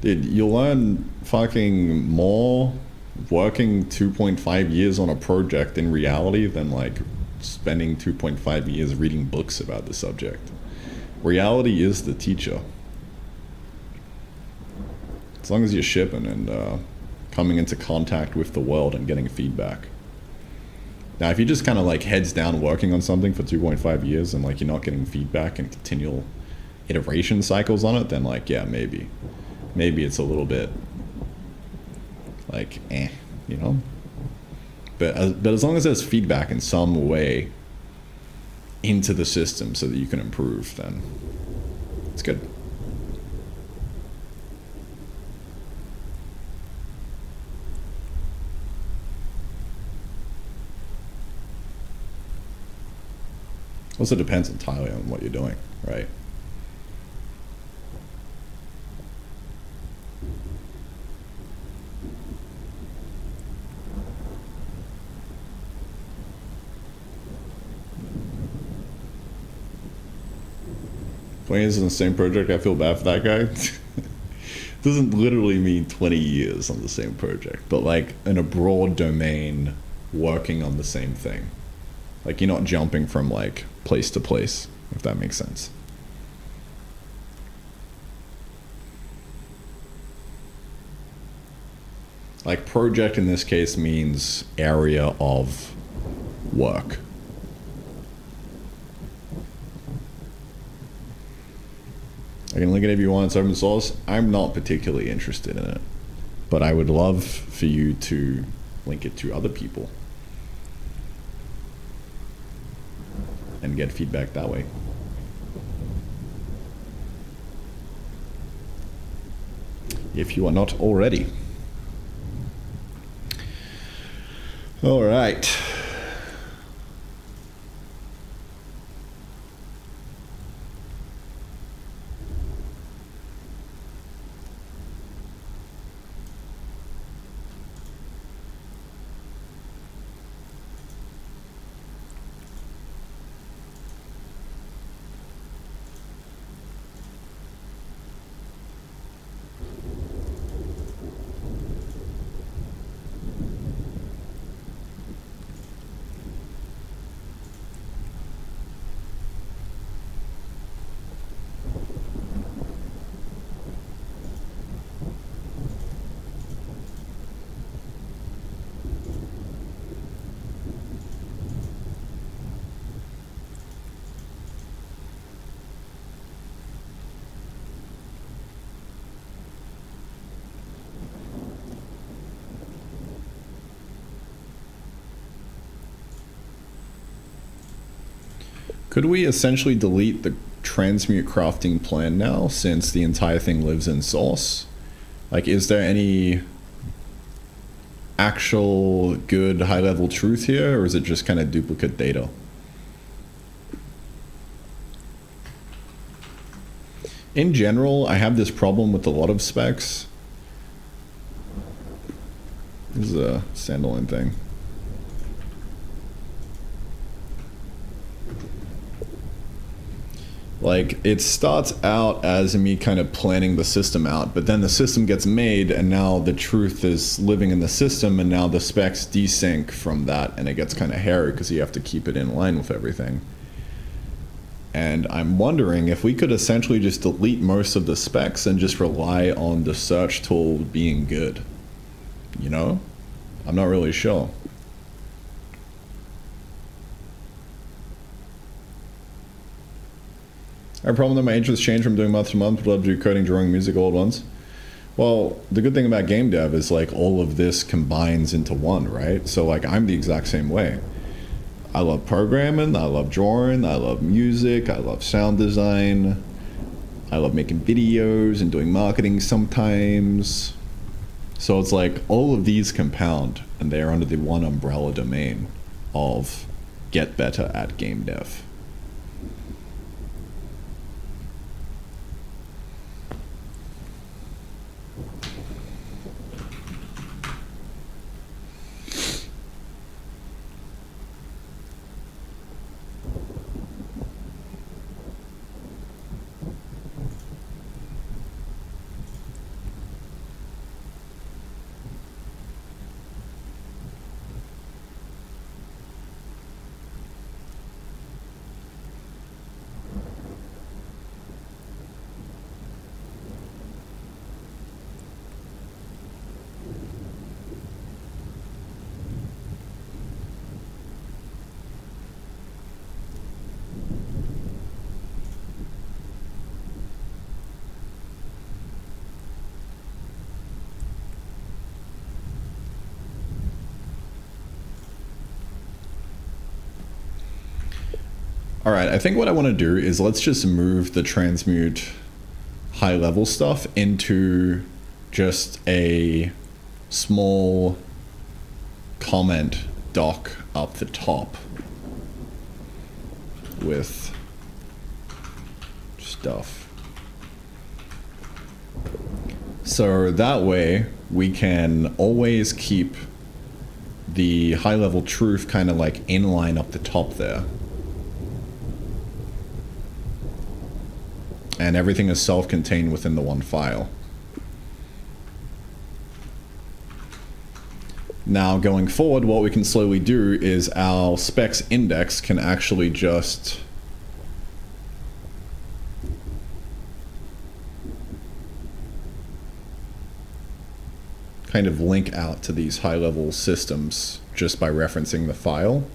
Dude, you'll learn fucking more working 2.5 years on a project in reality than like spending 2.5 years reading books about the subject. Reality is the teacher. As long as you're shipping and coming into contact with the world and getting feedback. Now, if you're just kind of like heads down working on something for 2.5 years and like you're not getting feedback and continual iteration cycles on it, then like, yeah, maybe it's a little bit like, you know? But as long as there's feedback in some way into the system so that you can improve, then it's good. Also depends entirely on what you're doing, right? Twenty years on the same project, I feel bad for that guy. Doesn't literally mean 20 years on the same project, but like in a broad domain working on the same thing. Like you're not jumping from like place to place, if that makes sense. Like project in this case means area of work. I can link it if you want. It's open source. I'm not particularly interested in it, but I would love for you to link it to other people and get feedback that way. If you are not already. All right. Could we essentially delete the transmute crafting plan now, since the entire thing lives in source? Like, is there any actual good high-level truth here, or is it just kind of duplicate data? In general, I have this problem with a lot of specs. This is a standalone thing. Like, it starts out as me kind of planning the system out, but then the system gets made, and now the truth is living in the system, and now the specs desync from that, and it gets kind of hairy because you have to keep it in line with everything. And I'm wondering if we could essentially just delete most of the specs and just rely on the search tool being good. You know? I'm not really sure. I have a problem that my interests change from doing month to month, but I'll do coding, drawing, music all at once. Well, the good thing about game dev is like all of this combines into one, right? So like I'm the exact same way. I love programming, I love drawing, I love music, I love sound design, I love making videos and doing marketing sometimes. So it's like all of these compound, and they're under the one umbrella domain of get better at game dev. All right, I think what I want to do is let's just move the transmute high level stuff into just a small comment doc up the top with stuff. So that way we can always keep the high level truth kind of like inline up the top there. And everything is self-contained within the one file. Now going forward, what we can slowly do is our specs index can actually just kind of link out to these high-level systems just by referencing the file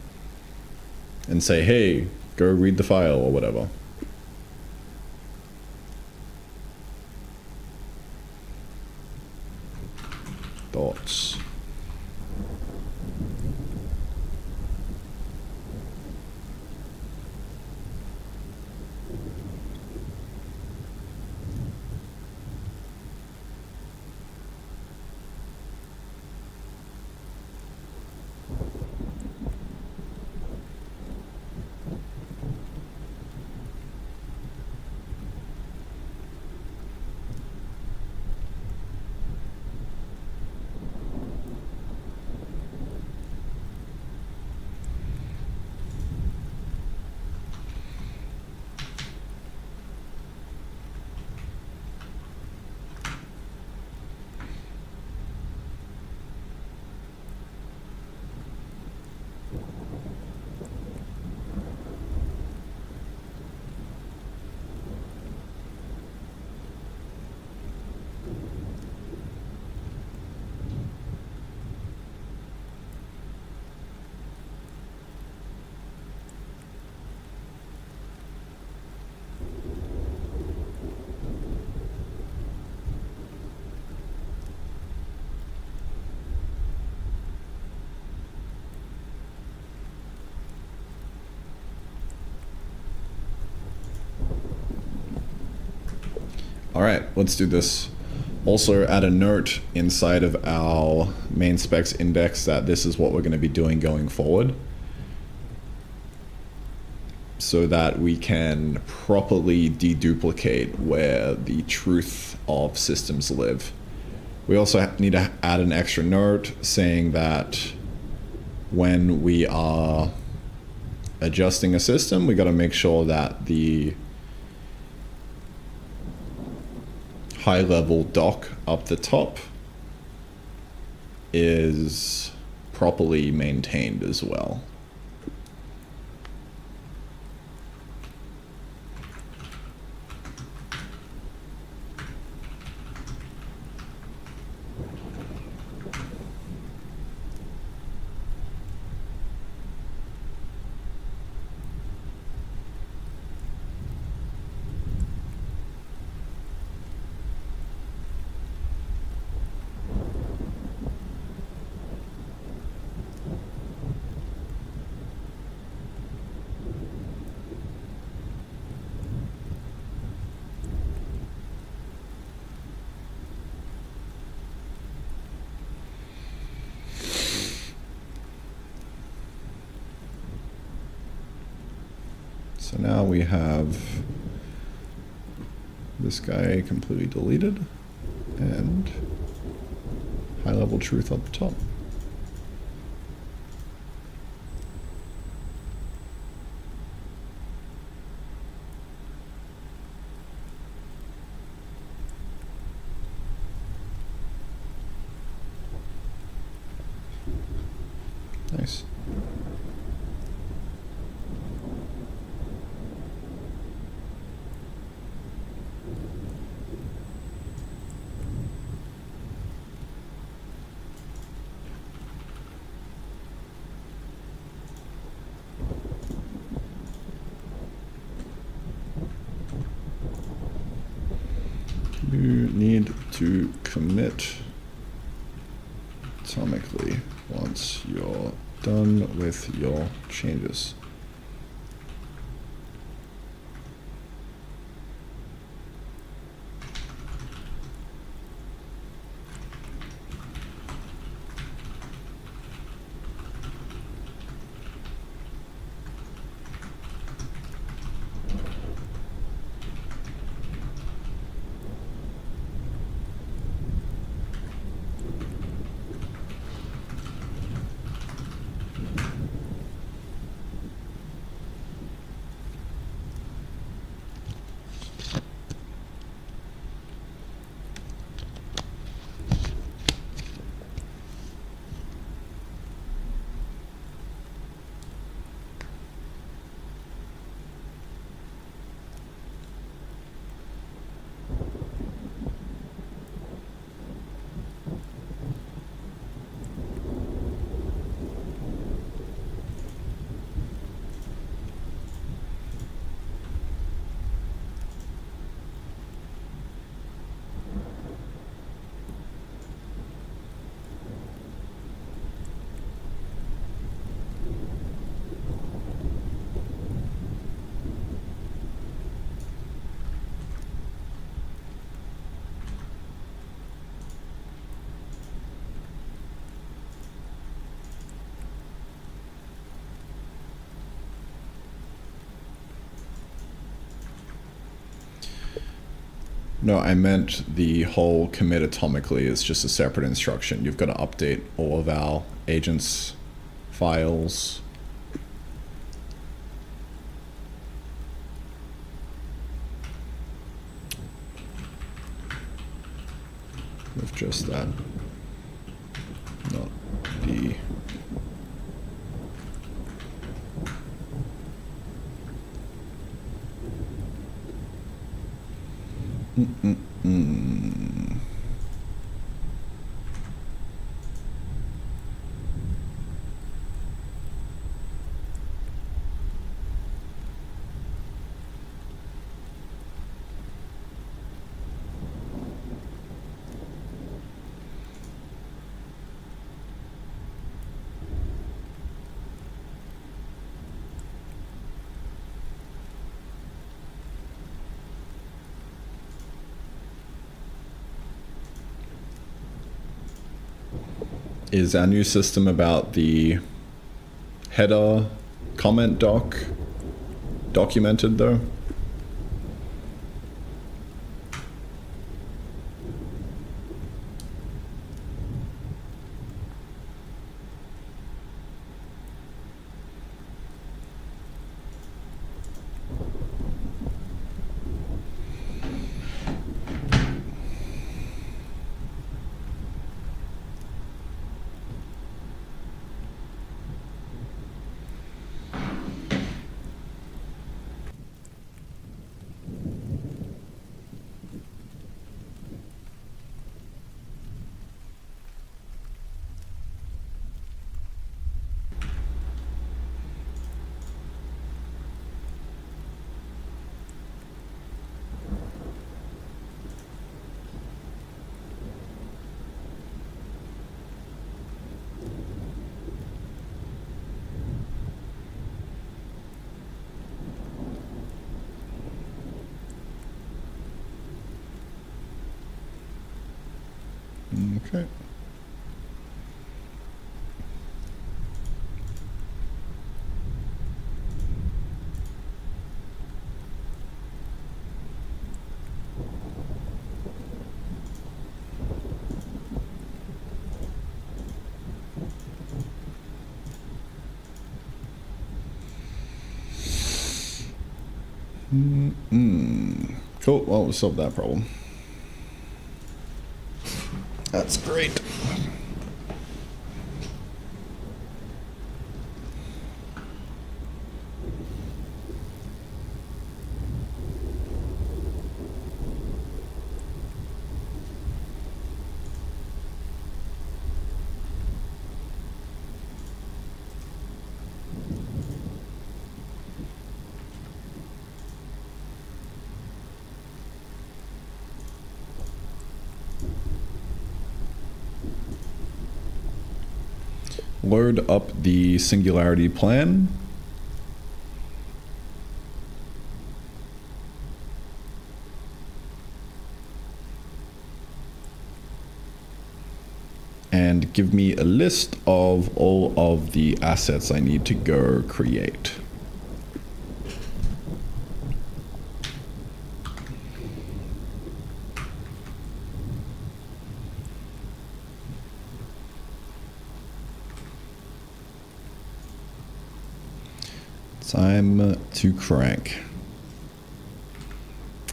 and say, hey, go read the file or whatever. Thoughts. All right, let's do this. Also add a note inside of our main specs index that this is what we're going to be doing going forward, so that we can properly deduplicate where the truth of systems live. We also need to add an extra note saying that when we are adjusting a system, we got to make sure that the high-level doc up the top is properly maintained as well. So now we have this guy completely deleted and high-level truth up the top. Nice. You need to commit atomically once you're done with your changes. No, I meant the whole commit atomically is just a separate instruction. You've got to update all of our agents' files. With just that. Not the... Is our new system about the header comment documented though? Okay. Cool, well, we'll solve that problem. That's great. Load up the singularity plan. And give me a list of all of the assets I need to go create. Time to crank.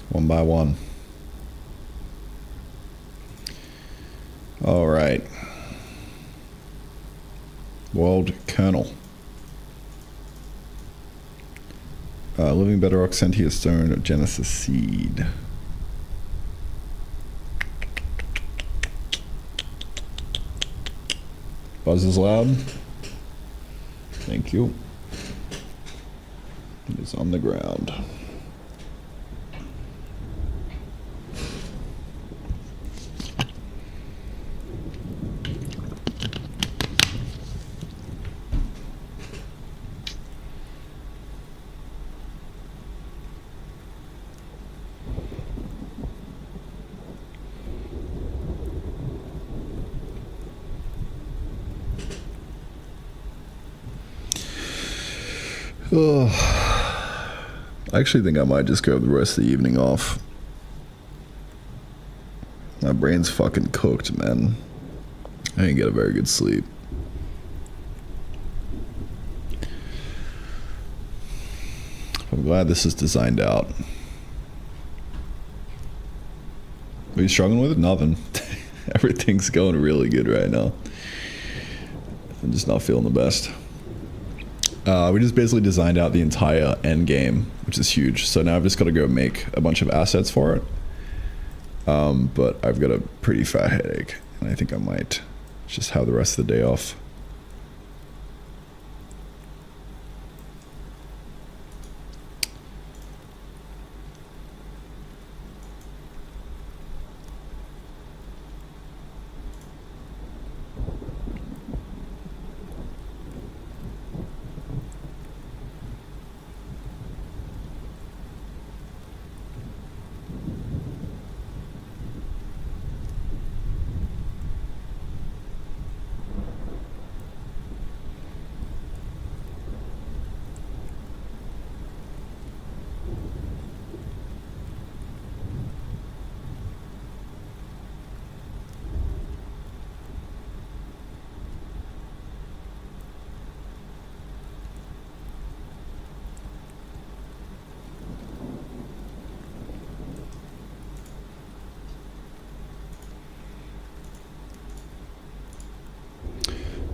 One by one. All right. World kernel. Living bedrock, sentient stone, Genesis seed. Buzz is loud. Thank you. It is on the ground. I actually think I might just go the rest of the evening off. My brain's fucking cooked, man. I didn't get a very good sleep. I'm glad this is designed out. Are you struggling with it? Nothing. Everything's going really good right now. I'm just not feeling the best. We just basically designed out the entire Endgame, which is huge. So now I've just got to go make a bunch of assets for it. But I've got a pretty fat headache, and I think I might just have the rest of the day off.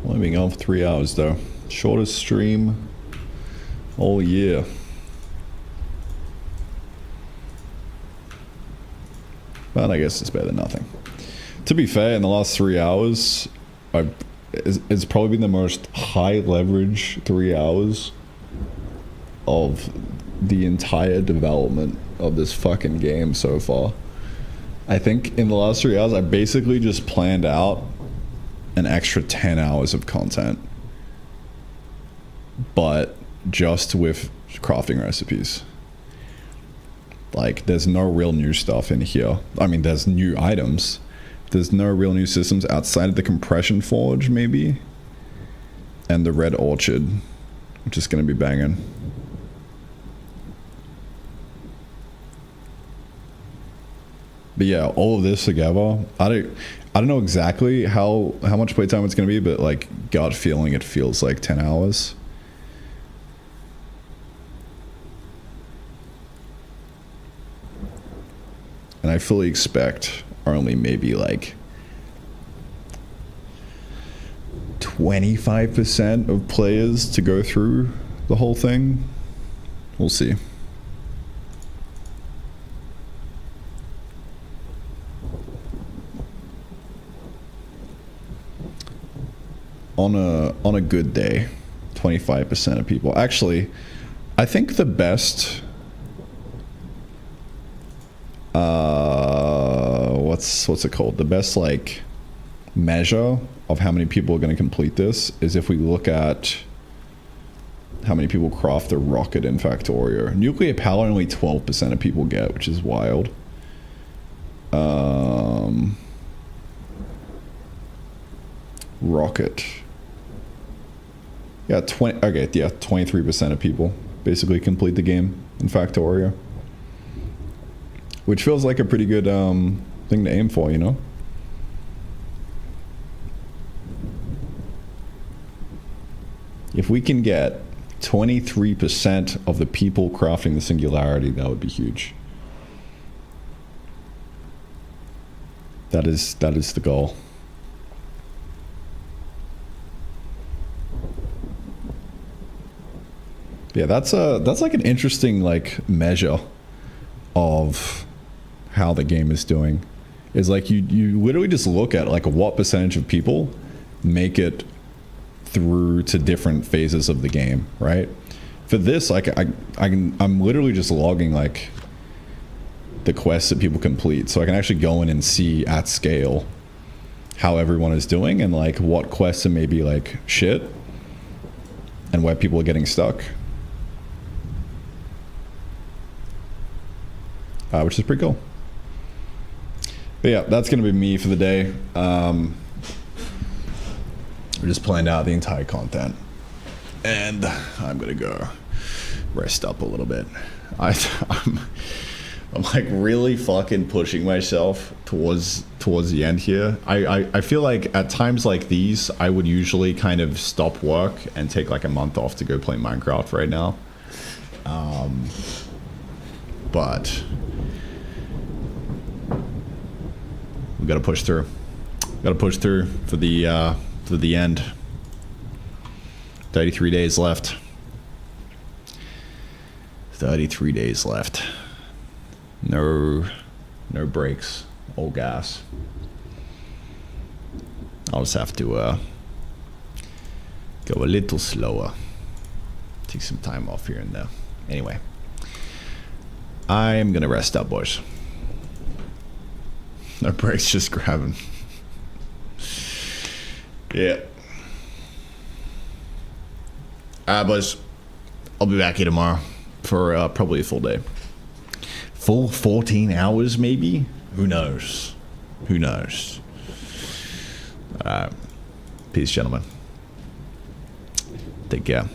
Only being on for 3 hours though. Shortest stream all year. But I guess it's better than nothing. To be fair, in the last 3 hours, it's probably been the most high leverage 3 hours of the entire development of this fucking game so far. I think in the last 3 hours, I basically just planned out an extra 10 hours of content, but just with crafting recipes. Like, there's no real new stuff in here. I mean, there's new items. There's no real new systems outside of the compression forge, maybe, and the red orchard, which is going to be banging. But yeah, all of this together, I don't know exactly how much playtime it's going to be, but like gut feeling, it feels like 10 hours. And I fully expect only maybe like 25% of players to go through the whole thing. We'll see. On a good day, 25% of people. Actually, I think the best what's it called? The best like measure of how many people are going to complete this is if we look at how many people craft a rocket in Factorio. Nuclear power only 12% of people get, which is wild. Rocket. Yeah, 23% of people basically complete the game in Factorio. Which feels like a pretty good thing to aim for, you know? If we can get 23% of the people crafting the singularity, that would be huge. That is the goal. Yeah, that's like an interesting like measure of how the game is doing. Is like you literally just look at like what percentage of people make it through to different phases of the game, right? For this, like I'm literally just logging like the quests that people complete, so I can actually go in and see at scale how everyone is doing and like what quests are maybe like shit and where people are getting stuck. Which is pretty cool. But yeah, that's gonna be me for the day. We just planned out the entire content, and I'm gonna go rest up a little bit. I'm I'm like really fucking pushing myself towards the end here. I feel like at times like these, I would usually kind of stop work and take like a month off to go play Minecraft right now. But we gotta push through. Gotta push through for the end. 33 days left. 33 days left. No brakes. All gas. I'll just have to go a little slower. Take some time off here and there. Anyway, I'm gonna rest up, boys. No brakes, just grabbing. Yeah. Alright, boys. I'll be back here tomorrow for probably a full day. Full 14 hours, maybe? Who knows? Who knows? Alright. Peace, gentlemen. Take care.